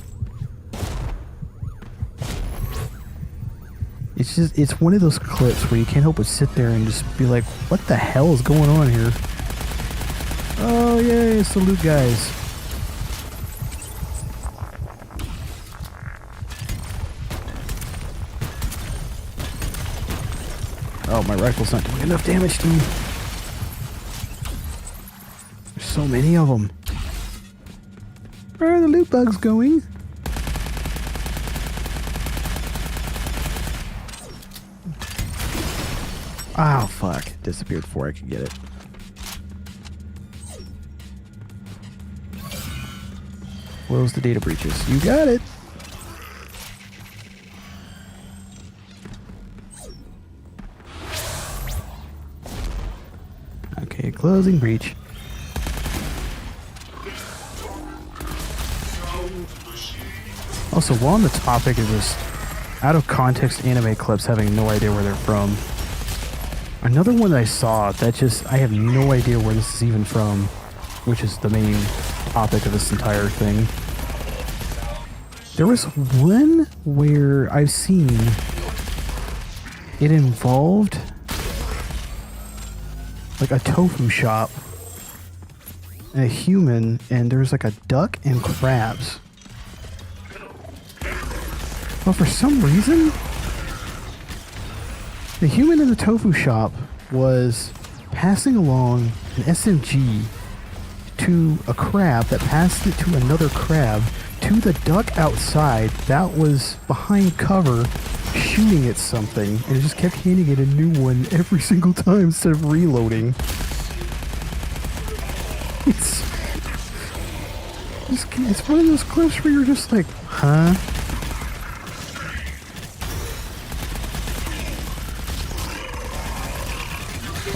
It's just, it's one of those clips where you can't help but sit there and just be like, what the hell is going on here? Oh, yay, salute, guys. Oh, my rifle's not doing enough damage to me. There's so many of them. Where are the loot bugs going? Oh, fuck. It disappeared before I could get it. Close the data breaches. You got it. Okay, closing breach. Also, while on the topic of just out of context anime clips having no idea where they're from, another one that I saw that just, I have no idea where this is even from, which is the main topic of this entire thing. There was one where I've seen it involved like a tofu shop and a human, and there's like a duck and crabs. But for some reason, the human in the tofu shop was passing along an SMG to a crab that passed it to another crab to the duck outside that was behind cover shooting at something, and it just kept handing it a new one every single time instead of reloading. It's one of those clips where you're just like, huh?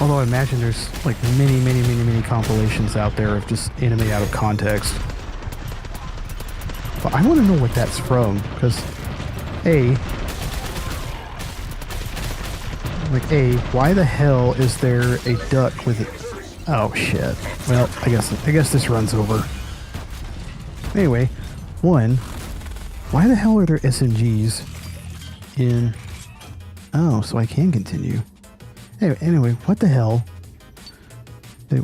Although I imagine there's like many compilations out there of just anime out of context. But I want to know what that's from, because why the hell is there a duck with it? Oh shit. Well, I guess this runs over. Anyway, one, why the hell are there SMGs in... Oh, so I can continue. Anyway, what the hell?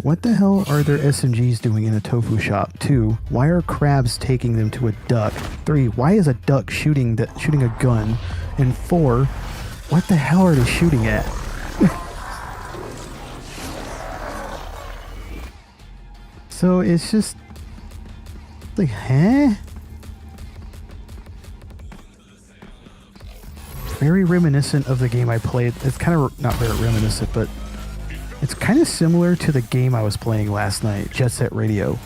What the hell are there SMGs doing in a tofu shop? 2, why are crabs taking them to a duck? 3, why is a duck shooting a gun? And 4, what the hell are they shooting at? So it's just like, huh? Very reminiscent of the game I played. It's kind of not very reminiscent, but it's kind of similar to the game I was playing last night, Jet Set Radio.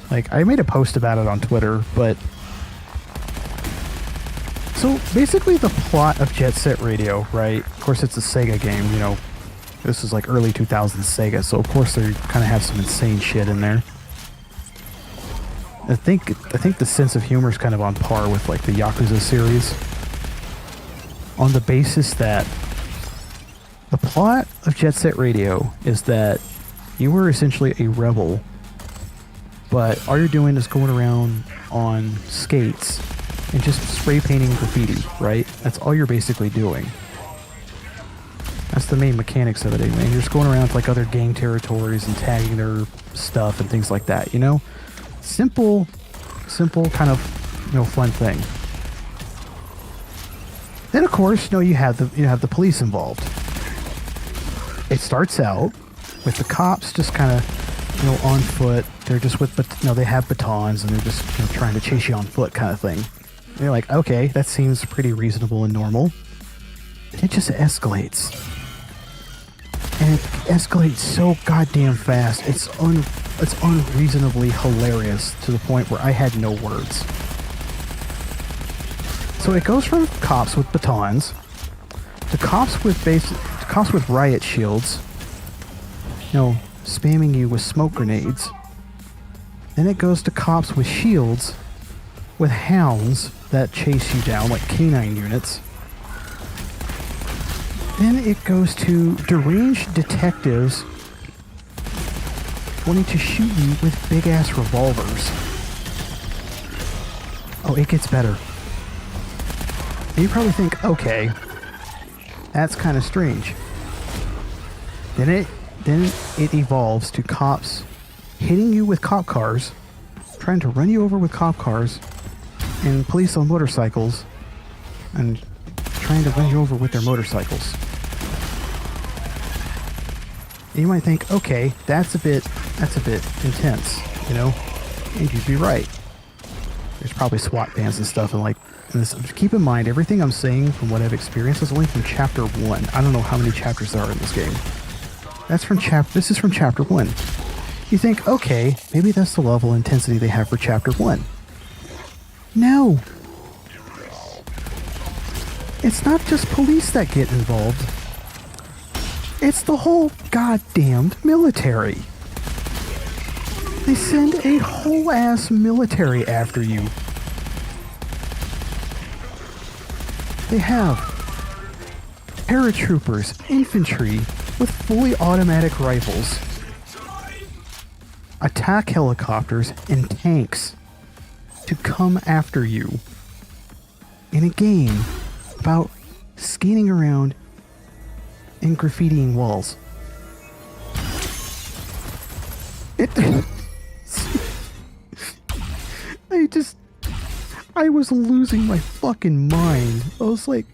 Like, I made a post about it on Twitter, but... So, basically the plot of Jet Set Radio, right? Of course, it's a Sega game, you know. This is like early 2000s Sega, so of course they kind of have some insane shit in there. I think the sense of humor is kind of on par with like the Yakuza series. On the basis that the plot of Jet Set Radio is that you were essentially a rebel, but all you're doing is going around on skates and just spray painting graffiti, right? That's all you're basically doing. That's the main mechanics of it anyway. You're just going around to like other gang territories and tagging their stuff and things like that, you know? Simple kind of, you know, fun thing. Then of course, you have the police involved. It starts out with the cops just kind of, you know, on foot. They're just they have batons and they're just, you know, trying to chase you on foot kind of thing. And you're like, okay, that seems pretty reasonable and normal. It just escalates. And it escalates so goddamn fast. It's unreasonably hilarious to the point where I had no words. So it goes from cops with batons to cops with riot shields, you know, spamming you with smoke grenades. Then it goes to cops with shields, with hounds that chase you down like canine units. Then it goes to deranged detectives wanting to shoot you with big-ass revolvers. Oh, it gets better. And you probably think, okay, that's kind of strange. Then it evolves to cops hitting you with cop cars, trying to run you over with cop cars, and police on motorcycles, and trying to run you over with their motorcycles. And you might think, okay, that's a bit intense, you know? And you'd be right. There's probably SWAT bands and stuff, and like, keep in mind, everything I'm saying from what I've experienced is only from chapter 1. I don't know how many chapters there are in this game. This is from chapter 1. You think, okay, maybe that's the level of intensity they have for chapter 1. No. It's not just police that get involved. It's the whole goddamned military. They send a whole ass military after you. They have paratroopers, infantry with fully automatic rifles, attack helicopters, and tanks to come after you in a game about skating around and graffitiing walls. I was losing my fucking mind. I was like,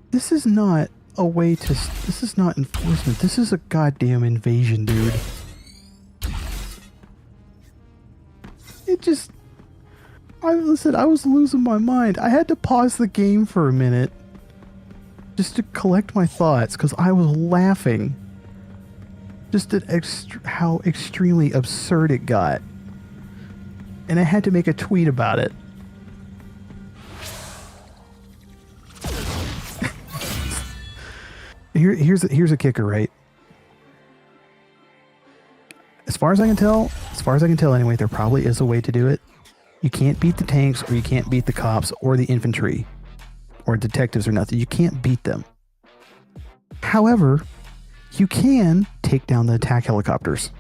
this is not a way to, this is not enforcement. This is a goddamn invasion, dude. I was losing my mind. I had to pause the game for a minute just to collect my thoughts because I was laughing just at how extremely absurd it got. And I had to make a tweet about it. Here's a kicker, right? As far as I can tell anyway, there probably is a way to do it. You can't beat the tanks, or you can't beat the cops, or the infantry, or detectives, or nothing. You can't beat them. However, you can take down the attack helicopters.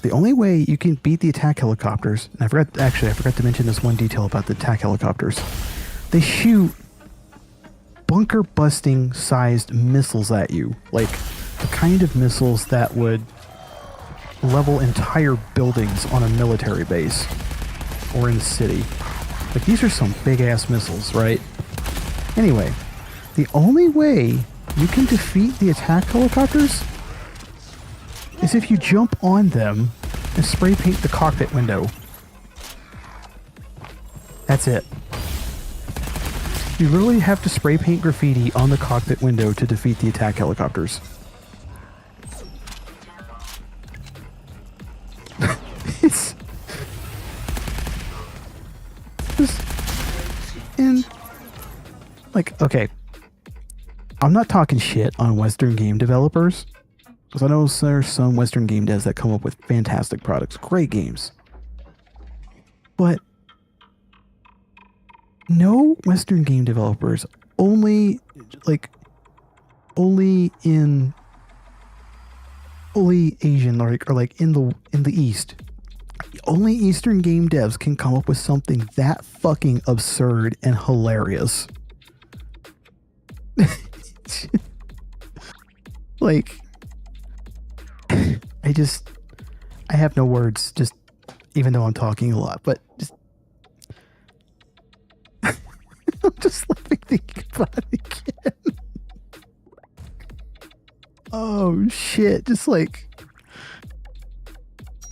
The only way you can beat the attack helicopters, and I forgot to mention this one detail about the attack helicopters. They shoot bunker busting sized missiles at you, like the kind of missiles that would level entire buildings on a military base or in the city. Like, these are some big ass missiles, right? Anyway, the only way you can defeat the attack helicopters is if you jump on them and spray paint the cockpit window. That's it. You literally have to spray paint graffiti on the cockpit window to defeat the attack helicopters. It's just, and like, okay, I'm not talking shit on Western game developers, because I know there's some Western game devs that come up with fantastic products, great games, but no Western game developers, only Asian, or like in the East. Only Eastern game devs can come up with something that fucking absurd and hilarious. Like, I have no words, just, even though I'm talking a lot, but just, I'm just laughing thinking about it again. Oh shit, just like,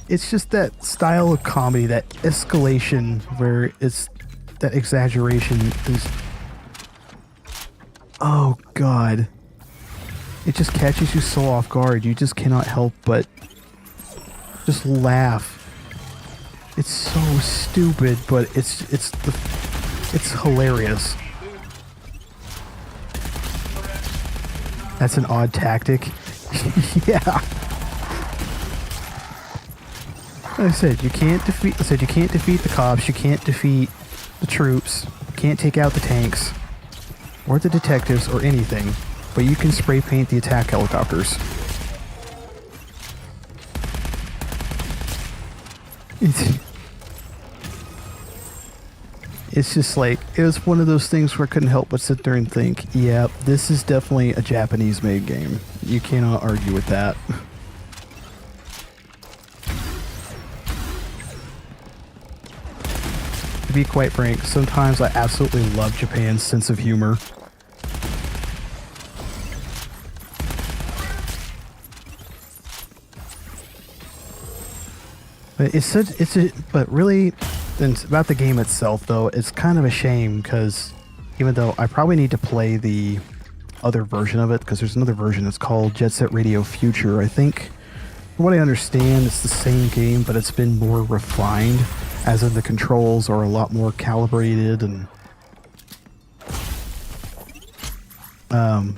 it's just that style of comedy, that escalation where it's that exaggeration is, oh god, it just catches you so off guard. You just cannot help but just laugh. It's so stupid, but it's hilarious. That's an odd tactic. Yeah. Like I said, you can't defeat the cops, you can't defeat the troops, you can't take out the tanks, or the detectives, or anything, but you can spray paint the attack helicopters. It's just like, it was one of those things where I couldn't help but sit there and think, yeah, this is definitely a Japanese-made game. You cannot argue with that. To be quite frank, sometimes I absolutely love Japan's sense of humor. But but really, about the game itself though, it's kind of a shame, because even though I probably need to play the other version of it, because there's another version, it's called Jet Set Radio Future. I think, from what I understand, it's the same game, but it's been more refined, as in the controls are a lot more calibrated, and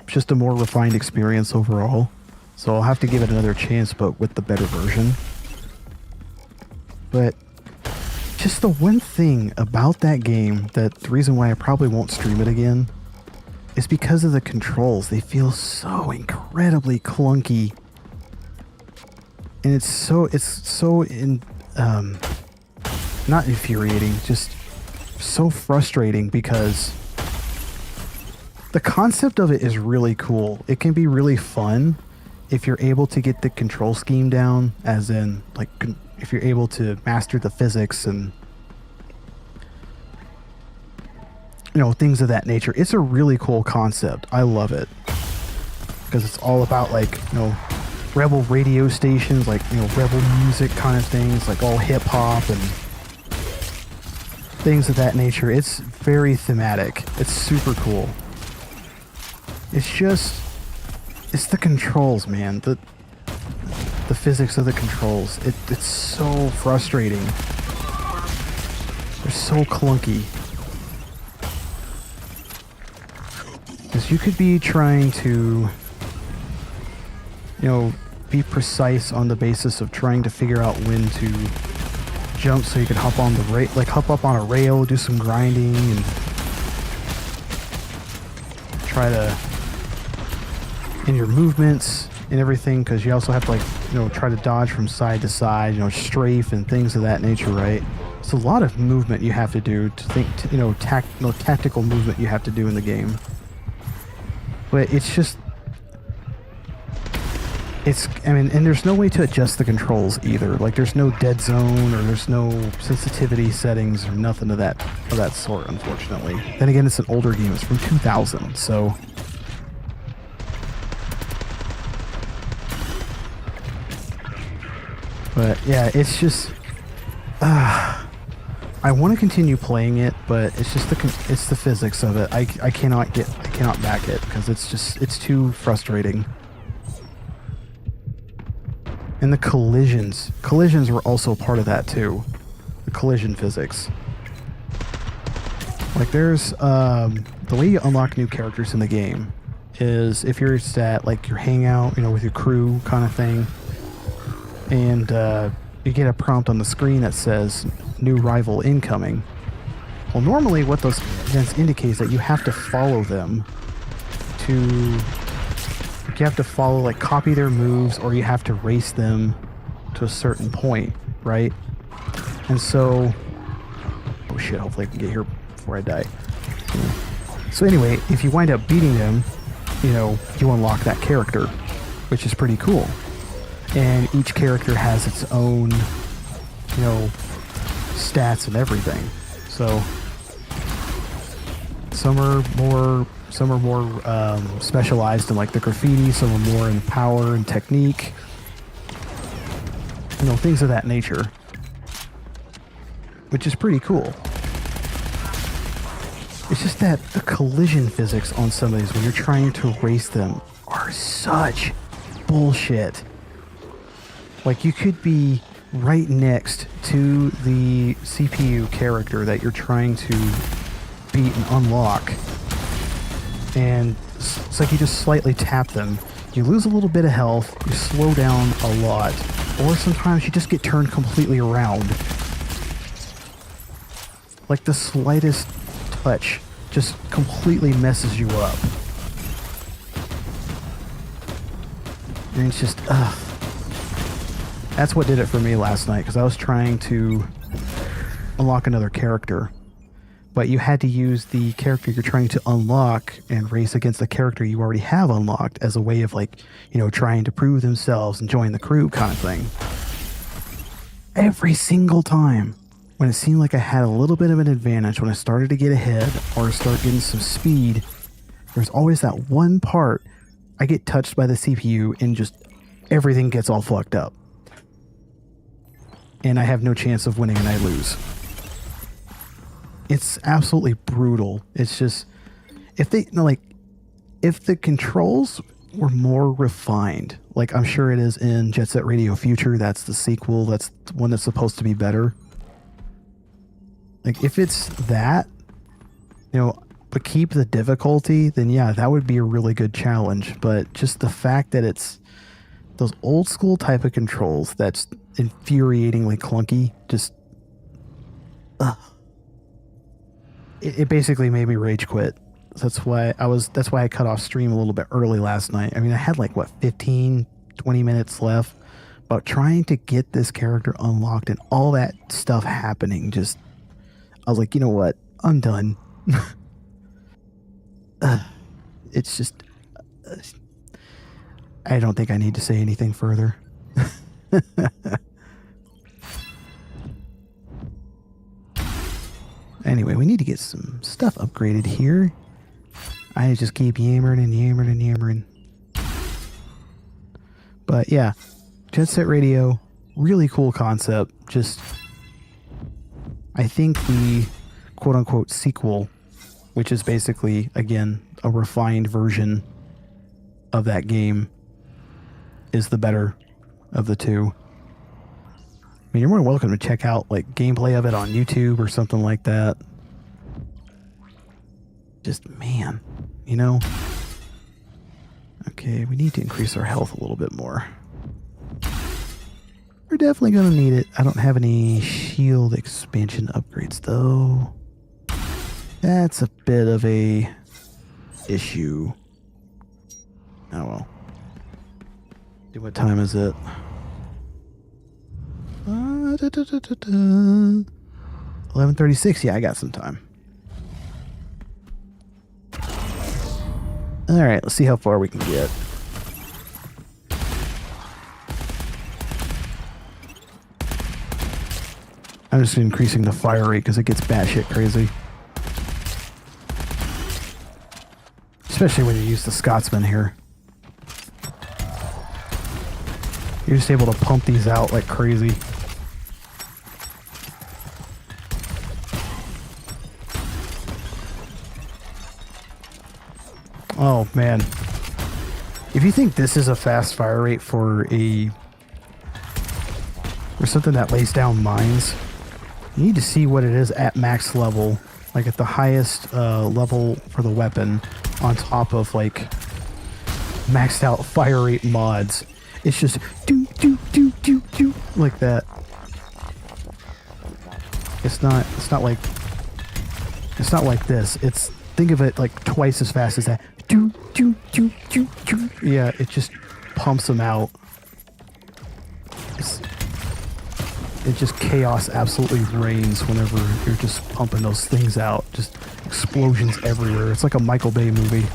Just a more refined experience overall. So I'll have to give it another chance, but with the better version. But just the one thing about that game, that the reason why I probably won't stream it again, is because of the controls. They feel so incredibly clunky. And it's so not infuriating, just so frustrating, because the concept of it is really cool. It can be really fun if you're able to get the control scheme down, as in, like, if you're able to master the physics and, you know, things of that nature. It's a really cool concept. I love it. Because it's all about, like, you know, rebel radio stations, like, you know, rebel music kind of things, like all hip hop and things of that nature. It's very thematic. It's super cool. It's just, it's the controls, man. The physics of the controls. It's so frustrating. They're so clunky. Because you could be trying to, you know, be precise on the basis of trying to figure out when to jump so you can hop on the hop up on a rail, do some grinding, and try to, in your movements and everything, because you also have to, like, you know, try to dodge from side to side, you know, strafe and things of that nature, right? It's a lot of movement you have to do to think, you know, tactical movement you have to do in the game. But it's just, I mean, and there's no way to adjust the controls either. Like, there's no dead zone, or there's no sensitivity settings, or nothing of that sort, unfortunately. Then again, it's an older game. It's from 2000, so. But yeah, it's just, I want to continue playing it, but it's just it's the physics of it. I cannot back it, because it's too frustrating. And the collisions were also part of that too. The collision physics. Like, there's the way you unlock new characters in the game is if you're at, like, your hangout, you know, with your crew kind of thing, and you get a prompt on the screen that says new rival incoming. Well, normally what those events indicate is that you have to follow them to, you have to follow, like, copy their moves, or you have to race them to a certain point, right? And so, oh shit, hopefully I can get here before I die. Yeah. So anyway, if you wind up beating them, you know, you unlock that character, which is pretty cool. And each character has its own, you know, stats and everything. So some are more specialized in, like, the graffiti, some are more in power and technique, you know, things of that nature, which is pretty cool. It's just that the collision physics on some of these, when you're trying to race them, are such bullshit. Like, you could be right next to the CPU character that you're trying to beat and unlock, and it's like you just slightly tap them. You lose a little bit of health, you slow down a lot, or sometimes you just get turned completely around. Like, the slightest touch just completely messes you up. And it's just, ugh. That's what did it for me last night, because I was trying to unlock another character, but you had to use the character you're trying to unlock and race against the character you already have unlocked as a way of, like, you know, trying to prove themselves and join the crew kind of thing. Every single time when it seemed like I had a little bit of an advantage, when I started to get ahead or start getting some speed, there's always that one part I get touched by the CPU and just everything gets all fucked up. And I have no chance of winning and I lose. It's absolutely brutal. It's just, if the controls were more refined, like I'm sure it is in Jet Set Radio Future, that's the sequel, that's the one that's supposed to be better. Like, if it's that, you know, but keep the difficulty, then yeah, that would be a really good challenge. But just the fact that it's those old school type of controls that's infuriatingly clunky, just it basically made me rage quit. That's why I cut off stream a little bit early last night. I mean, I had like what 15, 20 minutes left, but trying to get this character unlocked and all that stuff happening, just I was like, you know what? I'm done. It's just I don't think I need to say anything further. Anyway, we need to get some stuff upgraded here. I just keep yammering and yammering and yammering. But yeah, Jet Set Radio, really cool concept. Just, I think the quote-unquote sequel, which is basically, again, a refined version of that game, is the better of the two. I mean, you're more than welcome to check out like gameplay of it on YouTube or something like that. Just, man, you know? Okay, we need to increase our health a little bit more. We're definitely going to need it. I don't have any shield expansion upgrades, though. That's a bit of a issue. Oh, well. What time is it? 11:36. Yeah, I got some time. All right, let's see how far we can get. I'm just increasing the fire rate because it gets batshit crazy. Especially when you use the Scotsman here. You're just able to pump these out like crazy. Oh, man. If you think this is a fast fire rate for something that lays down mines, you need to see what it is at max level, like at the highest level for the weapon, on top of like maxed out fire rate mods. It's just do do do do do like that. It's not like this. It's, think of it like twice as fast as that. Do do do do do. Yeah, it just pumps them out. It's just chaos absolutely reigns whenever you're just pumping those things out. Just explosions everywhere. It's like a Michael Bay movie.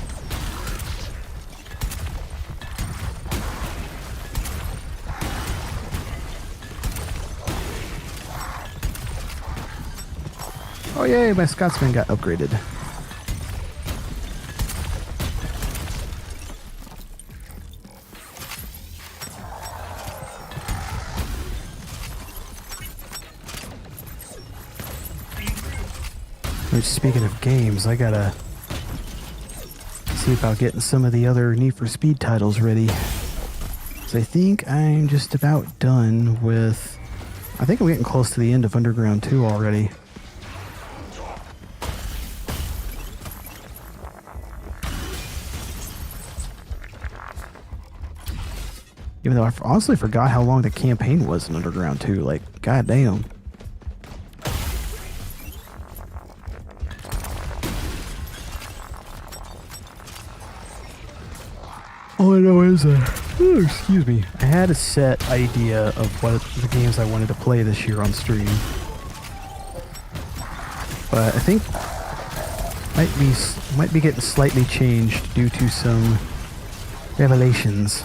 Oh yay, my Scotsman got upgraded. Speaking of games, I gotta see about getting some of the other Need for Speed titles ready. So I think I'm just about done with... I think I'm getting close to the end of Underground 2 already. Even though I honestly forgot how long the campaign was in Underground 2. Like, goddamn. All I know is, excuse me, I had a set idea of what the games I wanted to play this year on stream. But I think might be getting slightly changed due to some revelations.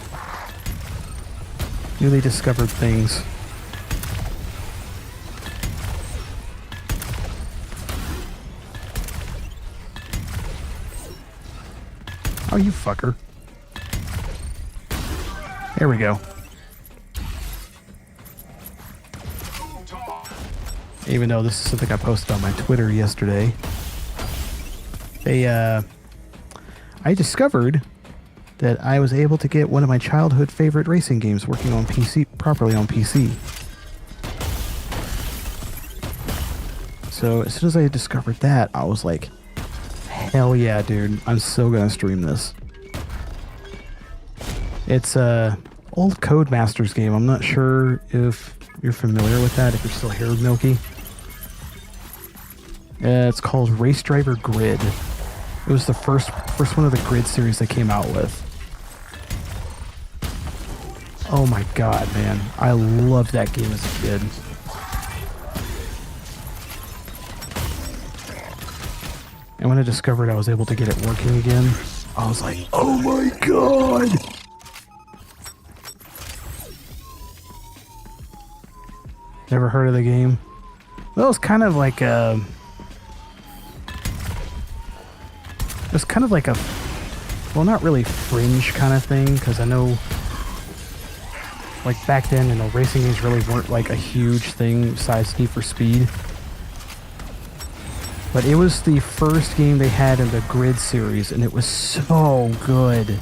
Newly discovered things. Oh, you fucker. There we go. Even though this is something I posted on my Twitter yesterday. I discovered that I was able to get one of my childhood favorite racing games working on PC, properly on PC. So as soon as I discovered that, I was like, Hell yeah, dude. I'm so gonna stream this. It's a old Codemasters game. I'm not sure if you're familiar with that, if you're still here, Milky. It's called Race Driver Grid. It was the first one of the Grid series they came out with. Oh my god, man. I loved that game as a kid. And when I discovered I was able to get it working again, I was like, oh my god! Never heard of the game? Well, it was kind of like a... It was kind of like a... Well, not really fringe kind of thing, because I know... Like, back then, you know, racing games really weren't like a huge thing besides Need for Speed. But it was the first game they had in the Grid series, and it was so good.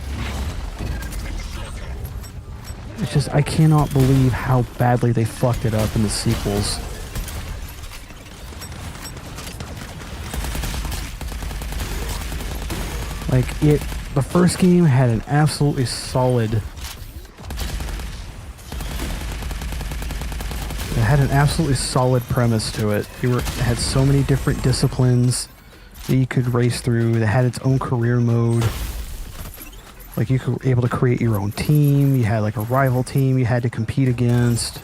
It's just, I cannot believe how badly they fucked it up in the sequels. Like, the first game had an absolutely solid... It had an absolutely solid premise to it. It had so many different disciplines that you could race through. It had its own career mode. Like, you could be able to create your own team. You had like a rival team you had to compete against.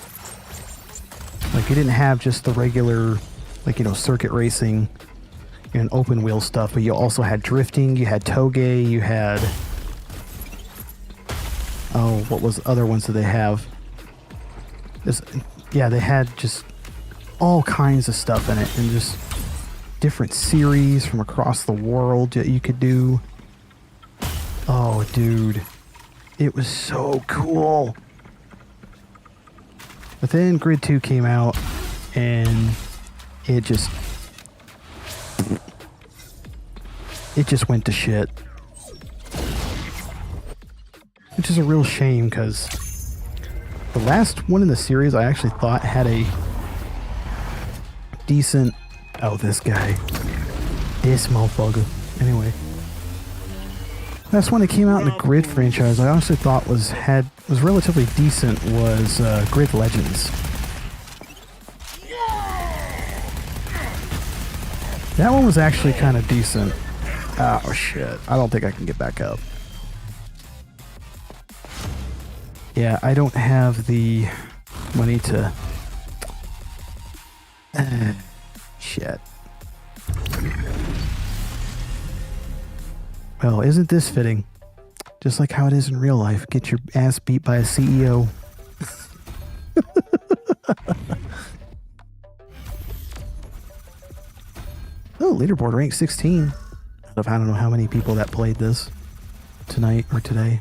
Like, you didn't have just the regular, like, you know, circuit racing and open wheel stuff, but you also had drifting, you had toge, you had... Oh, what was the other ones that they have? Yeah, they had just all kinds of stuff in it, and just different series from across the world that you could do. Oh, dude. It was so cool. But then Grid 2 came out, and it just went to shit. Which is a real shame, because the last one in the series I actually thought had a decent... Oh, this guy. This motherfucker. Anyway. Last one that came out in the Grid franchise I honestly thought was relatively decent was Grid Legends. That one was actually kind of decent. Oh shit. I don't think I can get back up. Yeah, I don't have the money to... Shit. Well, isn't this fitting? Just like how it is in real life. Get your ass beat by a CEO. Oh, leaderboard rank 16. I don't know how many people that played this tonight or today.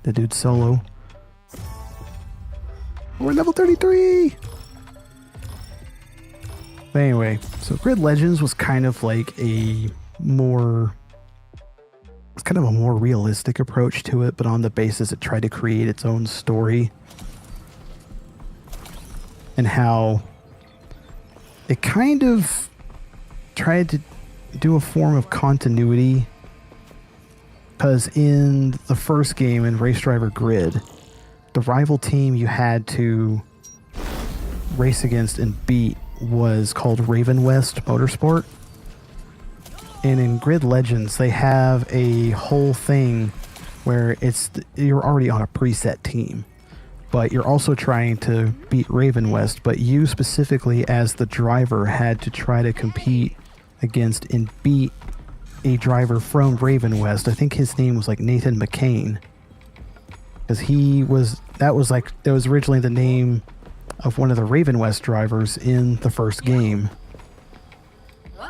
The dude's solo. We're level 33! But anyway, so Grid Legends was kind of like a more... It's kind of a more realistic approach to it, but on the basis it tried to create its own story. And how it kind of tried to do a form of continuity. Because in the first game, in Race Driver Grid, the rival team you had to race against and beat was called Raven West Motorsport. And in Grid Legends, they have a whole thing where you're already on a preset team, but you're also trying to beat Raven West, but you specifically as the driver had to try to compete against and beat a driver from Raven West. I think his name was like Nathan McCain. Because that was originally the name of one of the Raven West drivers in the first game.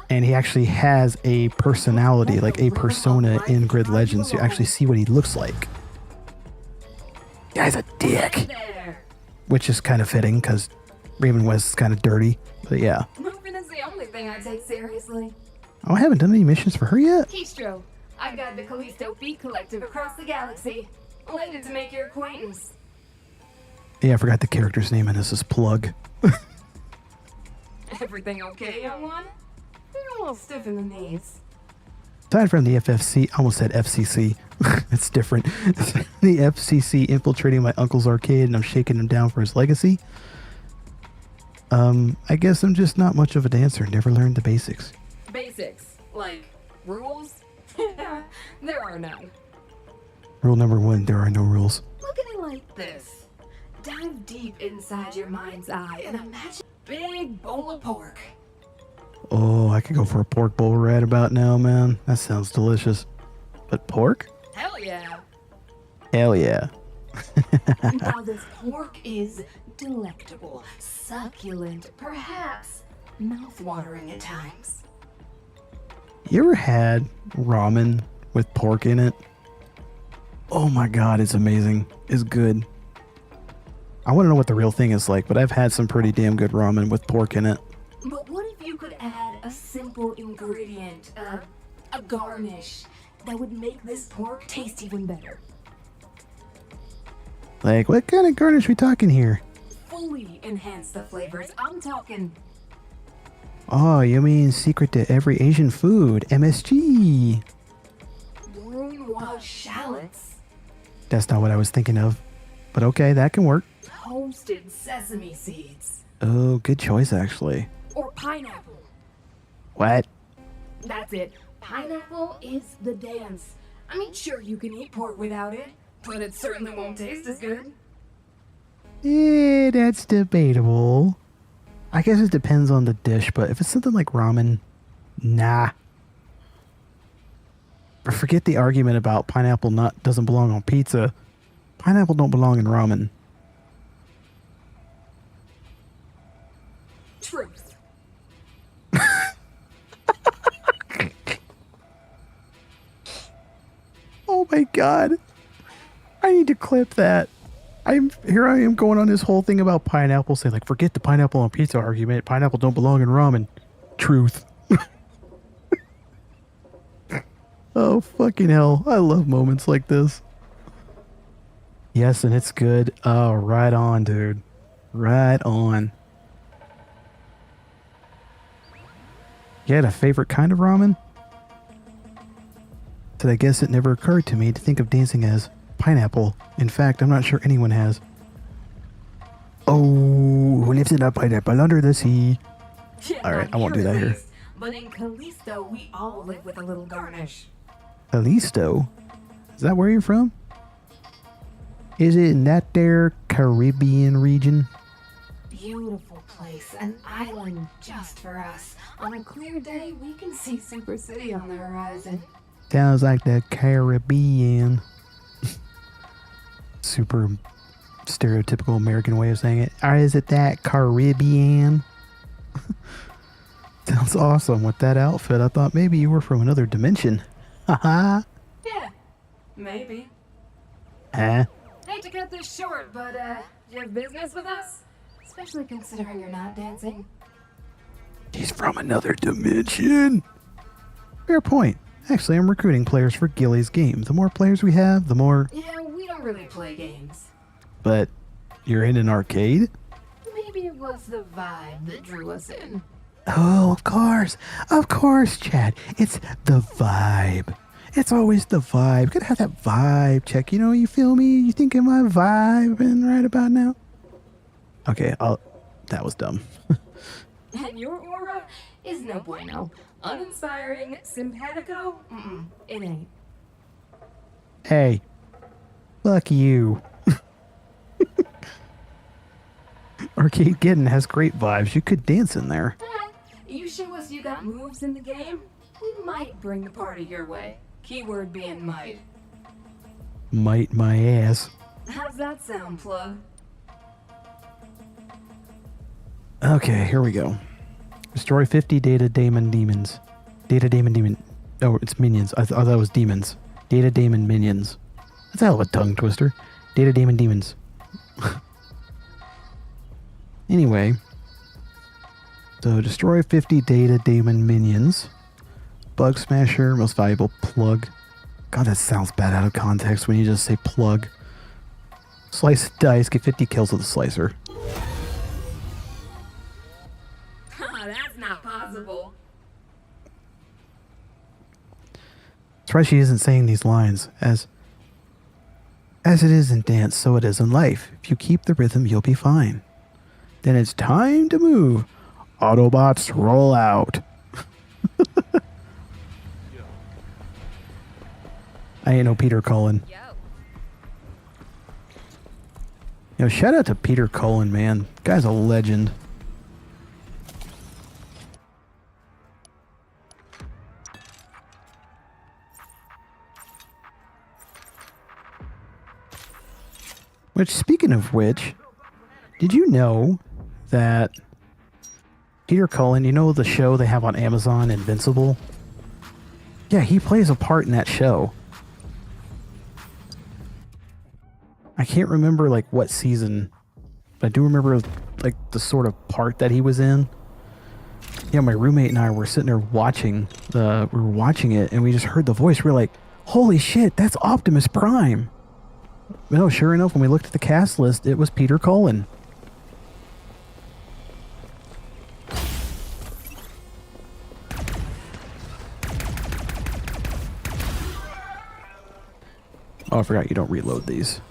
And he actually has a personality, like a persona in Grid Legends. You actually see what he looks like. Guy's a dick. Which is kind of fitting, because Raven West is kind of dirty. But yeah. Moving is the only thing I take seriously. Oh, I haven't done any missions for her yet. Keystro, I got the Callisto Beat Collective across the galaxy. Elated to make your acquaintance. Yeah, I forgot the character's name, and this is Plug. Everything okay, young one? You're a little stiff in the knees. Aside from the FFC, I almost said FCC. It's different. The FCC infiltrating my uncle's arcade and I'm shaking him down for his legacy. I guess I'm just not much of a dancer. Never learned the basics. Basics? Like rules? There are none. Rule number 1, there are no rules. Look at it like this. Dive deep inside your mind's eye and imagine a big bowl of pork. Oh, I could go for a pork bowl right about now, man. That sounds delicious. But pork? Hell yeah. Hell yeah. Now this pork is delectable, succulent, perhaps mouth-watering at times. You ever had ramen with pork in it? Oh my god, it's amazing. It's good. I want to know what the real thing is like, but I've had some pretty damn good ramen with pork in it. But what if you could add a simple ingredient, a garnish, that would make this pork taste even better? Like, what kind of garnish we talking here? Fully enhance the flavors. I'm talking... Oh, you mean secret to every Asian food, MSG. Bloom wild shallots. That's not what I was thinking of. But okay, that can work. Toasted sesame seeds. Oh, good choice, actually. Or pineapple. What? That's it. Pineapple is the dance. I mean, sure, you can eat pork without it, but it certainly won't taste as good. That's debatable. I guess it depends on the dish, but if it's something like ramen, nah. Or forget the argument about pineapple doesn't belong on pizza. Pineapple don't belong in ramen. Truth. Oh my god. I need to clip that. I am going on this whole thing about pineapple, saying like, forget the pineapple on pizza argument. Pineapple don't belong in ramen. Truth. Oh fucking hell. I love moments like this. Yes, and it's good. Oh, right on, dude. Right on. You had a favorite kind of ramen? So I guess it never occurred to me to think of dancing as pineapple. In fact, I'm not sure anyone has. Oh, who lives in a pineapple under the sea? Yeah, Alright, not I won't do here that at here. least, but in Callisto, we all live with a little garnish. Callisto? Is that where you're from? Is it in that there Caribbean region? Beautiful place, an island just for us. On a clear day, we can see Super City on the horizon. Sounds like the Caribbean. Super stereotypical American way of saying it. Or is it that Caribbean? Sounds awesome with that outfit. I thought maybe you were from another dimension. Haha. Yeah, maybe. Huh? Hate to cut this short, but, you have business with us? Especially considering you're not dancing. He's from another dimension. Fair point. Actually, I'm recruiting players for Gilly's game. The more players we have, the more... Yeah, we don't really play games. But you're in an arcade? Maybe it was the vibe that drew us in. Oh, of course. Of course, Chad. It's the vibe. It's always the vibe. You gotta have that vibe check. You know, you feel me? You thinking my vibe and right about now? Okay, that was dumb. And your aura is no bueno. Uninspiring, simpatico? It ain't. Hey, fuck you. Arcadegeddon has great vibes. You could dance in there. You show us you got moves in the game, we might bring the party your way. Keyword being might. Might my ass. How's that sound, plug? Okay, here we go. Destroy 50 Data Daemon demons. Data Daemon demon. Oh, it's minions. I thought that was demons. Data Daemon minions. That's a hell of a tongue twister. Data Daemon demons. Anyway. So, destroy 50 Data Daemon minions. Bug Smasher, most valuable plug. God, that sounds bad out of context when you just say plug. Slice dice, get 50 kills with the slicer. That's not possible. That's why she isn't saying these lines. As it is in dance, so it is in life. If you keep the rhythm, you'll be fine. Then it's time to move. Autobots roll out. I ain't no Peter Cullen. Yo, shout out to Peter Cullen, man. Guy's a legend. Which, speaking of which, did you know that Peter Cullen, you know the show they have on Amazon, Invincible? Yeah, he plays a part in that show. I can't remember like what season, but I do remember like the sort of part that he was in. Yeah, my roommate and I were sitting there watching it, and we just heard the voice. We're like, "Holy shit, that's Optimus Prime!" No, sure enough, when we looked at the cast list, it was Peter Cullen. Oh, I forgot you don't reload these.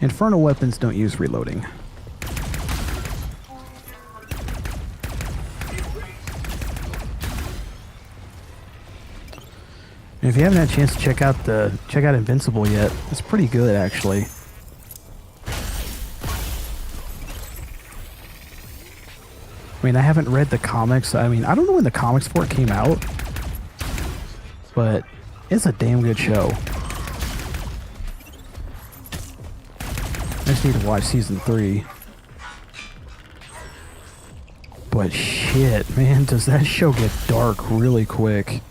Infernal weapons don't use reloading. And if you haven't had a chance to check out Invincible yet, it's pretty good actually. I mean, I haven't read the comics. I mean, I don't know when the comics for it came out, but it's a damn good show. I just need to watch season 3. But shit, man, does that show get dark really quick.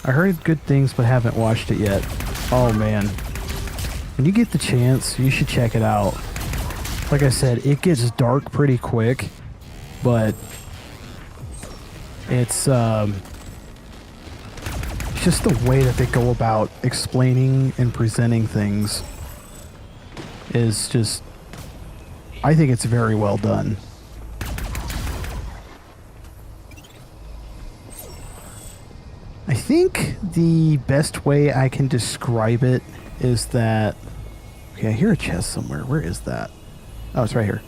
I heard good things but haven't watched it yet. Oh man. When you get the chance, you should check it out. Like I said, it gets dark pretty quick, but it's just the way that they go about explaining and presenting things is just, I think it's very well done. I think the best way I can describe it is that, okay, I hear a chest somewhere. Where is that? Oh, it's right here.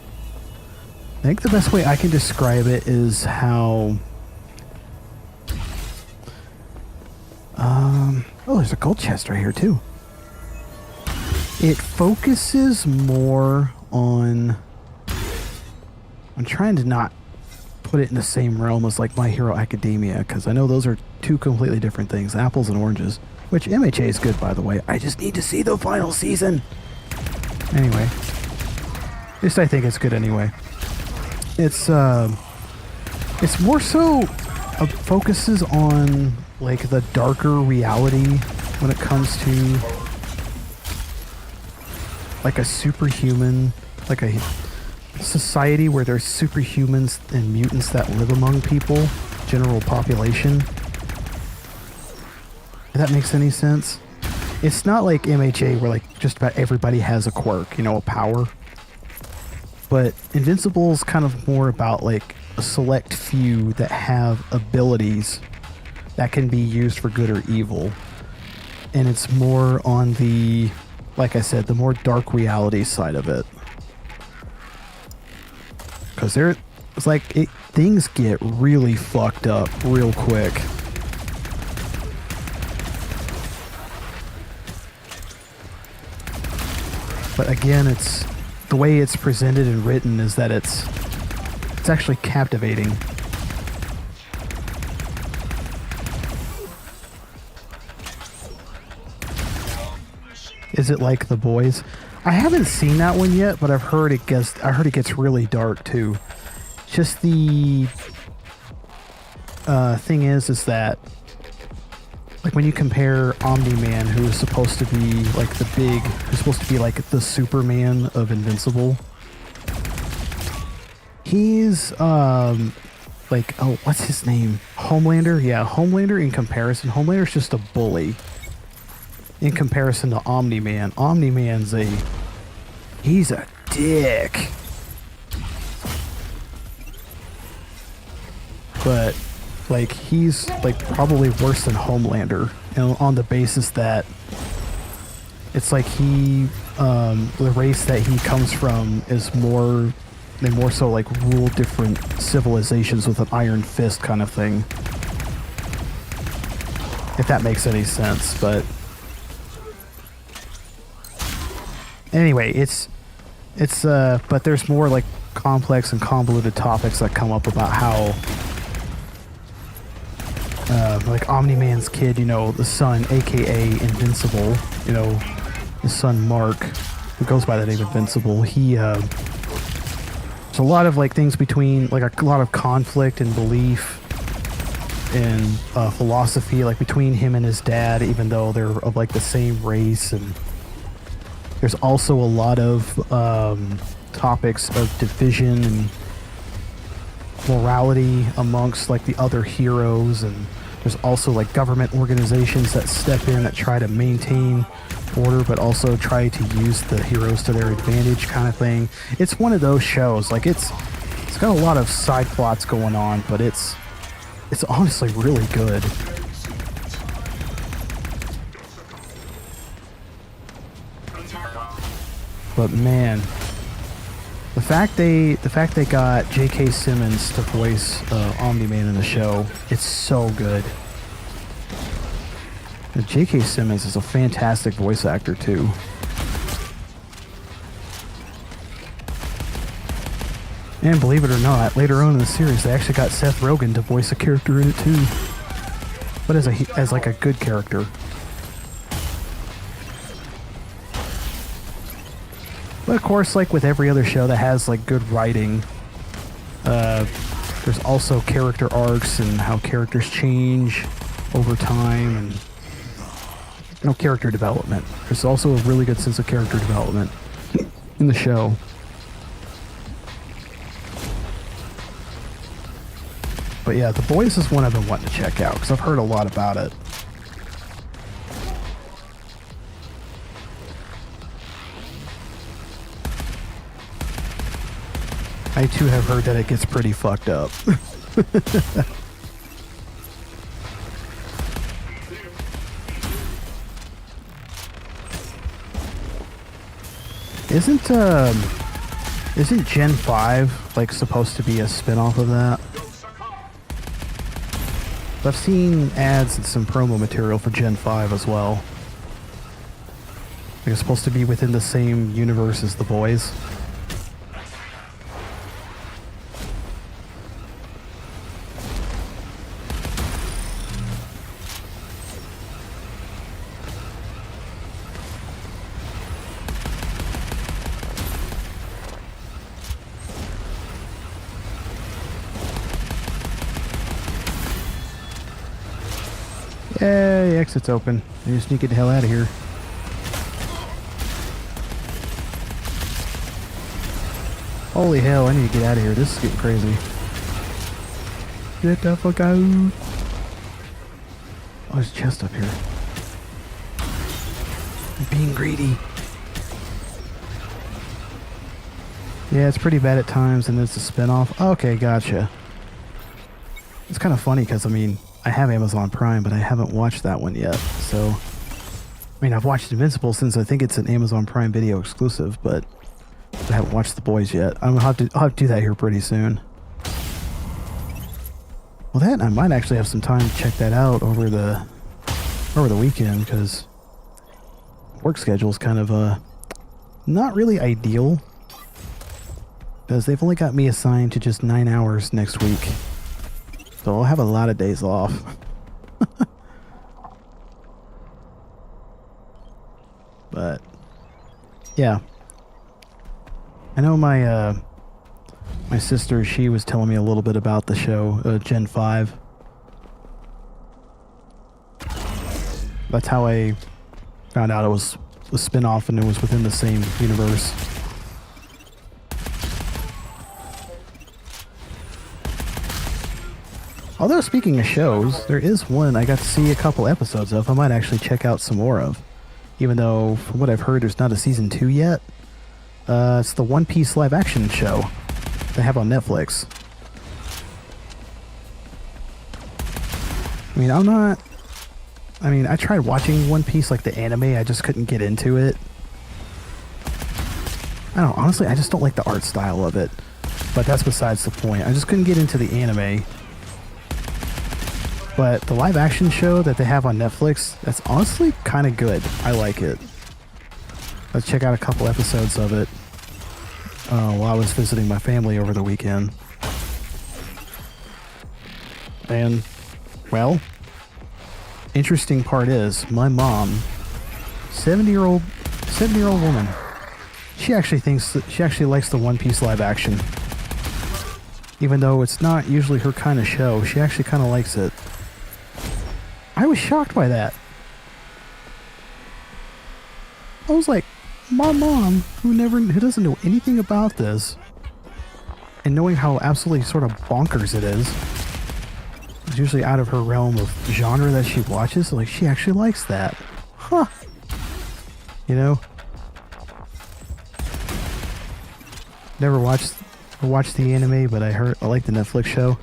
I think the best way I can describe it is how... oh, there's a gold chest right here, too. It focuses more on... I'm trying to not put it in the same realm as, like, My Hero Academia, because I know those are two completely different things. Apples and oranges. Which, MHA is good, by the way. I just need to see the final season! Anyway... at least I think it's good anyway. It's more so focuses on like the darker reality when it comes to like a superhuman, like a society where there's superhumans and mutants that live among people, general population. If that makes any sense. It's not like MHA where like just about everybody has a quirk, you know, a power. But Invincible's kind of more about like a select few that have abilities that can be used for good or evil. And it's more on the, like I said, the more dark reality side of it. Because it's like things get really fucked up real quick. But again, it's the way it's presented and written is that it's actually captivating. Is it like The Boys? I haven't seen that one yet, but I heard it gets really dark too. Just the thing is that like when you compare Omni-Man, who is supposed to be like who's supposed to be like the Superman of Invincible, he's like, oh, what's his name? Homelander? Yeah, Homelander in comparison. Homelander's just a bully. in comparison to Omni-Man. Omni-Man's he's a dick. But like he's like probably worse than Homelander, and on the basis that it's like the race that he comes from is they more so like rule different civilizations with an iron fist kind of thing. If that makes any sense, but anyway, but there's more like complex and convoluted topics that come up about how like Omni-Man's kid, you know, the son, aka Invincible, you know, his son Mark, who goes by the name Invincible, there's a lot of like things between, like a lot of conflict and belief and philosophy, like between him and his dad, even though they're of like the same race. And there's also a lot of topics of division and morality amongst like the other heroes, and there's also like government organizations that step in that try to maintain order but also try to use the heroes to their advantage kind of thing. It's one of those shows, like it's got a lot of side plots going on, but it's honestly really good. But man, the fact they got J.K. Simmons to voice Omni-Man in the show, it's so good. And J.K. Simmons is a fantastic voice actor too. And believe it or not, later on in the series, they actually got Seth Rogen to voice a character in it too, but as like a good character. But of course, like with every other show that has like good writing, there's also character arcs and how characters change over time, and you know, character development. There's also a really good sense of character development in the show. But yeah, The Boys is one I've been wanting to check out because I've heard a lot about it. I too have heard that it gets pretty fucked up. Isn't Gen 5 like supposed to be a spin-off of that? I've seen ads and some promo material for Gen 5 as well. Like it's supposed to be within the same universe as The Boys. Yay, exit's open. I just need to get the hell out of here. Holy hell, I need to get out of here. This is getting crazy. Get the fuck out. Oh, there's a chest up here. I'm being greedy. Yeah, it's pretty bad at times, and it's a spin-off. Okay, gotcha. It's kind of funny because, I mean, I have Amazon Prime, but I haven't watched that one yet. So, I mean, I've watched Invincible since I think it's an Amazon Prime Video exclusive, but I haven't watched The Boys yet. I'll have to do that here pretty soon. Well, I might actually have some time to check that out over the weekend, because work schedule is kind of not really ideal, because they've only got me assigned to just 9 hours next week. So I'll have a lot of days off. But yeah, I know my sister, she was telling me a little bit about the show Gen 5. That's how I found out it was a spin-off and it was within the same universe. Although, speaking of shows, there is one I got to see a couple episodes of I might actually check out some more of. Even though, from what I've heard, there's not a season 2 yet. It's the One Piece live action show they have on Netflix. I mean, I tried watching One Piece, like the anime, I just couldn't get into it. I don't know, honestly, I just don't like the art style of it. But that's besides the point. I just couldn't get into the anime. But the live action show that they have on Netflix, that's honestly kind of good. I like it. Let's check out a couple episodes of it while I was visiting my family over the weekend. And, well, interesting part is my mom, 70-year-old woman, she actually likes the One Piece live action. Even though it's not usually her kind of show, she actually kind of likes it. I was shocked by that. I was like, my mom, who doesn't know anything about this, and knowing how absolutely sort of bonkers it is, it's usually out of her realm of genre that she watches, like she actually likes that. Huh. You know? Never watched the anime, but I like the Netflix show.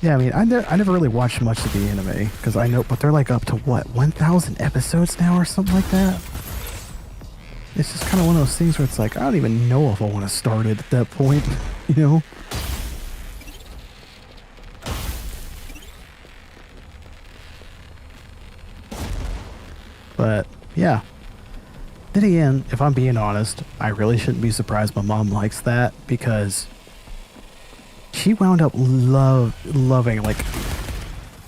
Yeah, I mean, I never really watched much of the anime, because I know, but they're like up to what, 1,000 episodes now or something like that? It's just kind of one of those things where it's like, I don't even know if I want to start it at that point, you know? But, yeah. Then again, if I'm being honest, I really shouldn't be surprised my mom likes that, because she wound up loving, like,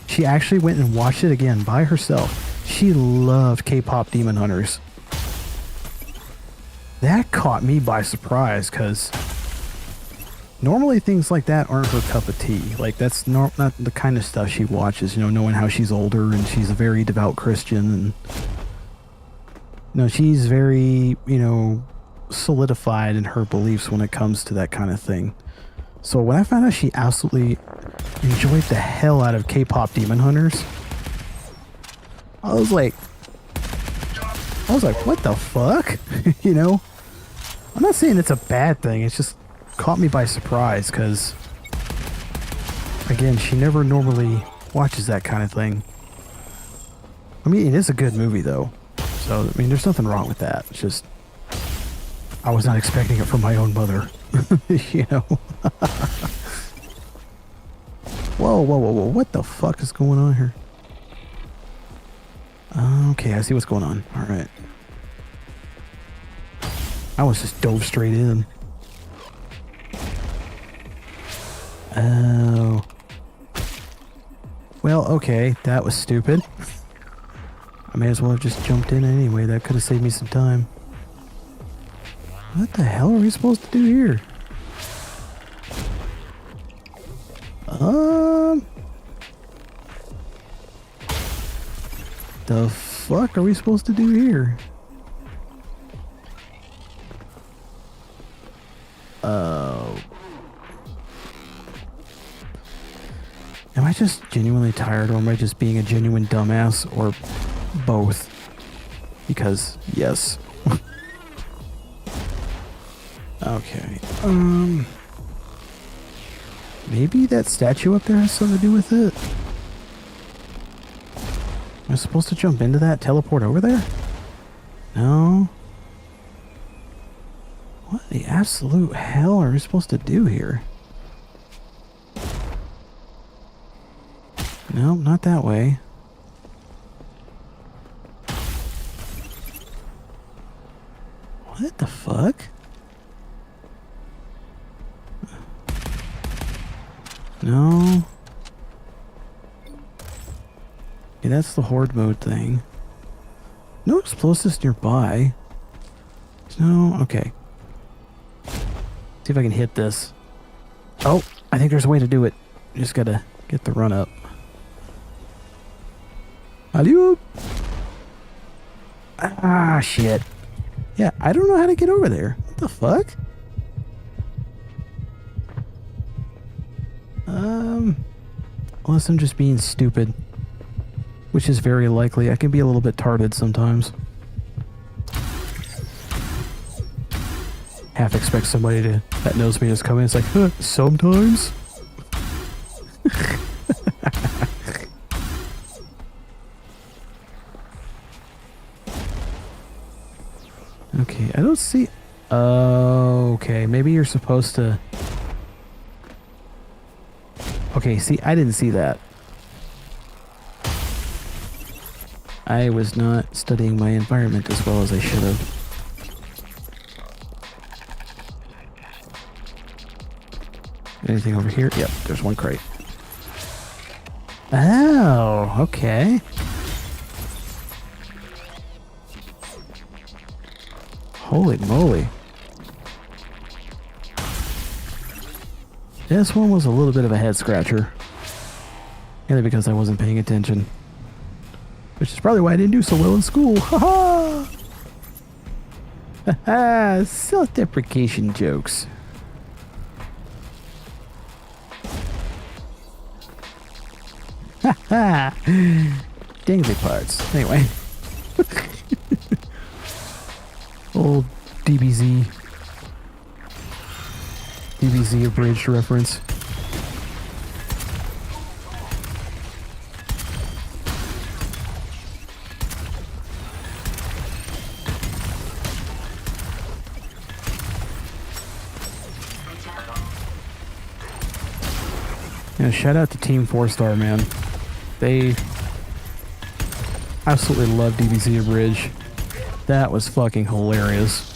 she actually went and watched it again by herself. She loved K-pop Demon Hunters. That caught me by surprise, because normally things like that aren't her cup of tea. Like, that's not the kind of stuff she watches, you know, knowing how she's older and she's a very devout Christian, and no, she's very, you know, solidified in her beliefs when it comes to that kind of thing. So when I found out she absolutely enjoyed the hell out of K-pop Demon Hunters, I was like, what the fuck? You know? I'm not saying it's a bad thing, it's just caught me by surprise, because, again, she never normally watches that kind of thing. I mean, it is a good movie, though. So, I mean, there's nothing wrong with that. It's just, I was not expecting it from my own mother. You know? Whoa, what the fuck is going on here? Okay, I see what's going on. Alright. I was just dove straight in. Oh. Well, okay, that was stupid. I may as well have just jumped in anyway. That could have saved me some time. What the hell are we supposed to do here? The fuck are we supposed to do here? Am I just genuinely tired, or am I just being a genuine dumbass, or both? Because, yes. Okay. Maybe that statue up there has something to do with it? Am I supposed to jump into that, teleport over there? No. What the absolute hell are we supposed to do here? No, not that way. What the fuck? No. Okay, that's the horde mode thing. No explosives nearby. No, okay. See if I can hit this. Oh, I think there's a way to do it. Just gotta get the run up. Alley-oop! Ah, shit. Yeah, I don't know how to get over there. What the fuck? Unless I'm just being stupid. which is very likely. I can be a little bit tarded sometimes. Half expect somebody that knows me to come in. It's like, huh, sometimes. Okay, I don't see. Oh, okay. Maybe you're supposed to. Okay, see, I didn't see that. I was not studying my environment as well as I should have. Anything over here? Yep, there's one crate. Oh, okay. Holy moly. This one was a little bit of a head scratcher. Mainly because I wasn't paying attention. Which is probably why I didn't do so well in school. Ha ha! Ha self-deprecation jokes. Ha ha! Dingly parts. Anyway. Old DBZ abridged reference. Yeah, shout out to Team 4-Star, man. They absolutely love DBZ abridged. That was fucking hilarious.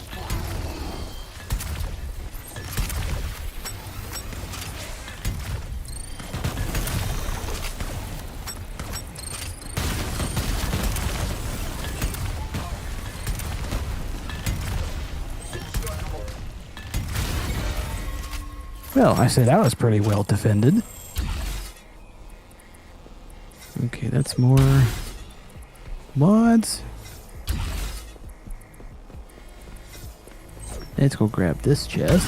Well, I said that was pretty well defended. Okay, that's more mods. Let's go grab this chest.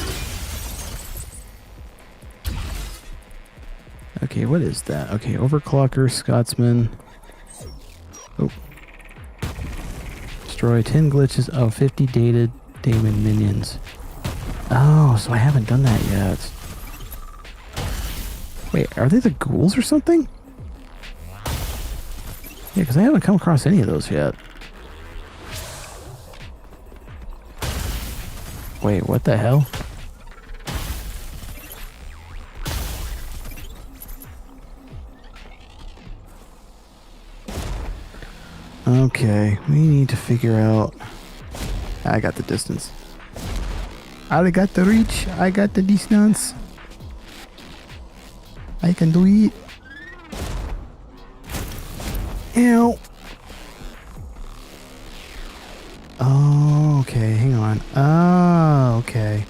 Okay, what is that? Okay, Overclocker, Scotsman. Oh. Destroy 10 glitches. Oh, 50 dated Damon minions. Oh, so I haven't done that yet. Wait, are they the ghouls or something? Yeah, because I haven't come across any of those yet. Wait, what the hell? Okay, we need to figure out... I got the distance. I got the reach. I got the distance. I can do it. Ow. Oh, okay, hang on. Oh, okay.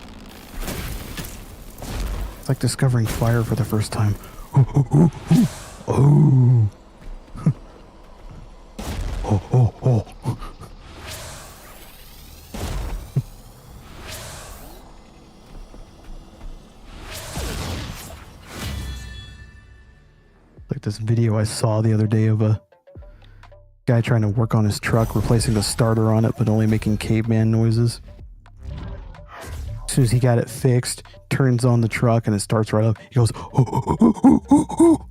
It's like discovering fire for the first time. Oh. Oh. Oh. Like this video I saw the other day of a guy trying to work on his truck, replacing the starter on it, but only making caveman noises. As soon as he got it fixed, turns on the truck and it starts right up. He goes, oh.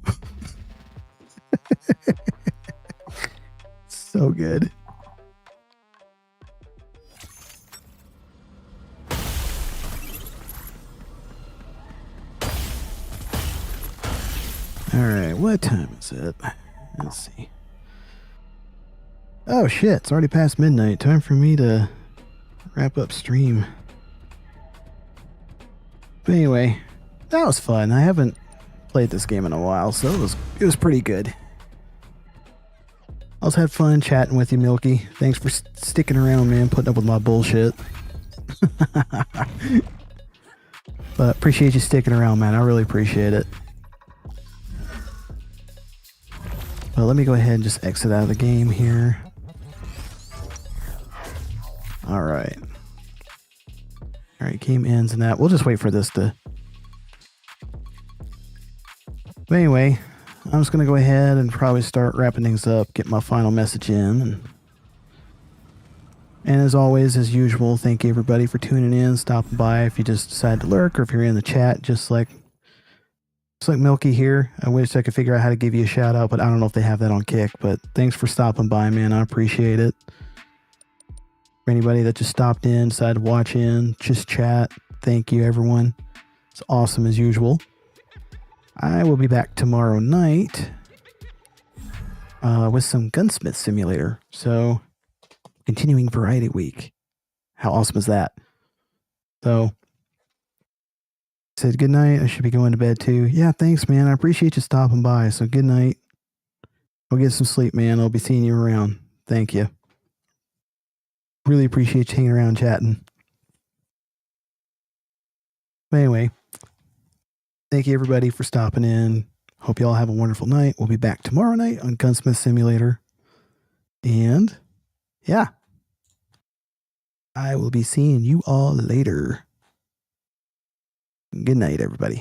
So good. Alright, what time is it? Let's see. Oh shit, it's already past midnight. Time for me to wrap up stream. But anyway, that was fun. I haven't played this game in a while, so it was pretty good. I also had fun chatting with you, Milky. Thanks for sticking around, man, putting up with my bullshit. But appreciate you sticking around, man. I really appreciate it. Well, let me go ahead and just exit out of the game here. Alright. Alright, game ends and that. We'll just wait for this to... But anyway, I'm just going to go ahead and probably start wrapping things up, get my final message in. And as always, as usual, thank you everybody for tuning in, stopping by. If you just decide to lurk or if you're in the chat, just like Milky here. I wish I could figure out how to give you a shout out, but I don't know if they have that on Kick. But thanks for stopping by, man. I appreciate it. For anybody that just stopped in, decided to watch in, just chat, thank you, everyone. It's awesome as usual. I will be back tomorrow night with some Gunsmith Simulator. So, continuing Variety Week. How awesome is that? So, said good night. I should be going to bed too. Yeah, thanks, man. I appreciate you stopping by. So, good night. Go get some sleep, man. I'll be seeing you around. Thank you. Really appreciate you hanging around chatting. But anyway, thank you everybody for stopping in. Hope you all have a wonderful night. We'll be back tomorrow night on Gunsmith Simulator. And yeah, I will be seeing you all later. Good night, everybody.